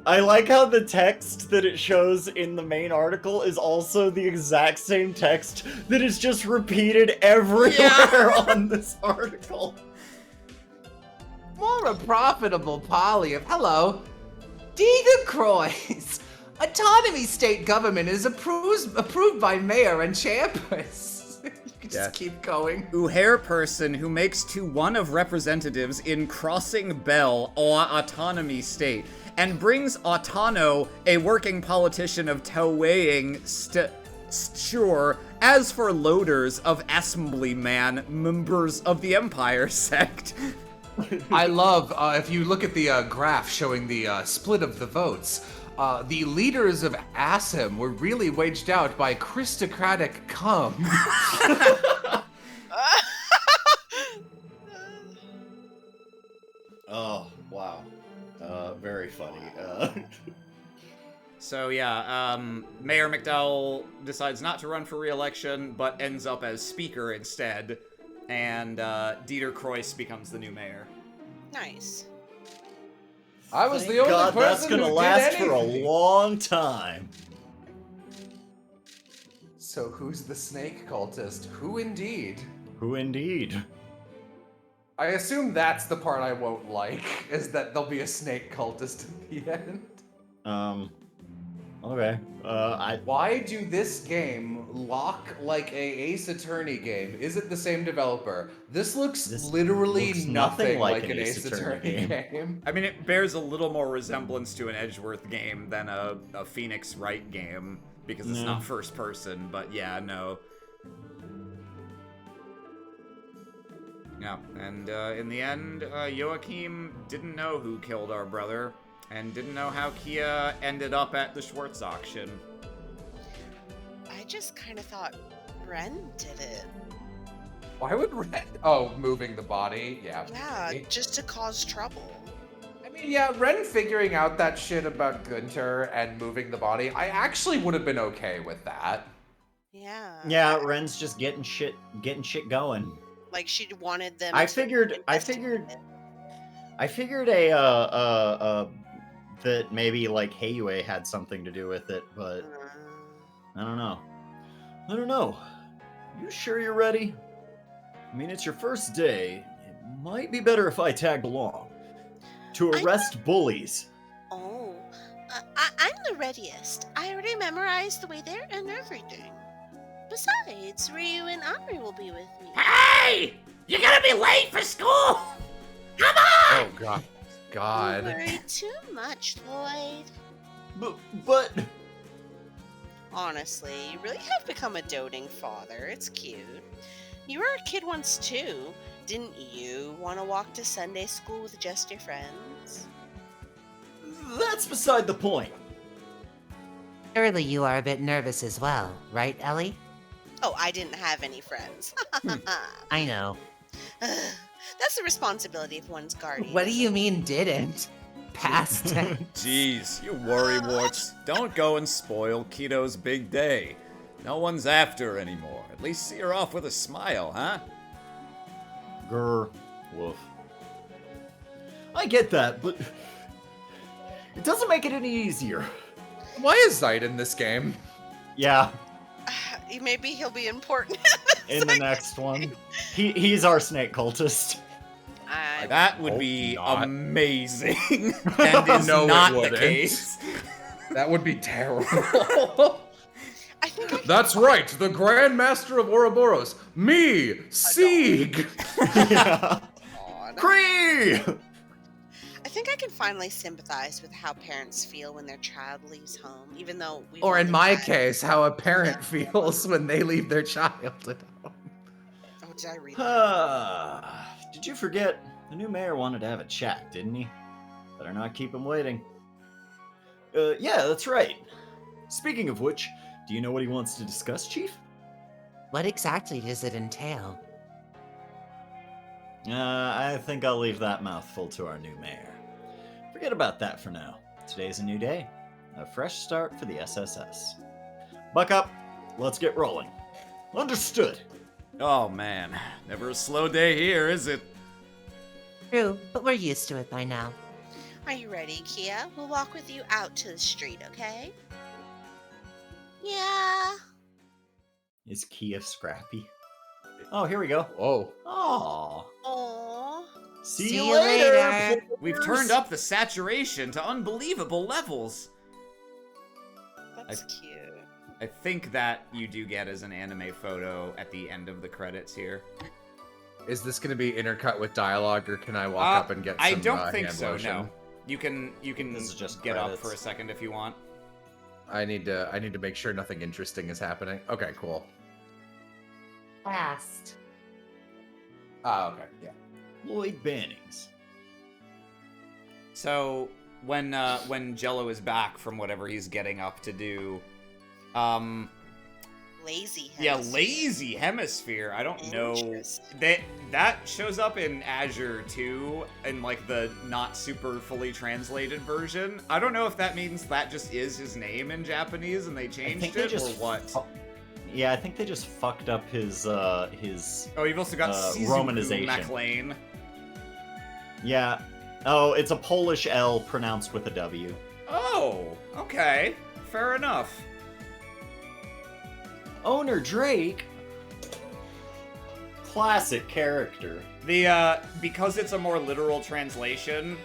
I like how the text that it shows in the main article is also the exact same text that is just repeated everywhere on this article. More a profitable poly of hello. Diga Croix. Autonomy state government is approved by mayor and chairperson. You can just keep going. Uhair person who makes to one of representatives in Crossing Bell or Autonomy State, and brings Autono, a working politician of Towaying Sture, as for loaders of Assemblyman, members of the Empire sect. I love, if you look at the graph showing the split of the votes, the leaders of ASEM were really waged out by Christocratic cum. Oh, wow. Very funny. So yeah, Mayor McDowell decides not to run for re-election, but ends up as speaker instead, and Dieter Croix becomes the new mayor. Nice. I was Thank the only God, person that's gonna who last did for a anything. long time. So who's the snake cultist? Who indeed? Who indeed? I assume that's the part I won't like, is that there'll be a snake cultist at the end. Okay. Why do this game look like a Ace Attorney game? Is it the same developer? This looks literally looks nothing like an Ace Attorney game. I mean, it bears a little more resemblance to an Edgeworth game than a Phoenix Wright game, because it's not first person, but yeah, no. Yeah, and in the end, Joachim didn't know who killed our brother, and didn't know how Kia ended up at the Schwartz auction. I just kind of thought Ren did it. Why would Ren... Oh, moving the body? Yeah. Yeah, just to cause trouble. I mean, yeah, Ren figuring out that shit about Gunter and moving the body, I actually would have been okay with that. Yeah. Yeah, Ren's just getting shit going. Like she wanted them. I figured that maybe like Heiyue had something to do with it, but I don't know. I don't know. You sure you're ready? I mean, it's your first day. It might be better if I tagged along. To arrest bullies. Oh, I'm the readiest. I already memorized the way there and everything. Besides, Ryu and Amri will be with me. Hey! You're gonna be late for school! Come on! Oh god. God. Don't worry too much, Lloyd. But... Honestly, you really have become a doting father. It's cute. You were a kid once too. Didn't you want to walk to Sunday school with just your friends? That's beside the point. Surely you are a bit nervous as well, right, Ellie? Oh, I didn't have any friends. I know. That's the responsibility of one's guardian. What do you mean didn't? Past tense. Jeez, you worrywarts. Don't go and spoil Keto's big day. No one's after her anymore. At least see her off with a smile, huh? Grr. Woof. I get that, but... It doesn't make it any easier. Why is Zayt in this game? Yeah, Maybe he'll be important. in the next one. He's our snake cultist. That would be amazing. And is No, it not the wouldn't. case. That would be terrible. I think That's right, the Grand Master of Ouroboros, me, Sieg. Yeah. Kree! I think I can finally sympathize with how parents feel when their child leaves home, even though we Or in my case, how a parent feels when they leave their child at home. Oh, did I read that? Did you forget? The new mayor wanted to have a chat, didn't he? Better not keep him waiting. Yeah, that's right. Speaking of which, do you know what he wants to discuss, Chief? What exactly does it entail? I think I'll leave that mouthful to our new mayor. Forget about that for now. Today's a new day. A fresh start for the SSS. Buck up. Let's get rolling. Understood. Oh man, never a slow day here, is it? True, but we're used to it by now. Are you ready, Kia? We'll walk with you out to the street, okay? Yeah. Is Kia scrappy? Oh, here we go. Whoa. Aww. Aww. See you later. We've turned up the saturation to unbelievable levels. That's cute. I think that you do get as an anime photo at the end of the credits here. Is this going to be intercut with dialogue, or can I walk up and get some I don't think hand so, lotion? no. You can This is just get up credits. for a second if you want. I need to make sure nothing interesting is happening. Okay, cool. Fast. Oh, okay, yeah. Lloyd Bannings. So when Jello is back from whatever he's getting up to do, Lazy yeah, hemisphere. lazy hemisphere. I don't know Interesting. that shows up in Azure too, in like the not super fully translated version. I don't know if that means that just is his name in Japanese and they changed it or what. Yeah, I think they just fucked up his Oh, you've also got Shizuku romanization. MacLaine. Yeah. Oh, it's a Polish L pronounced with a W. Oh, okay, fair enough. Owner Drake. Classic character. The because it's a more literal translation,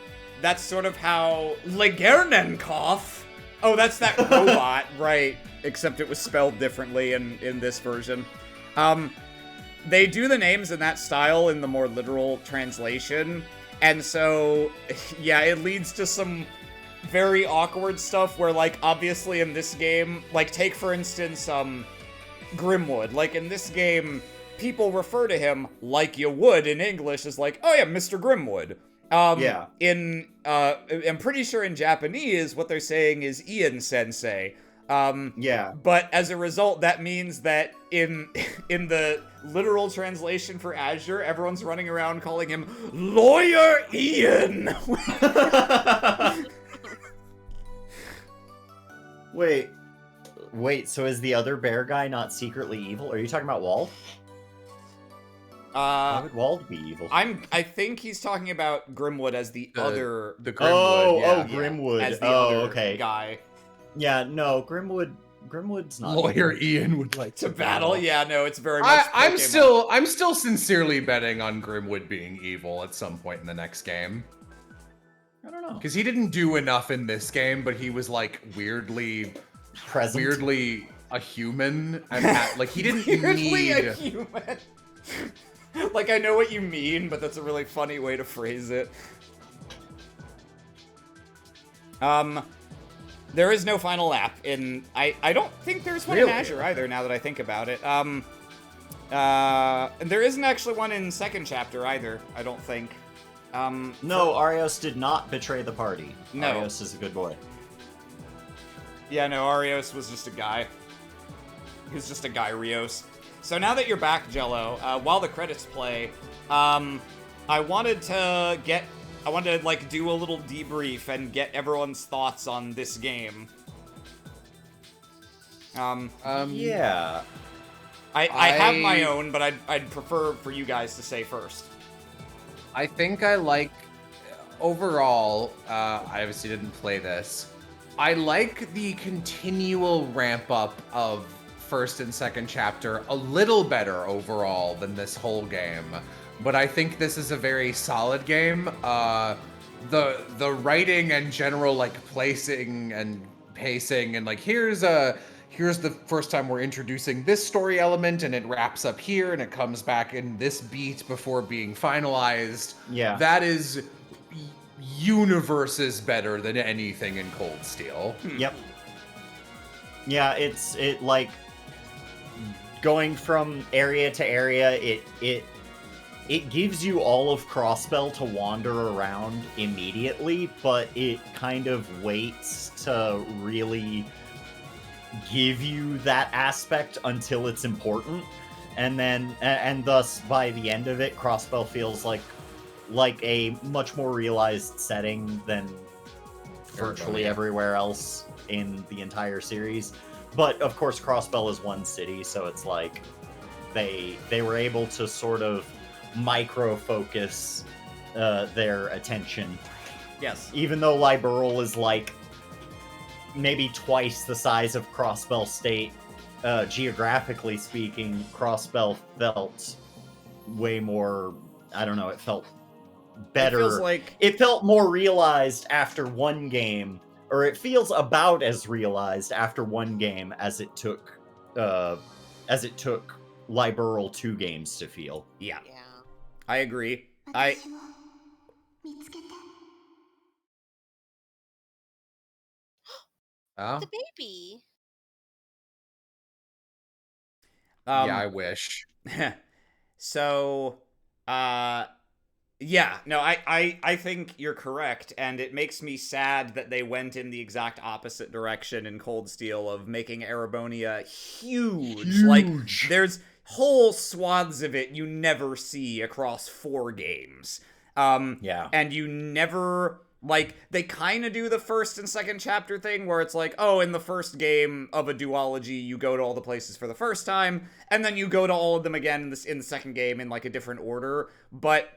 that's sort of how Legernenkov. Oh, that's that robot, right? Except it was spelled differently in this version. They do the names in that style in the more literal translation, and so yeah, it leads to some very awkward stuff where, like, obviously in this game, like, take for instance Grimwood. Like, in this game, people refer to him like you would in English as like, oh yeah, Mr. Grimwood. Yeah. I'm pretty sure in Japanese, what they're saying is Ian Sensei. Yeah. But as a result, that means that in the literal translation for Azure, everyone's running around calling him Lawyer Ian. Wait, so is the other bear guy not secretly evil? Are you talking about Wald? Why would Wald be evil? I think he's talking about Grimwood as the other. The Grimwood. Grimwood. As the Oh, other okay. guy. Yeah, no, Grimwood Grimwood's not Lawyer evil. Ian would like To battle? Yeah, no, it's very much I'm Pokemon. still sincerely betting on Grimwood being evil at some point in the next game. I don't know. Because he didn't do enough in this game, but he was like weirdly a human, and like he didn't Weirdly a need. human. Like, I know what you mean, but that's a really funny way to phrase it. There is no final lap in... I don't think there's one in Azure either, now that I think about it. And there isn't actually one in second chapter either, I don't think. No, Arios did not betray the party. No. Arios is a good boy. Yeah, no, Arios was just a guy. He was just a guy, Rios. So now that you're back, Jello, while the credits play, I wanted to like do a little debrief and get everyone's thoughts on this game. Yeah. I have my own, but I'd prefer for you guys to say first. I think I like overall. I obviously didn't play this. I like the continual ramp up of first and second chapter a little better overall than this whole game, but I think this is a very solid game. The writing and general like placing and pacing and like here's the first time we're introducing this story element and it wraps up here and it comes back in this beat before being finalized. Yeah. That is universes better than anything in Cold Steel. Yep. Yeah, it like going from area to area, it gives you all of Crossbell to wander around immediately, but it kind of waits to really give you that aspect until it's important, and then and thus by the end of it, Crossbell feels like a much more realized setting than virtually everywhere else in the entire series. But of course, Crossbell is one city, so it's like they were able to sort of micro focus their attention. Yes. Even though Liberal is like maybe twice the size of Crossbell State, geographically speaking, Crossbell felt way more. I don't know. It felt better. It feels like it felt more realized after one game, or it feels about as realized after one game as it took Liberal 2 games to feel. Yeah. I agree. The baby. Yeah, I wish. So, yeah, no, I think you're correct, and it makes me sad that they went in the exact opposite direction in Cold Steel of making Erebonia huge. Like, there's whole swaths of it you never see across 4 games. Yeah. And you never... Like, they kind of do the first and second chapter thing where it's like, oh, in the first game of a duology, you go to all the places for the first time, and then you go to all of them again in the second game in, like, a different order. But,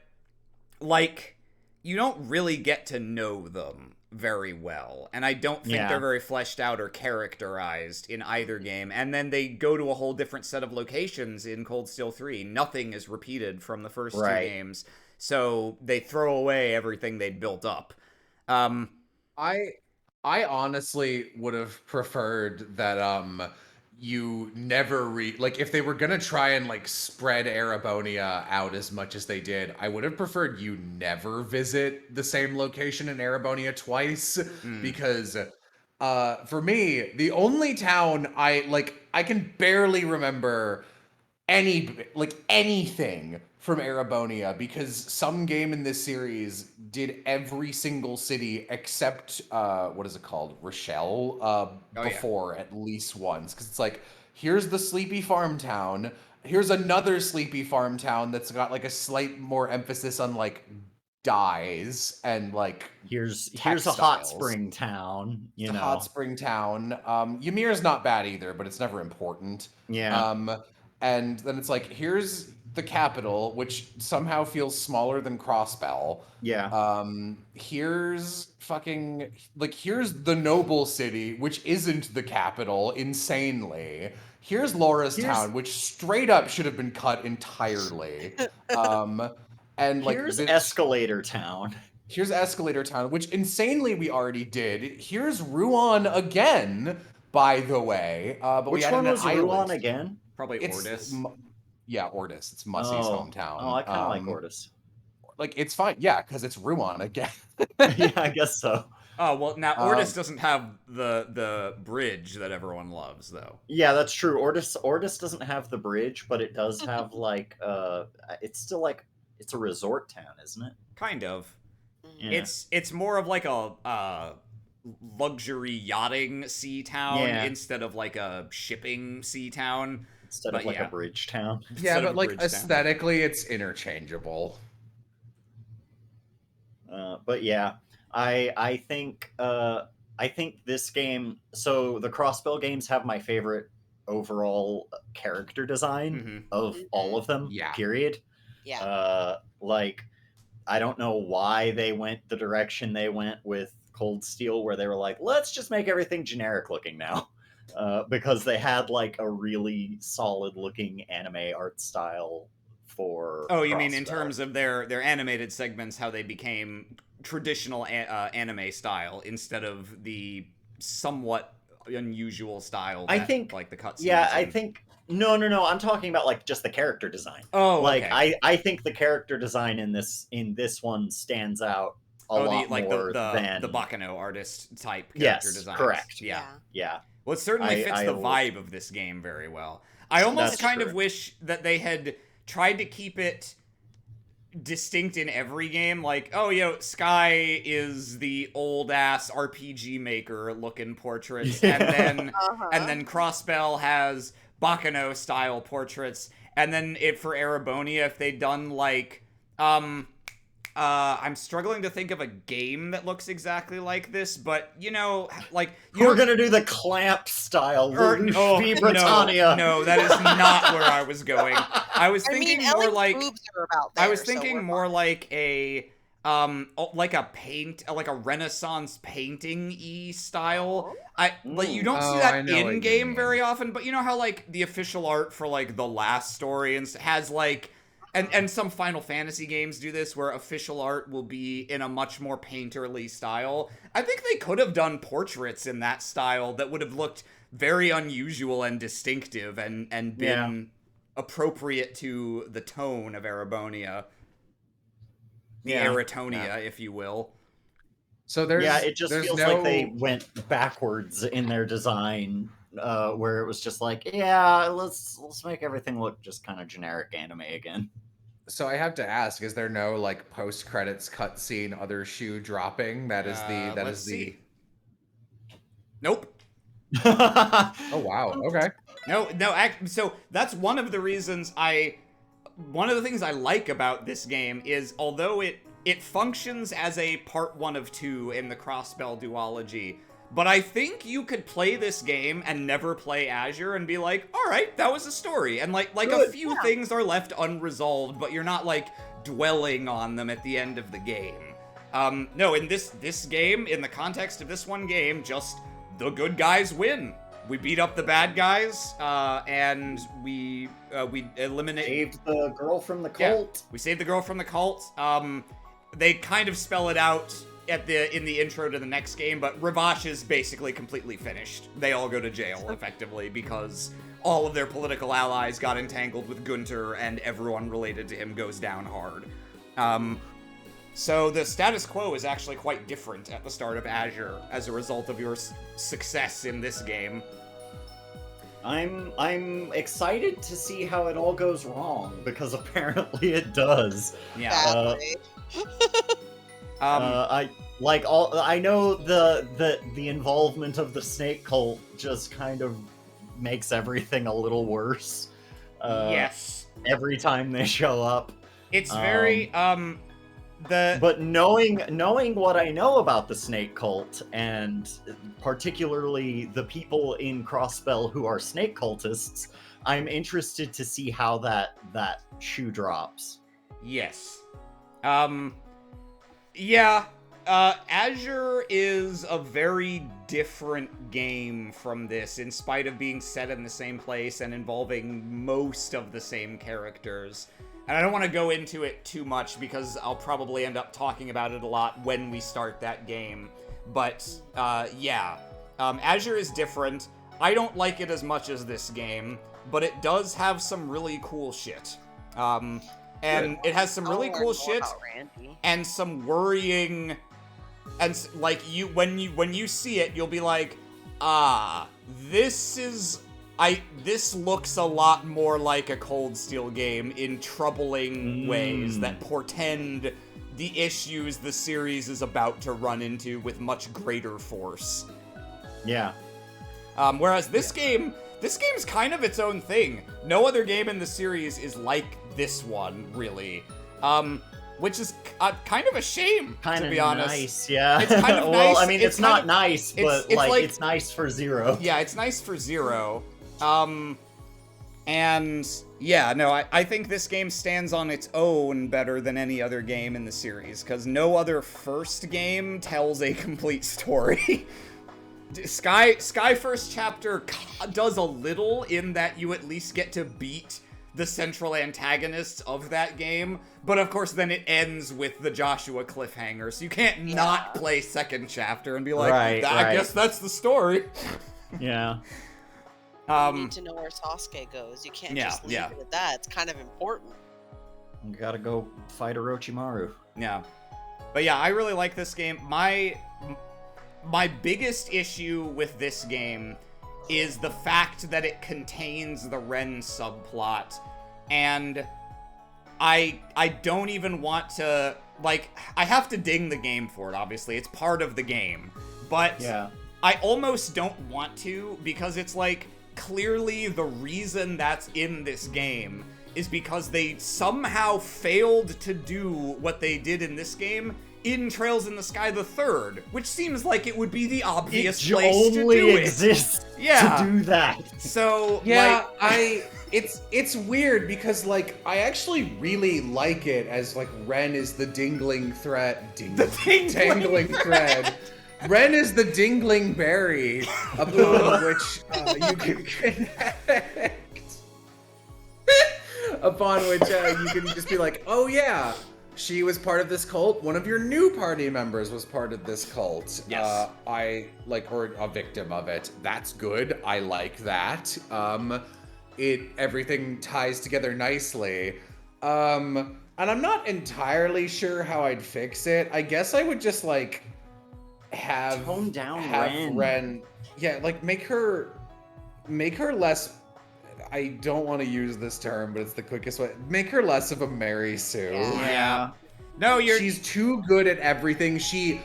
like, you don't really get to know them very well. And I don't think they're very fleshed out or characterized in either game. And then they go to a whole different set of locations in Cold Steel 3. Nothing is repeated from the first 2 games. So they throw away everything they'd built up. I honestly would have preferred that you never like if they were gonna try and like spread Erebonia out as much as they did, I would have preferred you never visit the same location in Erebonia twice, because for me, the only town I can barely remember anything from Erebonia, because some game in this series did every single city except what is it called, Rochelle, before at least once, because it's like, here's the sleepy farm town, here's another sleepy farm town that's got like a slight more emphasis on like dyes and like here's textiles. a hot spring town, It's a hot spring town. Ymir's not bad either, but it's never important. Yeah. And then it's like, here's the capital, which somehow feels smaller than Crossbell. Yeah. Here's fucking here's the noble city, which isn't the capital, insanely. Here's Laura's town, which straight up should have been cut entirely. And like Here's this, Escalator Town. Here's Escalator Town, which insanely we already did. Here's Ruan again, by the way. But Which we one was island. Ruan again? Probably It's Ordis. Yeah, Ordis. It's Mussey's hometown. Oh, I kind of like Ordis. Like, it's fine. Yeah, because it's Ruan again. Yeah, I guess so. Oh, well, now Ordis doesn't have the bridge that everyone loves, though. Yeah, that's true. Ordis doesn't have the bridge, but it does have, like, it's still, like, it's a resort town, isn't it? Kind of. Yeah. It's more of like a luxury yachting sea town instead of like a shipping sea town. Instead of like a bridge town. Yeah, but like aesthetically, it's interchangeable. But yeah, I think this game. So the Crossbell games have my favorite overall character design of all of them. Yeah. Period. Yeah. Like, I don't know why they went the direction they went with Cold Steel, where they were like, let's just make everything generic looking now. Because they had like a really solid looking anime art style for. Oh, you mean Crossbell. in terms of their animated segments, how they became traditional anime style instead of the somewhat unusual style that, I think, like the cutscenes. Yeah, I think no. I'm talking about like just the character design. Oh, like okay. I think the character design in this one stands out a lot more than the Bakano artist type character yes, designs. correct. Yeah. Well, it certainly fits the vibe of this game very well. I almost kind of wish that they had tried to keep it distinct in every game. Like, oh, Sky is the old ass RPG maker looking portraits, and then Crossbell has Bakano style portraits, and then for Erebonia, if they'd done like I'm struggling to think of a game that looks exactly like this, but we're gonna do the Clamp style. Britannia. No, that is not where I was going. I was thinking more like a Renaissance painting-y style. You don't see that in game very often, but you know how like the official art for like the last story and has like. And some Final Fantasy games do this, where official art will be in a much more painterly style. I think they could have done portraits in that style that would have looked very unusual and distinctive and been appropriate to the tone of Erebonia. The Eretonia, if you will. So it just feels like they went backwards in their design, where it was just like, let's make everything look just kind of generic anime again. So I have to ask: is there no like post-credits cutscene, other shoe dropping? Let's see. Nope. Oh wow. Okay. No. So that's one of the reasons one of the things I like about this game is, although it functions as a part 1 of 2 in the Crossbell duology, but I think you could play this game and never play Azure and be like, all right, that was a story. And like a few things are left unresolved, but you're not like dwelling on them at the end of the game. No, in this game, in the context of this one game, just the good guys win. We beat up the bad guys, and we saved the girl from the cult. We saved the girl from the cult. They kind of spell it out in the intro to the next game, but Ravash is basically completely finished. They all go to jail, effectively, because all of their political allies got entangled with Gunter, and everyone related to him goes down hard. So the status quo is actually quite different at the start of Azure as a result of your success in this game. I'm excited to see how it all goes wrong, because apparently it does. Yeah. I know the involvement of the snake cult just kind of makes everything a little worse. Yes. Every time they show up. It's very But knowing what I know about the snake cult, and particularly the people in Crossbell who are snake cultists, I'm interested to see how that shoe drops. Yes. Yeah. Azure is a very different game from this, in spite of being set in the same place and involving most of the same characters. And I don't want to go into it too much because I'll probably end up talking about it a lot when we start that game. But, yeah. Azure is different. I don't like it as much as this game, but it does have some really cool shit. And it has some really cool shit and some worrying, and like when you see it, you'll be like, this looks a lot more like a Cold Steel game in troubling ways that portend the issues the series is about to run into with much greater force. Yeah. Whereas this game's kind of its own thing. No other game in the series is like this one, really. Which is kind of a shame, to be honest. Nice, yeah. It's kind of well, nice. I mean, it's not nice, but it's nice for Zero. Yeah, it's nice for Zero. And yeah, no, I think this game stands on its own better than any other game in the series, because no other first game tells a complete story. Sky First Chapter does a little in that you at least get to beat the central antagonists of that game, but of course then it ends with the Joshua cliffhanger, so you can't not play Second Chapter and be like, I guess that's the story. Yeah. You need to know where Sasuke goes. You can't just leave it at that. It's kind of important. You gotta go fight Orochimaru. Yeah. But yeah, I really like this game. My biggest issue with this game is the fact that it contains the Ren subplot, and I don't even want to, like, I have to ding the game for it, obviously. It's part of the game. But I almost don't want to, because it's like, clearly the reason that's in this game is because they somehow failed to do what they did in this game in Trails in the Sky the Third, which seems like it would be the obvious place to do it. It only exists to do that. So, yeah, it's weird because, like, I actually really like it as, like, Ren is the dangling thread. Dangling thread. Ren is the dingling berry upon which you can connect. Upon which you can just be like, oh yeah, she was part of this cult. One of your new party members was part of this cult. Yes. Or a victim of it. That's good. I like that. Everything ties together nicely. And I'm not entirely sure how I'd fix it. I guess I would just tone down Ren. Yeah, like make her less. I don't want to use this term, but it's the quickest way. Make her less of a Mary Sue. Yeah. No, she's too good at everything. She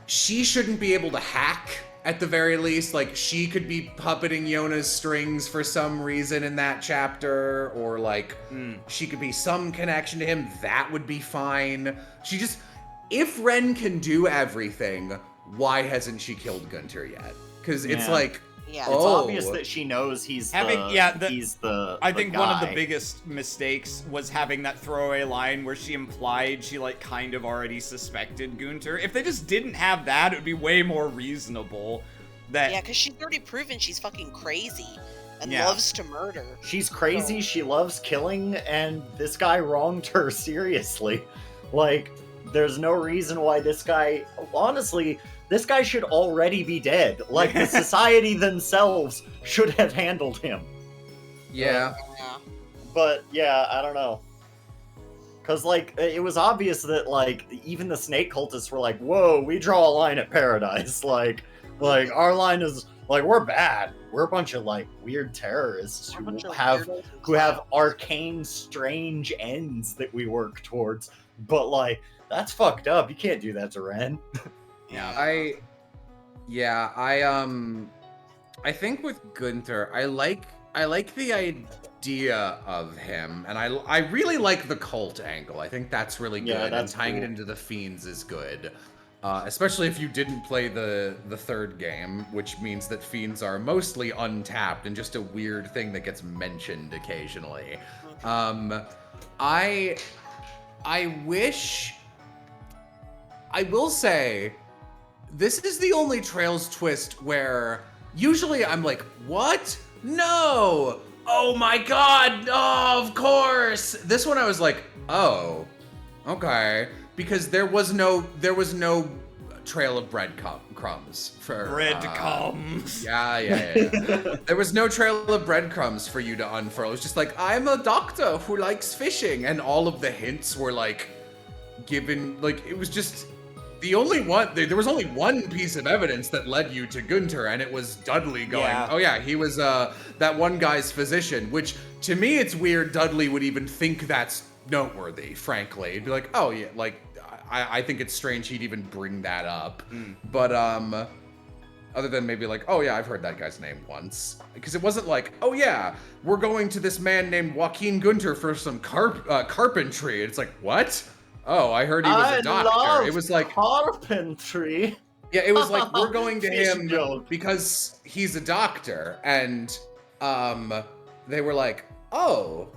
shouldn't be able to hack at the very least. Like, she could be puppeting Yona's strings for some reason in that chapter, or like she could be some connection to him. That would be fine. If Ren can do everything, why hasn't she killed Gunter yet? Because it's like, it's obvious that she knows he's I think one of the guy. biggest mistakes was having that throwaway line where she implied she, like, kind of already suspected Gunter. If they just didn't have that, it would be way more reasonable. Yeah, because she's already proven she's fucking crazy and loves to murder. She's crazy, she loves killing, and this guy wronged her seriously. Like, there's no reason why this guy... Honestly, this guy should already be dead. Like, the society themselves should have handled him. Yeah. But, yeah, I don't know. Because, like, it was obvious that, like, even the snake cultists were like, whoa, we draw a line at paradise. Like our line is, like, we're bad. We're a bunch of, like, weird terrorists who have arcane, strange ends that we work towards. But, like, that's fucked up. You can't do that to Ren. I think with Gunter, I like the idea of him, and I really like the cult angle. I think that's really good, and tying it into the Fiends is good. especially if you didn't play the third game, which means that fiends are mostly untapped and just a weird thing that gets mentioned occasionally. I will say, this is the only Trails twist where usually I'm like, what? No! Oh my god! Oh, of course! This one I was like, oh, okay. Because there was no trail of breadcrumbs for breadcrumbs. Yeah. There was no trail of breadcrumbs for you to unfurl. It was just like, I'm a doctor who likes fishing, and all of the hints were like given. Like, it was just the only one. There was only one piece of evidence that led you to Gunter, and it was Dudley going, oh yeah, he was that one guy's physician. Which to me, it's weird Dudley would even think that's noteworthy. Frankly, it'd be like, oh yeah, like. I think it's strange he'd even bring that up. But other than maybe like, oh yeah, I've heard that guy's name once. Because it wasn't like, oh yeah, we're going to this man named Joaquin Gunter for some carpentry. It's like, what? Oh, I heard he was a doctor. It was like carpentry. Yeah, it was like, we're going to him joke. because he's a doctor. And they were like, oh,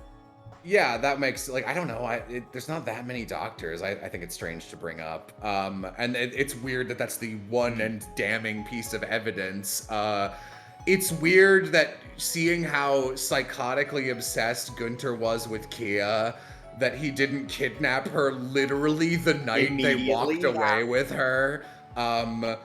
yeah, that makes, like, I don't know, there's not that many doctors. I think it's strange to bring up. And it's weird that that's the one and damning piece of evidence. It's weird that seeing how psychotically obsessed Gunter was with Kia, that he didn't kidnap her literally the night they walked away with her. I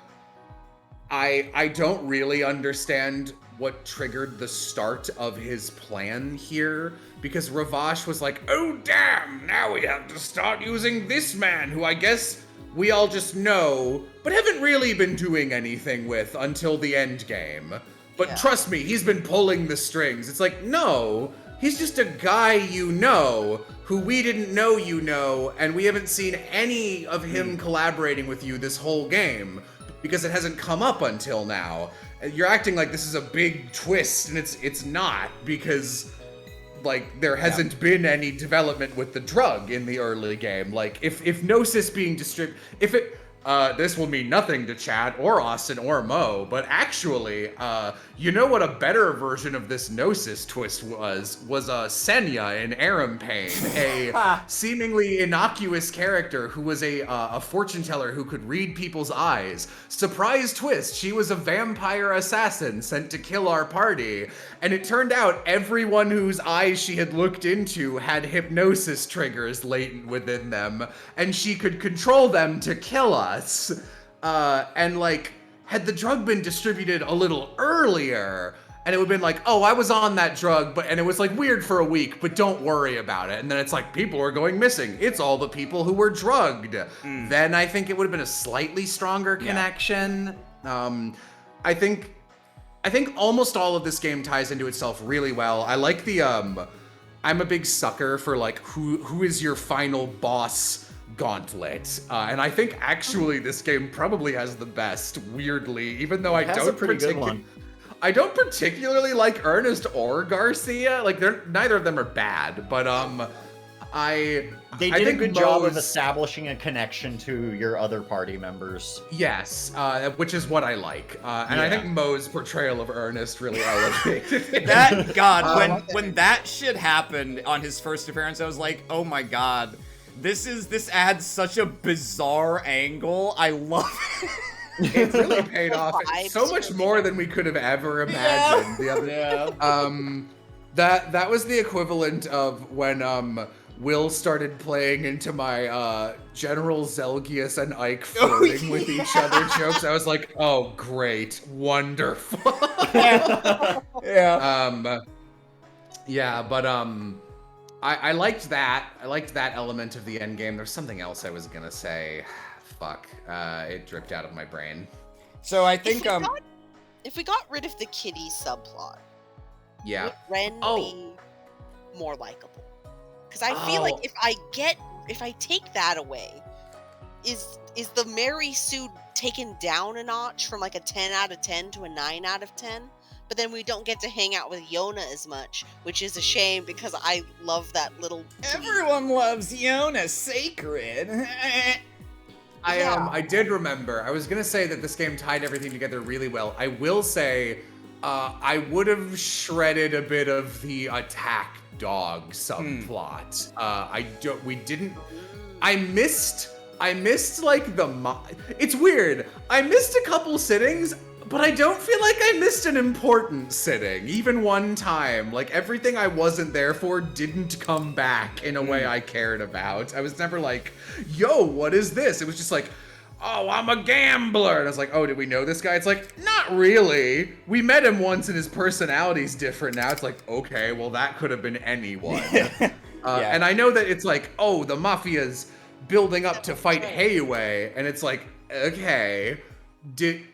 don't really understand what triggered the start of his plan here, because Ravash was like, oh damn, now we have to start using this man who I guess we all just know, but haven't really been doing anything with until the end game. But trust me, he's been pulling the strings. It's like, no, he's just a guy you know, who we didn't know you know, and we haven't seen any of him collaborating with you this whole game, because it hasn't come up until now. You're acting like this is a big twist, and it's not, because like there hasn't been any development with the drug in the early game. Like if Gnosis being distributed, this will mean nothing to Chad or Austin or Mo, but actually, you know what a better version of this Gnosis twist was Senya in Aram Pain, a seemingly innocuous character who was a fortune teller who could read people's eyes. Surprise twist, she was a vampire assassin sent to kill our party, and it turned out everyone whose eyes she had looked into had hypnosis triggers latent within them, and she could control them to kill us. And like, had the drug been distributed a little earlier, and it would have been like, oh, I was on that drug, and it was like weird for a week, but don't worry about it. And then it's like, people are going missing. It's all the people who were drugged. Then I think it would have been a slightly stronger connection. I think almost all of this game ties into itself really well. I like the, I'm a big sucker for like, who is your final boss gauntlet, and I think actually this game probably has the best, weirdly, even though I don't particularly like Ernest or Garcia. Like, neither of them are bad, but they did a good job of establishing a connection to your other party members. Yes, which is what I like, and I think Mo's portrayal of Ernest really elevated that. God, when that shit happened on his first appearance, I was like, oh my god. This adds such a bizarre angle. I love it. It really paid off. It's so much more than we could have ever imagined. That was the equivalent of when Will started playing into my General Zelgius and Ike flirting with each other jokes. I was like, oh great, wonderful. I liked that. I liked that element of the end game. There's something else I was gonna say. Fuck. It dripped out of my brain. So I think if we got rid of the kitty subplot, would Ren be more likable? Because I feel like if I take that away, is the Mary Sue taken down a notch from like a 10 out of 10 to a 9 out of 10? But then we don't get to hang out with Yona as much, which is a shame because I love that little... Everyone loves Yona, sacred. I did remember. I was gonna say that this game tied everything together really well. I will say, I would have shredded a bit of the attack dog subplot. I missed like it's weird. I missed a couple sittings, but I don't feel like I missed an important sitting, even one time. Like everything I wasn't there for didn't come back in a way I cared about. I was never like, yo, what is this? It was just like, oh, I'm a gambler. And I was like, oh, did we know this guy? It's like, not really. We met him once and his personality's different now. It's like, okay, well, that could have been anyone. And I know that it's like, oh, the Mafia's building up to fight Heiwei. And it's like, okay, did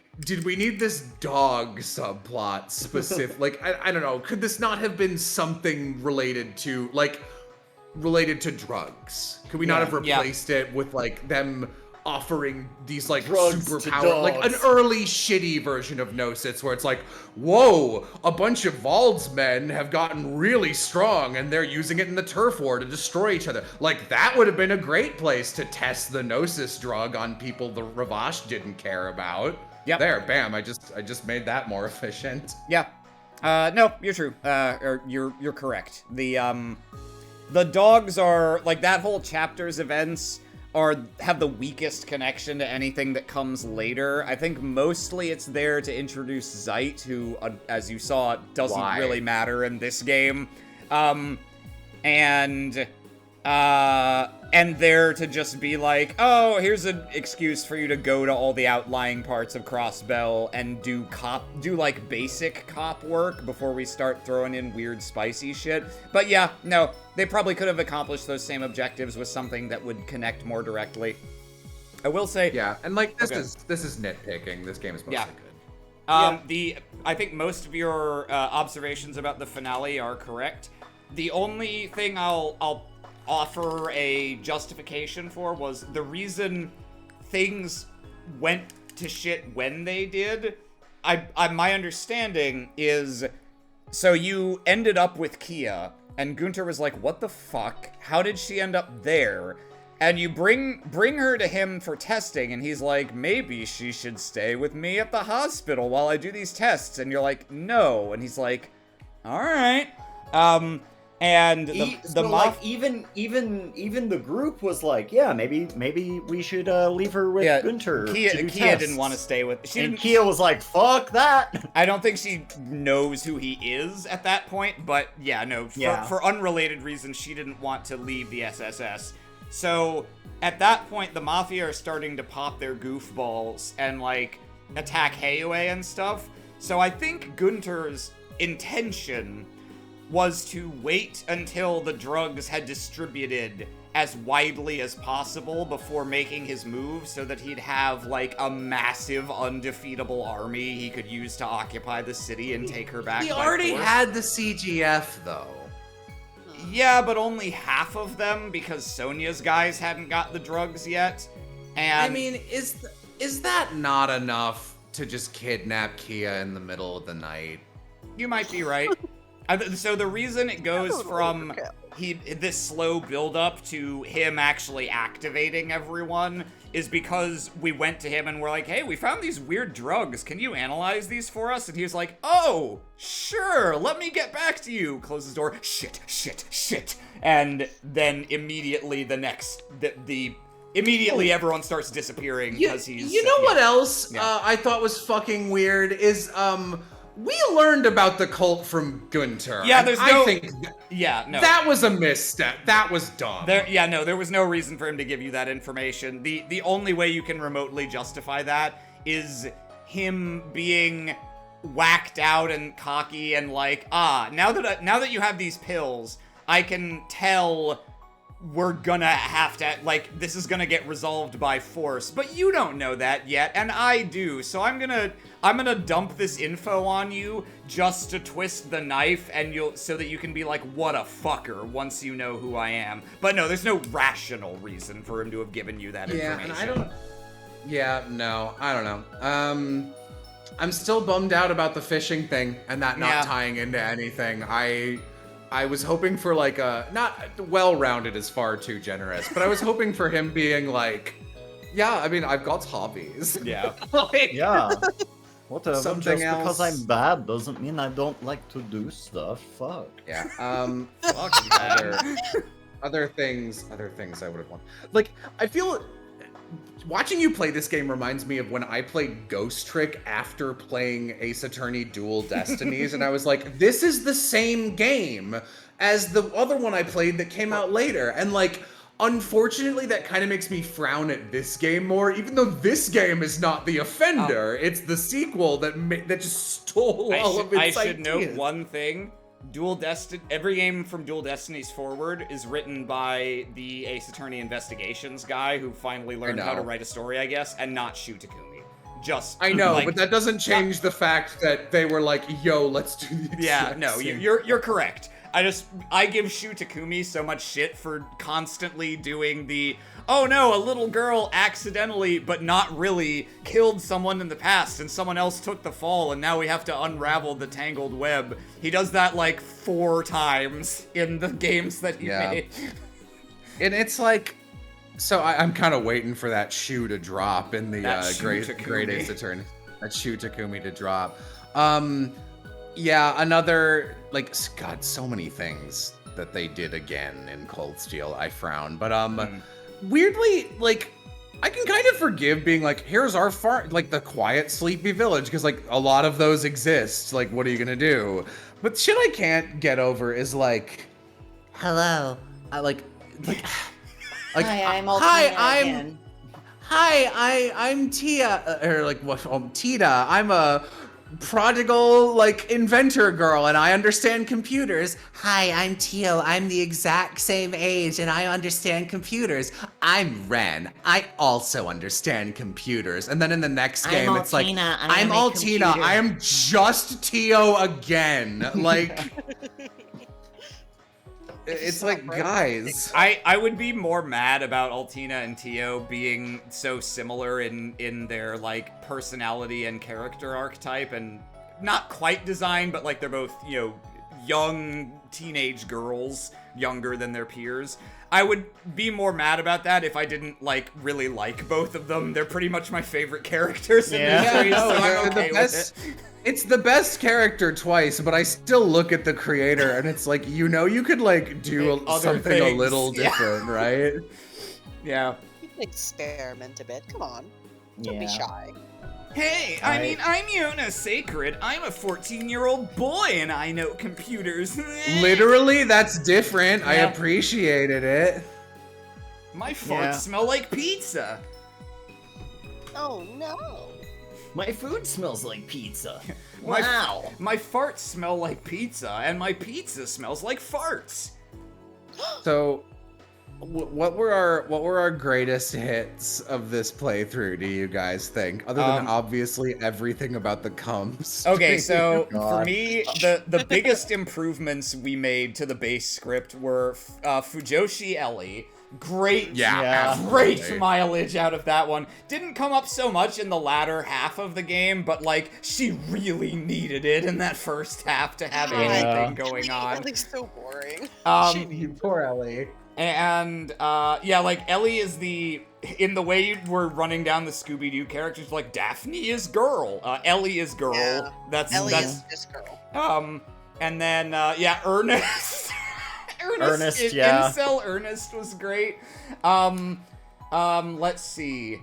we need this dog subplot specific? Like, I don't know. Could this not have been something related to drugs? Could we not have replaced it with like them offering these like superpower, like an early shitty version of Gnosis where it's like, whoa, a bunch of Vald's men have gotten really strong and they're using it in the turf war to destroy each other. Like that would have been a great place to test the Gnosis drug on people the Ravash didn't care about. Yep. There, bam, I just made that more efficient. Yeah. No, you're true. Or you're correct. The dogs are like that whole chapter's events have the weakest connection to anything that comes later. I think mostly it's there to introduce Zeit, who, as you saw, doesn't really matter in this game. And there to just be like, oh, here's an excuse for you to go to all the outlying parts of Crossbell and do like basic cop work before we start throwing in weird spicy shit. But yeah, no, they probably could have accomplished those same objectives with something that would connect more directly. I will say, yeah, and like this is nitpicking. This game is mostly good. I think most of your observations about the finale are correct. The only thing I'll offer a justification for was the reason things went to shit when they did. My understanding is, so you ended up with Kia, and Gunter was like, what the fuck? How did she end up there? And you bring her to him for testing, and he's like, maybe she should stay with me at the hospital while I do these tests. And you're like, no. And he's like, all right. And even the group was like, yeah, maybe we should leave her with Gunter. Kia didn't want to stay with. Kia was like, fuck that. I don't think she knows who he is at that point, but yeah, no. For unrelated reasons, she didn't want to leave the SSS. So at that point, the Mafia are starting to pop their goofballs and like attack Heiwei and stuff. So I think Gunter's intention was to wait until the drugs had distributed as widely as possible before making his move so that he'd have, like, a massive, undefeatable army he could use to occupy the city and take her back. He already had the CGF, though. Yeah, but only half of them because Sonya's guys hadn't got the drugs yet. And I mean, is that not enough to just kidnap Kia in the middle of the night? You might be right. So the reason it goes from this slow build-up to him actually activating everyone is because we went to him and we're like, hey, we found these weird drugs. Can you analyze these for us? And he was like, oh, sure, let me get back to you. Close the door. Shit. And then immediately immediately everyone starts disappearing because he's... You know what else I thought was fucking weird is, we learned about the cult from Gunter. Yeah, there's no... no. That was a misstep. That was dumb. There was no reason for him to give you that information. The only way you can remotely justify that is him being whacked out and cocky and like, now that you have these pills, I can tell we're gonna have to, like, this is gonna get resolved by force. But you don't know that yet, and I do, so I'm gonna dump this info on you just to twist the knife so that you can be like, what a fucker, once you know who I am. But no, there's no rational reason for him to have given you that information. I don't know. I'm still bummed out about the fishing thing and that not tying into anything. I was hoping for like not well-rounded is far too generous, but I was hoping for him being like Yeah, I mean, I've got hobbies. Yeah. Yeah. Whatever. Something Just because else. I'm bad doesn't mean I don't like to do stuff. Fuck. Yeah. Fuck, man. Other things I would have won. Like, I feel watching you play this game reminds me of when I played Ghost Trick after playing Ace Attorney Dual Destinies, and I was like, this is the same game as the other one I played that came out later. And like, unfortunately, that kind of makes me frown at this game more, even though this game is not the offender. It's the sequel that just stole all of its I should know ideas. one thing. Every game from Dual Destinies forward is written by the Ace Attorney Investigations guy who finally learned how to write a story, I guess, and not Shu Takumi. I know, like, but that doesn't change the fact that they were like, yo, let's do the Yeah, no, you're correct. I give Shu Takumi so much shit for constantly doing the, oh no, a little girl accidentally, but not really, killed someone in the past and someone else took the fall and now we have to unravel the tangled web. He does that like 4 times in the games that he made. And it's like, so I'm kind of waiting for that shoe to drop in the Great Ace Attorney. That Shu Takumi to drop. Yeah, another, like, God, so many things that they did again in Cold Steel, I frown. But, weirdly, like, I can kind of forgive being like, here's our like, the quiet, sleepy village, because, like, a lot of those exist. Like, what are you gonna do? But shit I can't get over is, like, Hello. like, Hi, I'm Altina again. I'm Tia, or like, what, Tita. I'm a prodigal, like, inventor girl, and I understand computers. Hi, I'm Tio. I'm the exact same age, and I understand computers. I'm Ren. I also understand computers. And then in the next game, I'm it's like, Altina. I'm Altina. I am just Tio again. Like, it's like, guys. I would be more mad about Altina and Tio being so similar in their like personality and character archetype, and not quite design, but like they're both, you know, young teenage girls, younger than their peers. I would be more mad about that if I didn't like really like both of them. They're pretty much my favorite characters in this series, so I'm okay with it. It's the best character twice, but I still look at the creator and it's like, you know, you could like do something a little different, right? Yeah. You can experiment a bit. Come on. Don't be shy. Hey, I mean, I'm Yona Sacred. I'm a 14-year-old boy and I know computers. Literally, that's different. I appreciated it. My farts smell like pizza. Oh no. My food smells like pizza. Wow. My farts smell like pizza, and my pizza smells like farts. So, what were our greatest hits of this playthrough? Do you guys think, other than obviously everything about the cums? Okay, so for me, the biggest improvements we made to the base script were Fujoshi Ellie. Great mileage out of that one. Didn't come up so much in the latter half of the game, but like she really needed it in that first half to have anything going on. Ellie's so boring. Poor Ellie. And like Ellie is in the way you were running down the Scooby-Doo characters, like Daphne is girl, Ellie is girl. Yeah. That's Ellie is just girl. And then Ernest. Ernest, Incel Ernest was great. Let's see.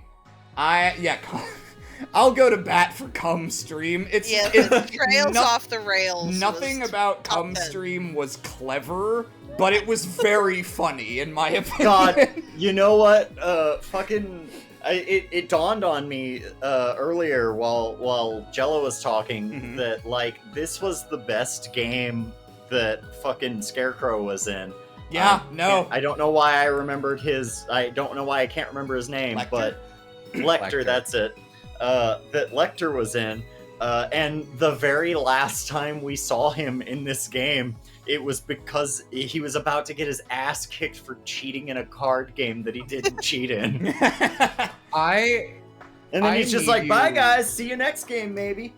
I'll go to bat for Cum Stream. The trails off the rails. Nothing about Cum Stream was clever, but it was very funny in my opinion. God, you know what? It dawned on me earlier while Jello was talking that like this was the best game that fucking Scarecrow was in. Yeah, I don't know why I remembered his. I don't know why I can't remember his name, Lecter? but Lecter, that's it. That Lecter was in, and the very last time we saw him in this game, it was because he was about to get his ass kicked for cheating in a card game that he didn't cheat in. And then he's just like, "Bye guys, see you next game, maybe."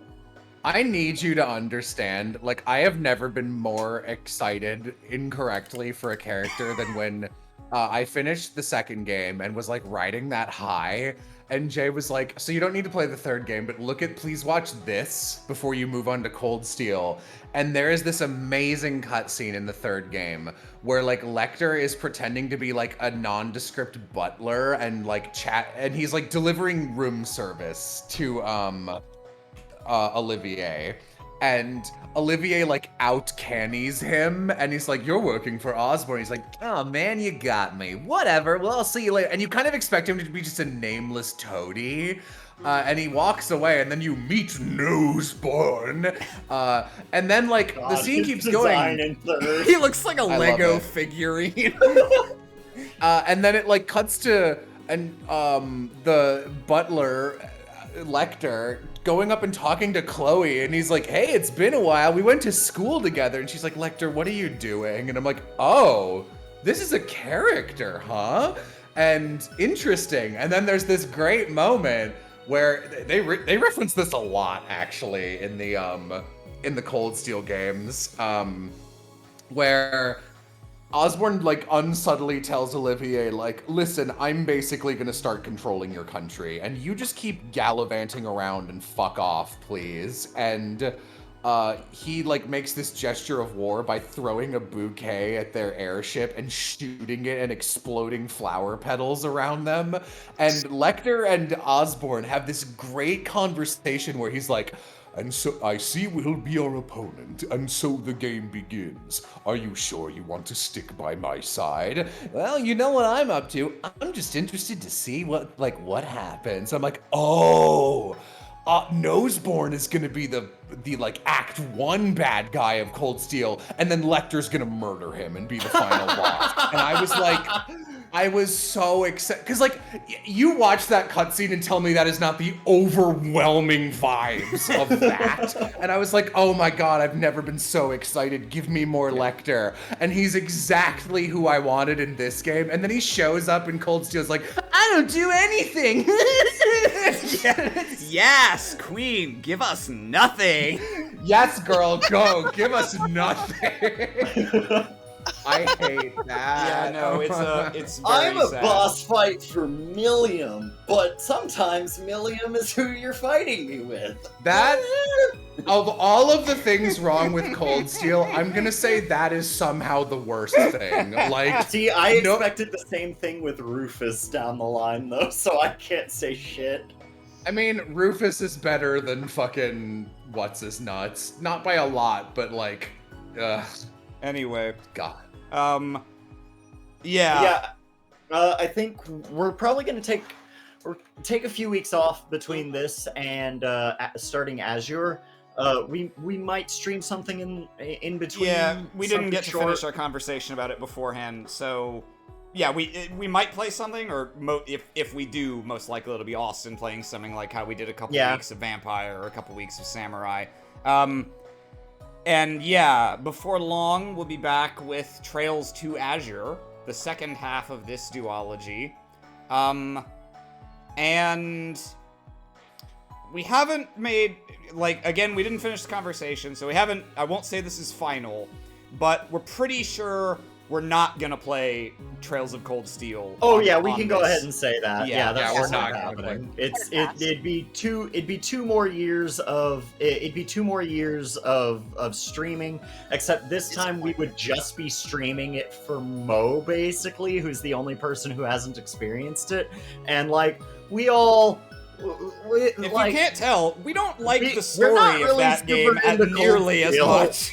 I need you to understand, like, I have never been more excited incorrectly for a character than when I finished the second game and was like riding that high. And Jay was like, so you don't need to play the third game, but please watch this before you move on to Cold Steel. And there is this amazing cutscene in the third game where like Lecter is pretending to be like a nondescript butler and like and he's like delivering room service to Olivier. And Olivier like out-cannies him, and he's like, "You're working for Osborne." He's like, "Oh man, you got me. Whatever. Well, I'll see you later." And you kind of expect him to be just a nameless toady. And he walks away, and then you meet Noseborn. And then like the scene keeps going. He looks like a Lego figurine. And then it like cuts to the butler, Lecter, going up and talking to Chloe, and he's like, "Hey, it's been a while. We went to school together." And she's like, "Lecter, what are you doing?" And I'm like, "Oh, this is a character, huh? And interesting." And then there's this great moment where they reference this a lot actually in the Cold Steel games, where Osborne like unsubtly tells Olivier like, "Listen, I'm basically gonna start controlling your country, and you just keep gallivanting around and fuck off, please." And he like makes this gesture of war by throwing a bouquet at their airship and shooting it and exploding flower petals around them. And Lecter and Osborne have this great conversation where he's like, "And so I see we'll be our opponent, and so the game begins. Are you sure you want to stick by my side?" "Well, you know what I'm up to. I'm just interested to see what happens." I'm like, "Oh, Noseborn is gonna be the like Act 1 bad guy of Cold Steel, and then Lecter's gonna murder him and be the final boss." And I was like, I was so excited, because like you watch that cutscene and tell me that is not the overwhelming vibes of that. And I was like, oh my god, I've never been so excited. Give me more Lecter. And he's exactly who I wanted in this game. And then he shows up in Cold Steel, is like, "I don't do anything." Yes, Queen, give us nothing. Yes, girl, go. Give us nothing. I hate that. Yeah, no, it's very I'm a sad. boss fight for Millium, but sometimes Millium is who you're fighting me with. That, of all of the things wrong with Cold Steel, I'm gonna say that is somehow the worst thing. Like, see, I expected the same thing with Rufus down the line, though, so I can't say shit. I mean, Rufus is better than fucking what's-his-nuts. Not by a lot, but like, Anyway. God. Yeah. I think we're probably gonna take a few weeks off between this and starting Azure. We might stream something in between. Yeah, we didn't get to short. finish our conversation about it beforehand, so yeah, we might play something, or if we do, most likely it'll be Austin playing something like how we did a couple weeks of Vampire or a couple weeks of Samurai. And yeah, before long, we'll be back with Trails to Azure, the second half of this duology. And we haven't made, like, again, we didn't finish the conversation, so I won't say this is final, but we're pretty sure we're not gonna play Trails of Cold Steel. Oh yeah, we can go ahead and say that. Yeah, that's we're not happening. That's It'd be two more years of streaming. Except this time we would just be streaming it for Mo, basically, who's the only person who hasn't experienced it, and like we all. If you can't tell, we don't like the we're story not of really that game super into nearly as Cold much.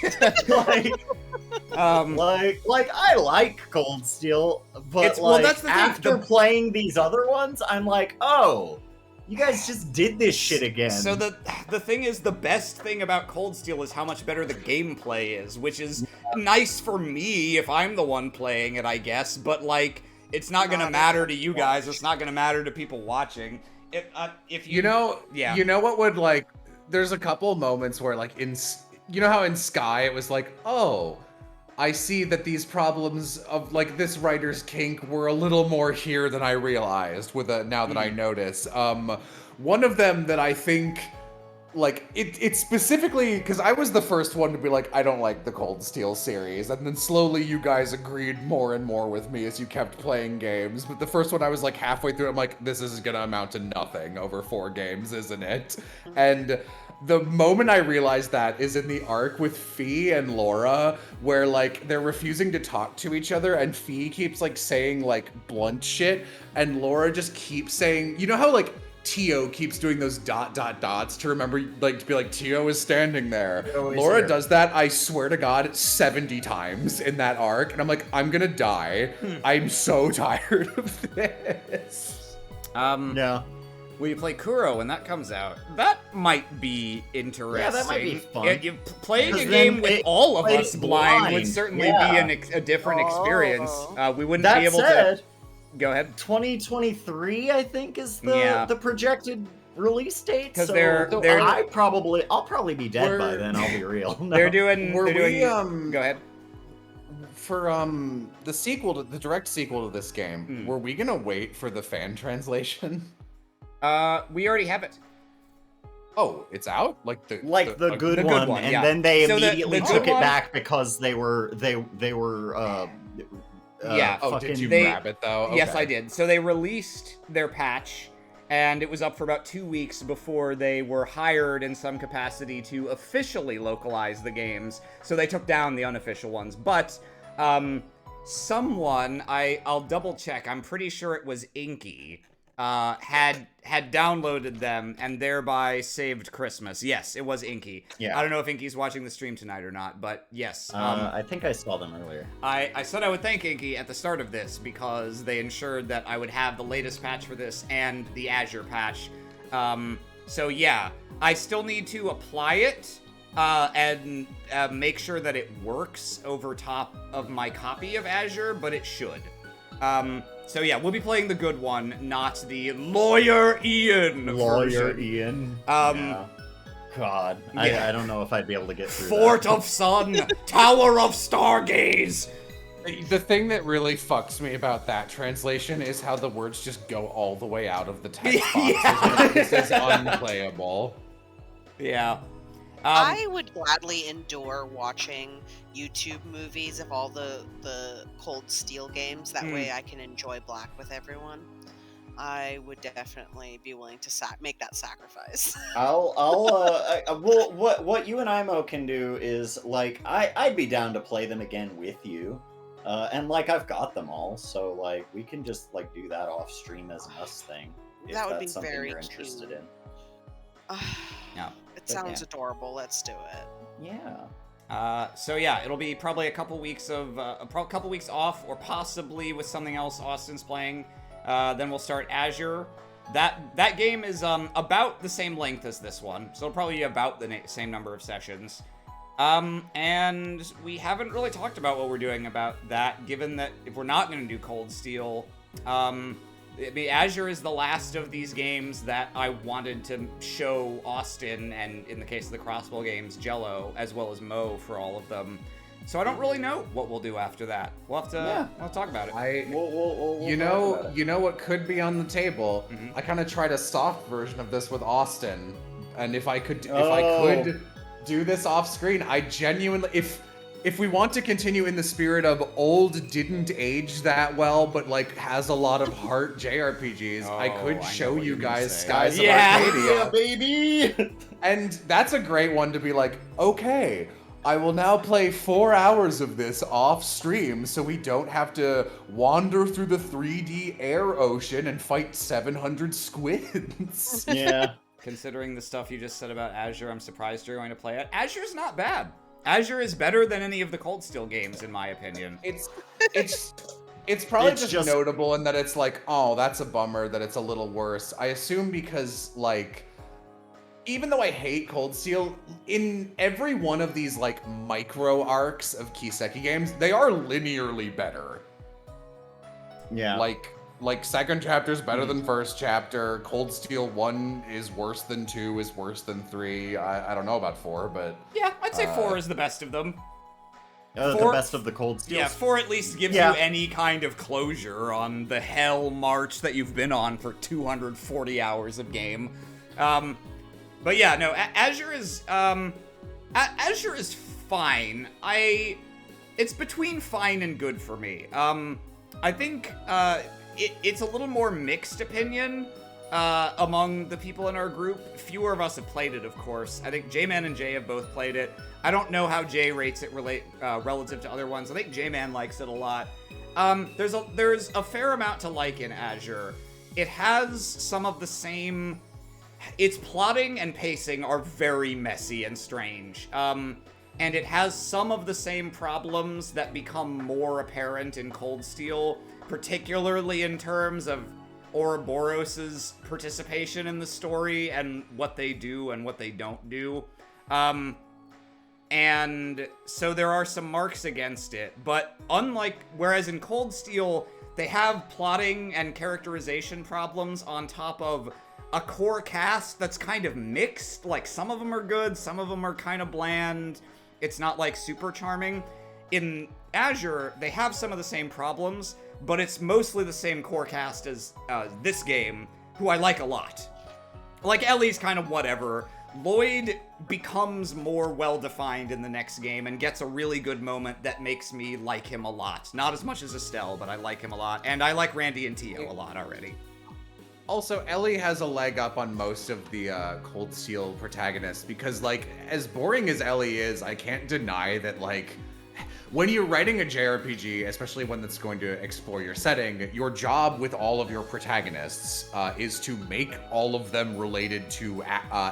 like I like Cold Steel, but that's the thing, after playing these other ones, I'm like, oh, you guys just did this shit again. So the thing is, the best thing about Cold Steel is how much better the gameplay is, which is nice for me if I'm the one playing it, I guess. But like, it's not gonna matter to you guys. It's not gonna matter to people watching. If you know what would, like, there's a couple moments where like you know how in Sky it was like, oh, I see that these problems of like this writer's kink were a little more here than I realized now that I notice. One of them that I think like it specifically because I was the first one to be like, I don't like the Cold Steel series, and then slowly you guys agreed more and more with me as you kept playing games. But the first one I was like halfway through, I'm like, this is gonna amount to nothing over 4 games, isn't it? And the moment I realized that is in the arc with Fee and Laura, where like they're refusing to talk to each other, and Fee keeps like saying like blunt shit, and Laura just keeps saying, you know how like Tio keeps doing those ... dots to remember, like, to be like, Tio is standing there. Laura here. does that, I swear to God, 70 times in that arc, and I'm like, I'm gonna die. I'm so tired of this. Yeah. Will you play Kuro when that comes out? That might be interesting. Yeah, that might be fun. Playing a 'Cause game then with it- all of played us blind would certainly yeah. be a different experience. We wouldn't That be able said, to... Go ahead. 2023, I think, is the projected release date. 'Cause So they're- I'll probably be dead by then. I'll be real. No. They're doing... Were they're we, doing... Go ahead. For the sequel to the direct sequel to this game, were we gonna wait for the fan translation? We already have it. Oh, it's out? Like the good one, and yeah. then they So immediately the took good it one- back because they were Yeah. Oh, did you They- grab it though? Yes, Okay. I did. So they released their patch, and it was up for about 2 weeks before they were hired in some capacity to officially localize the games. So they took down the unofficial ones. But someone, I'll double check, I'm pretty sure it was Inky, had downloaded them and thereby saved Christmas. Yes, it was Inky. Yeah. I don't know if Inky's watching the stream tonight or not, but yes. I think I saw them earlier. I said I would thank Inky at the start of this because they ensured that I would have the latest patch for this and the Azure patch. So yeah, I still need to apply it and make sure that it works over top of my copy of Azure, but it should. So yeah, we'll be playing the good one, not the Lawyer Ian version. Ian. Yeah. God, Yeah. I don't know if I'd be able to get through Fort that. of Sun, Tower of Stargaze. The thing that really fucks me about that translation is how the words just go all the way out of the text box. This is unplayable. Yeah. I would gladly endure watching YouTube movies of all the Cold Steel games. That way I can enjoy Black with everyone. I would definitely be willing to make that sacrifice. What you and Imo can do is, like, I'd be down to play them again with you. And, like, I've got them all, so, like, we can just, like, do that off stream as an us thing. If That would that's be something very you're interested cute. in. Yeah. It sounds adorable. Let's do it. Yeah. So yeah, it'll be probably a couple weeks of couple weeks off, or possibly with something else Austin's playing. Then we'll start Azure. That game is about the same length as this one, so it'll probably be about the same number of sessions. And we haven't really talked about what we're doing about that, given that if we're not going to do Cold Steel, I mean, Azure is the last of these games that I wanted to show Austin, and in the case of the Crossbow games, Jello, as well as Mo for all of them. So I don't really know what we'll do after that. We'll have to we'll talk about it. We'll You know what could be on the table? Mm-hmm. I kind of tried a soft version of this with Austin, and if I could do this off screen, I genuinely, if we want to continue in the spirit of old didn't age that well, but like has a lot of heart JRPGs, I could show you guys Skies of Arcadia. Yeah, baby! And that's a great one to be like, okay, I will now play 4 hours of this off stream so we don't have to wander through the 3D air ocean and fight 700 squids. Yeah. Considering the stuff you just said about Azure, I'm surprised you're going to play it. Azure's not bad. Azure is better than any of the Cold Steel games, in my opinion. It's probably It's just notable in that it's like, oh, that's a bummer that it's a little worse. I assume because, like, even though I hate Cold Steel, in every one of these, like, micro arcs of Kiseki games, they are linearly better. Yeah. Like second chapter is better than first chapter. Cold Steel 1 is worse than 2, is worse than 3. I don't know about 4, but... Yeah, I'd say 4 is the best of them. The best of the Cold Steel. Yeah, 4 at least gives you any kind of closure on the hell march that you've been on for 240 hours of game. But yeah, no, Azure is Azure is fine. It's between fine and good for me. I think it's a little more mixed opinion among the people in our group. Fewer of us have played it, of course. I think J-Man and Jay have both played it. I don't know how Jay rates it relative to other ones. I think J-Man likes it a lot. There's a fair amount to like in Azure. It has some of the same... Its plotting and pacing are very messy and strange. And it has some of the same problems that become more apparent in Cold Steel, particularly in terms of Ouroboros' participation in the story and what they do and what they don't do. And so there are some marks against it, but whereas in Cold Steel, they have plotting and characterization problems on top of a core cast that's kind of mixed. Like, some of them are good, some of them are kind of bland. It's not, like, super charming. In Azure, they have some of the same problems, but it's mostly the same core cast as this game, who I like a lot. Like, Ellie's kind of whatever. Lloyd becomes more well-defined in the next game and gets a really good moment that makes me like him a lot. Not as much as Estelle, but I like him a lot. And I like Randy and Tio a lot already. Also, Ellie has a leg up on most of the Cold Steel protagonists because, like, as boring as Ellie is, I can't deny that, like, when you're writing a JRPG, especially one that's going to explore your setting, your job with all of your protagonists is to make all of them related to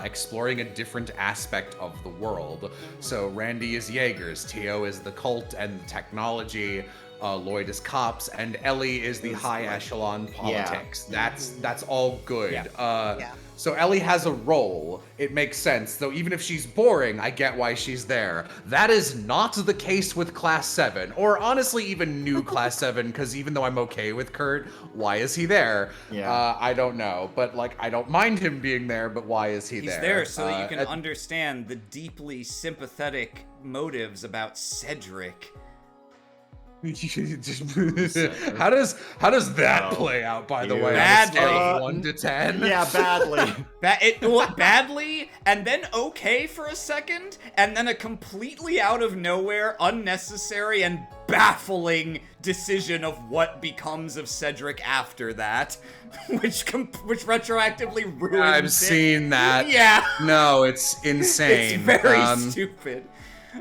exploring a different aspect of the world. So Randy is Jaegers, Tio is the cult and technology, Lloyd is cops, and Ellie is the high echelon politics. Yeah. That's all good. Yeah. So Ellie has a role. It makes sense, though even if she's boring, I get why she's there. That is not the case with Class 7, or honestly even new Class 7, because even though I'm okay with Kurt, why is he there? Yeah. I don't know, but like I don't mind him being there, but why is he there? He's there so that you can understand the deeply sympathetic motives about Cedric. How does that play out, by the way? Badly. 1 to 10? Yeah, badly. Badly, and then okay for a second, and then a completely out of nowhere, unnecessary, and baffling decision of what becomes of Cedric after that, which retroactively ruins I've seen that. Yeah. No, it's insane. It's very stupid.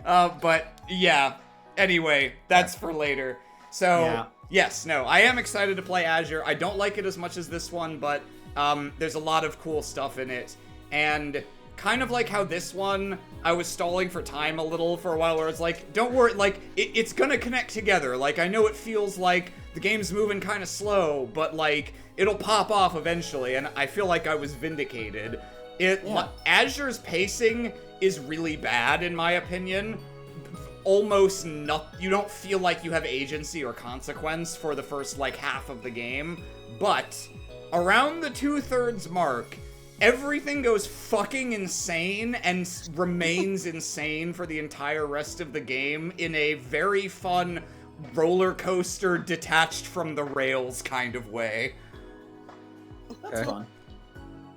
But yeah. Anyway, that's for later. So, yes, no, I am excited to play Azure. I don't like it as much as this one, but there's a lot of cool stuff in it. And kind of like how this one, I was stalling for time a little for a while, where it's like, don't worry, like, it's gonna connect together. Like, I know it feels like the game's moving kind of slow, but, like, it'll pop off eventually, and I feel like I was vindicated. Azure's pacing is really bad, in my opinion. Almost you don't feel like you have agency or consequence for the first, like, half of the game, but around the 2/3 mark, everything goes fucking insane and remains insane for the entire rest of the game in a very fun roller coaster detached from the rails kind of way. That's fun.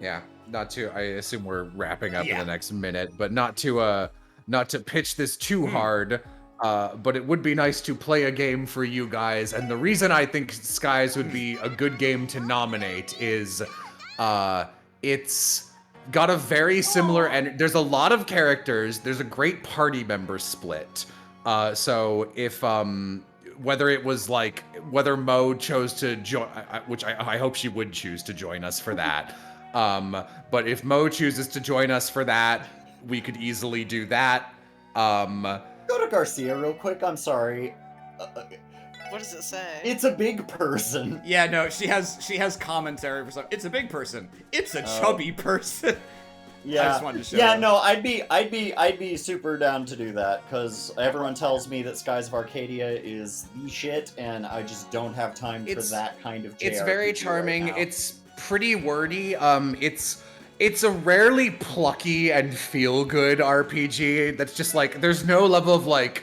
Yeah, I assume we're wrapping up in the next minute, but not to pitch this too hard, but it would be nice to play a game for you guys. And the reason I think Skies would be a good game to nominate is it's got a very similar, and there's a lot of characters. There's a great party member split. So if whether Mo chose to join, which I hope she would choose to join us for that. But if Mo chooses to join us for that, we could easily do that. Go to Garcia real quick. I'm sorry. What does it say? It's a big person. Yeah, no, she has commentary for something. It's a big person. It's a chubby person. Yeah. I just wanted to show Yeah, that. no, I'd be super down to do that, because everyone tells me that Skies of Arcadia is the shit, and I just don't have time for that kind of JRPG. It's very charming. Right now. It's pretty wordy. It's a rarely plucky and feel-good RPG that's just like, there's no level of like,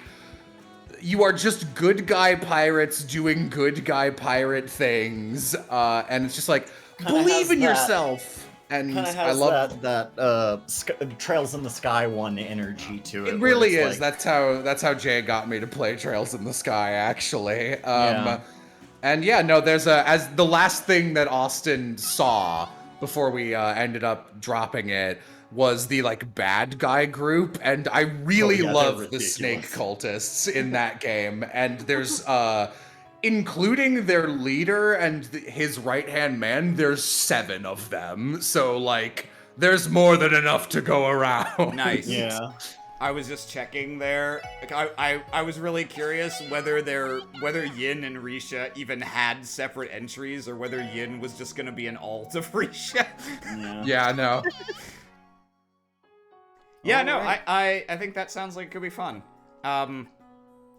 you are just good guy pirates doing good guy pirate things, and it's just like, Kinda believe has in that- yourself. And Kind of I has love that Trails in the Sky one energy to it. it. where Really it's is. like- That's how Jay got me to play Trails in the Sky. Actually. Yeah. And yeah, no, there's as the last thing that Austin saw before we ended up dropping it was the like bad guy group, and I really yeah, they're love the snake ridiculous. cultists in that game. And there's including their leader and his right hand man, there's 7 of them. So like, there's more than enough to go around. Nice. Yeah. I was just checking there. Like, I was really curious whether Yin and Risha even had separate entries, or whether Yin was just gonna be an alt of Risha. Yeah, no. Yeah, no, Alright. I think that sounds like it could be fun.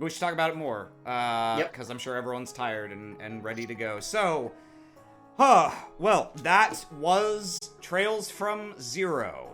We should talk about it more. Yep. Because I'm sure everyone's tired and ready to go. So, well, that was Trails from Zero.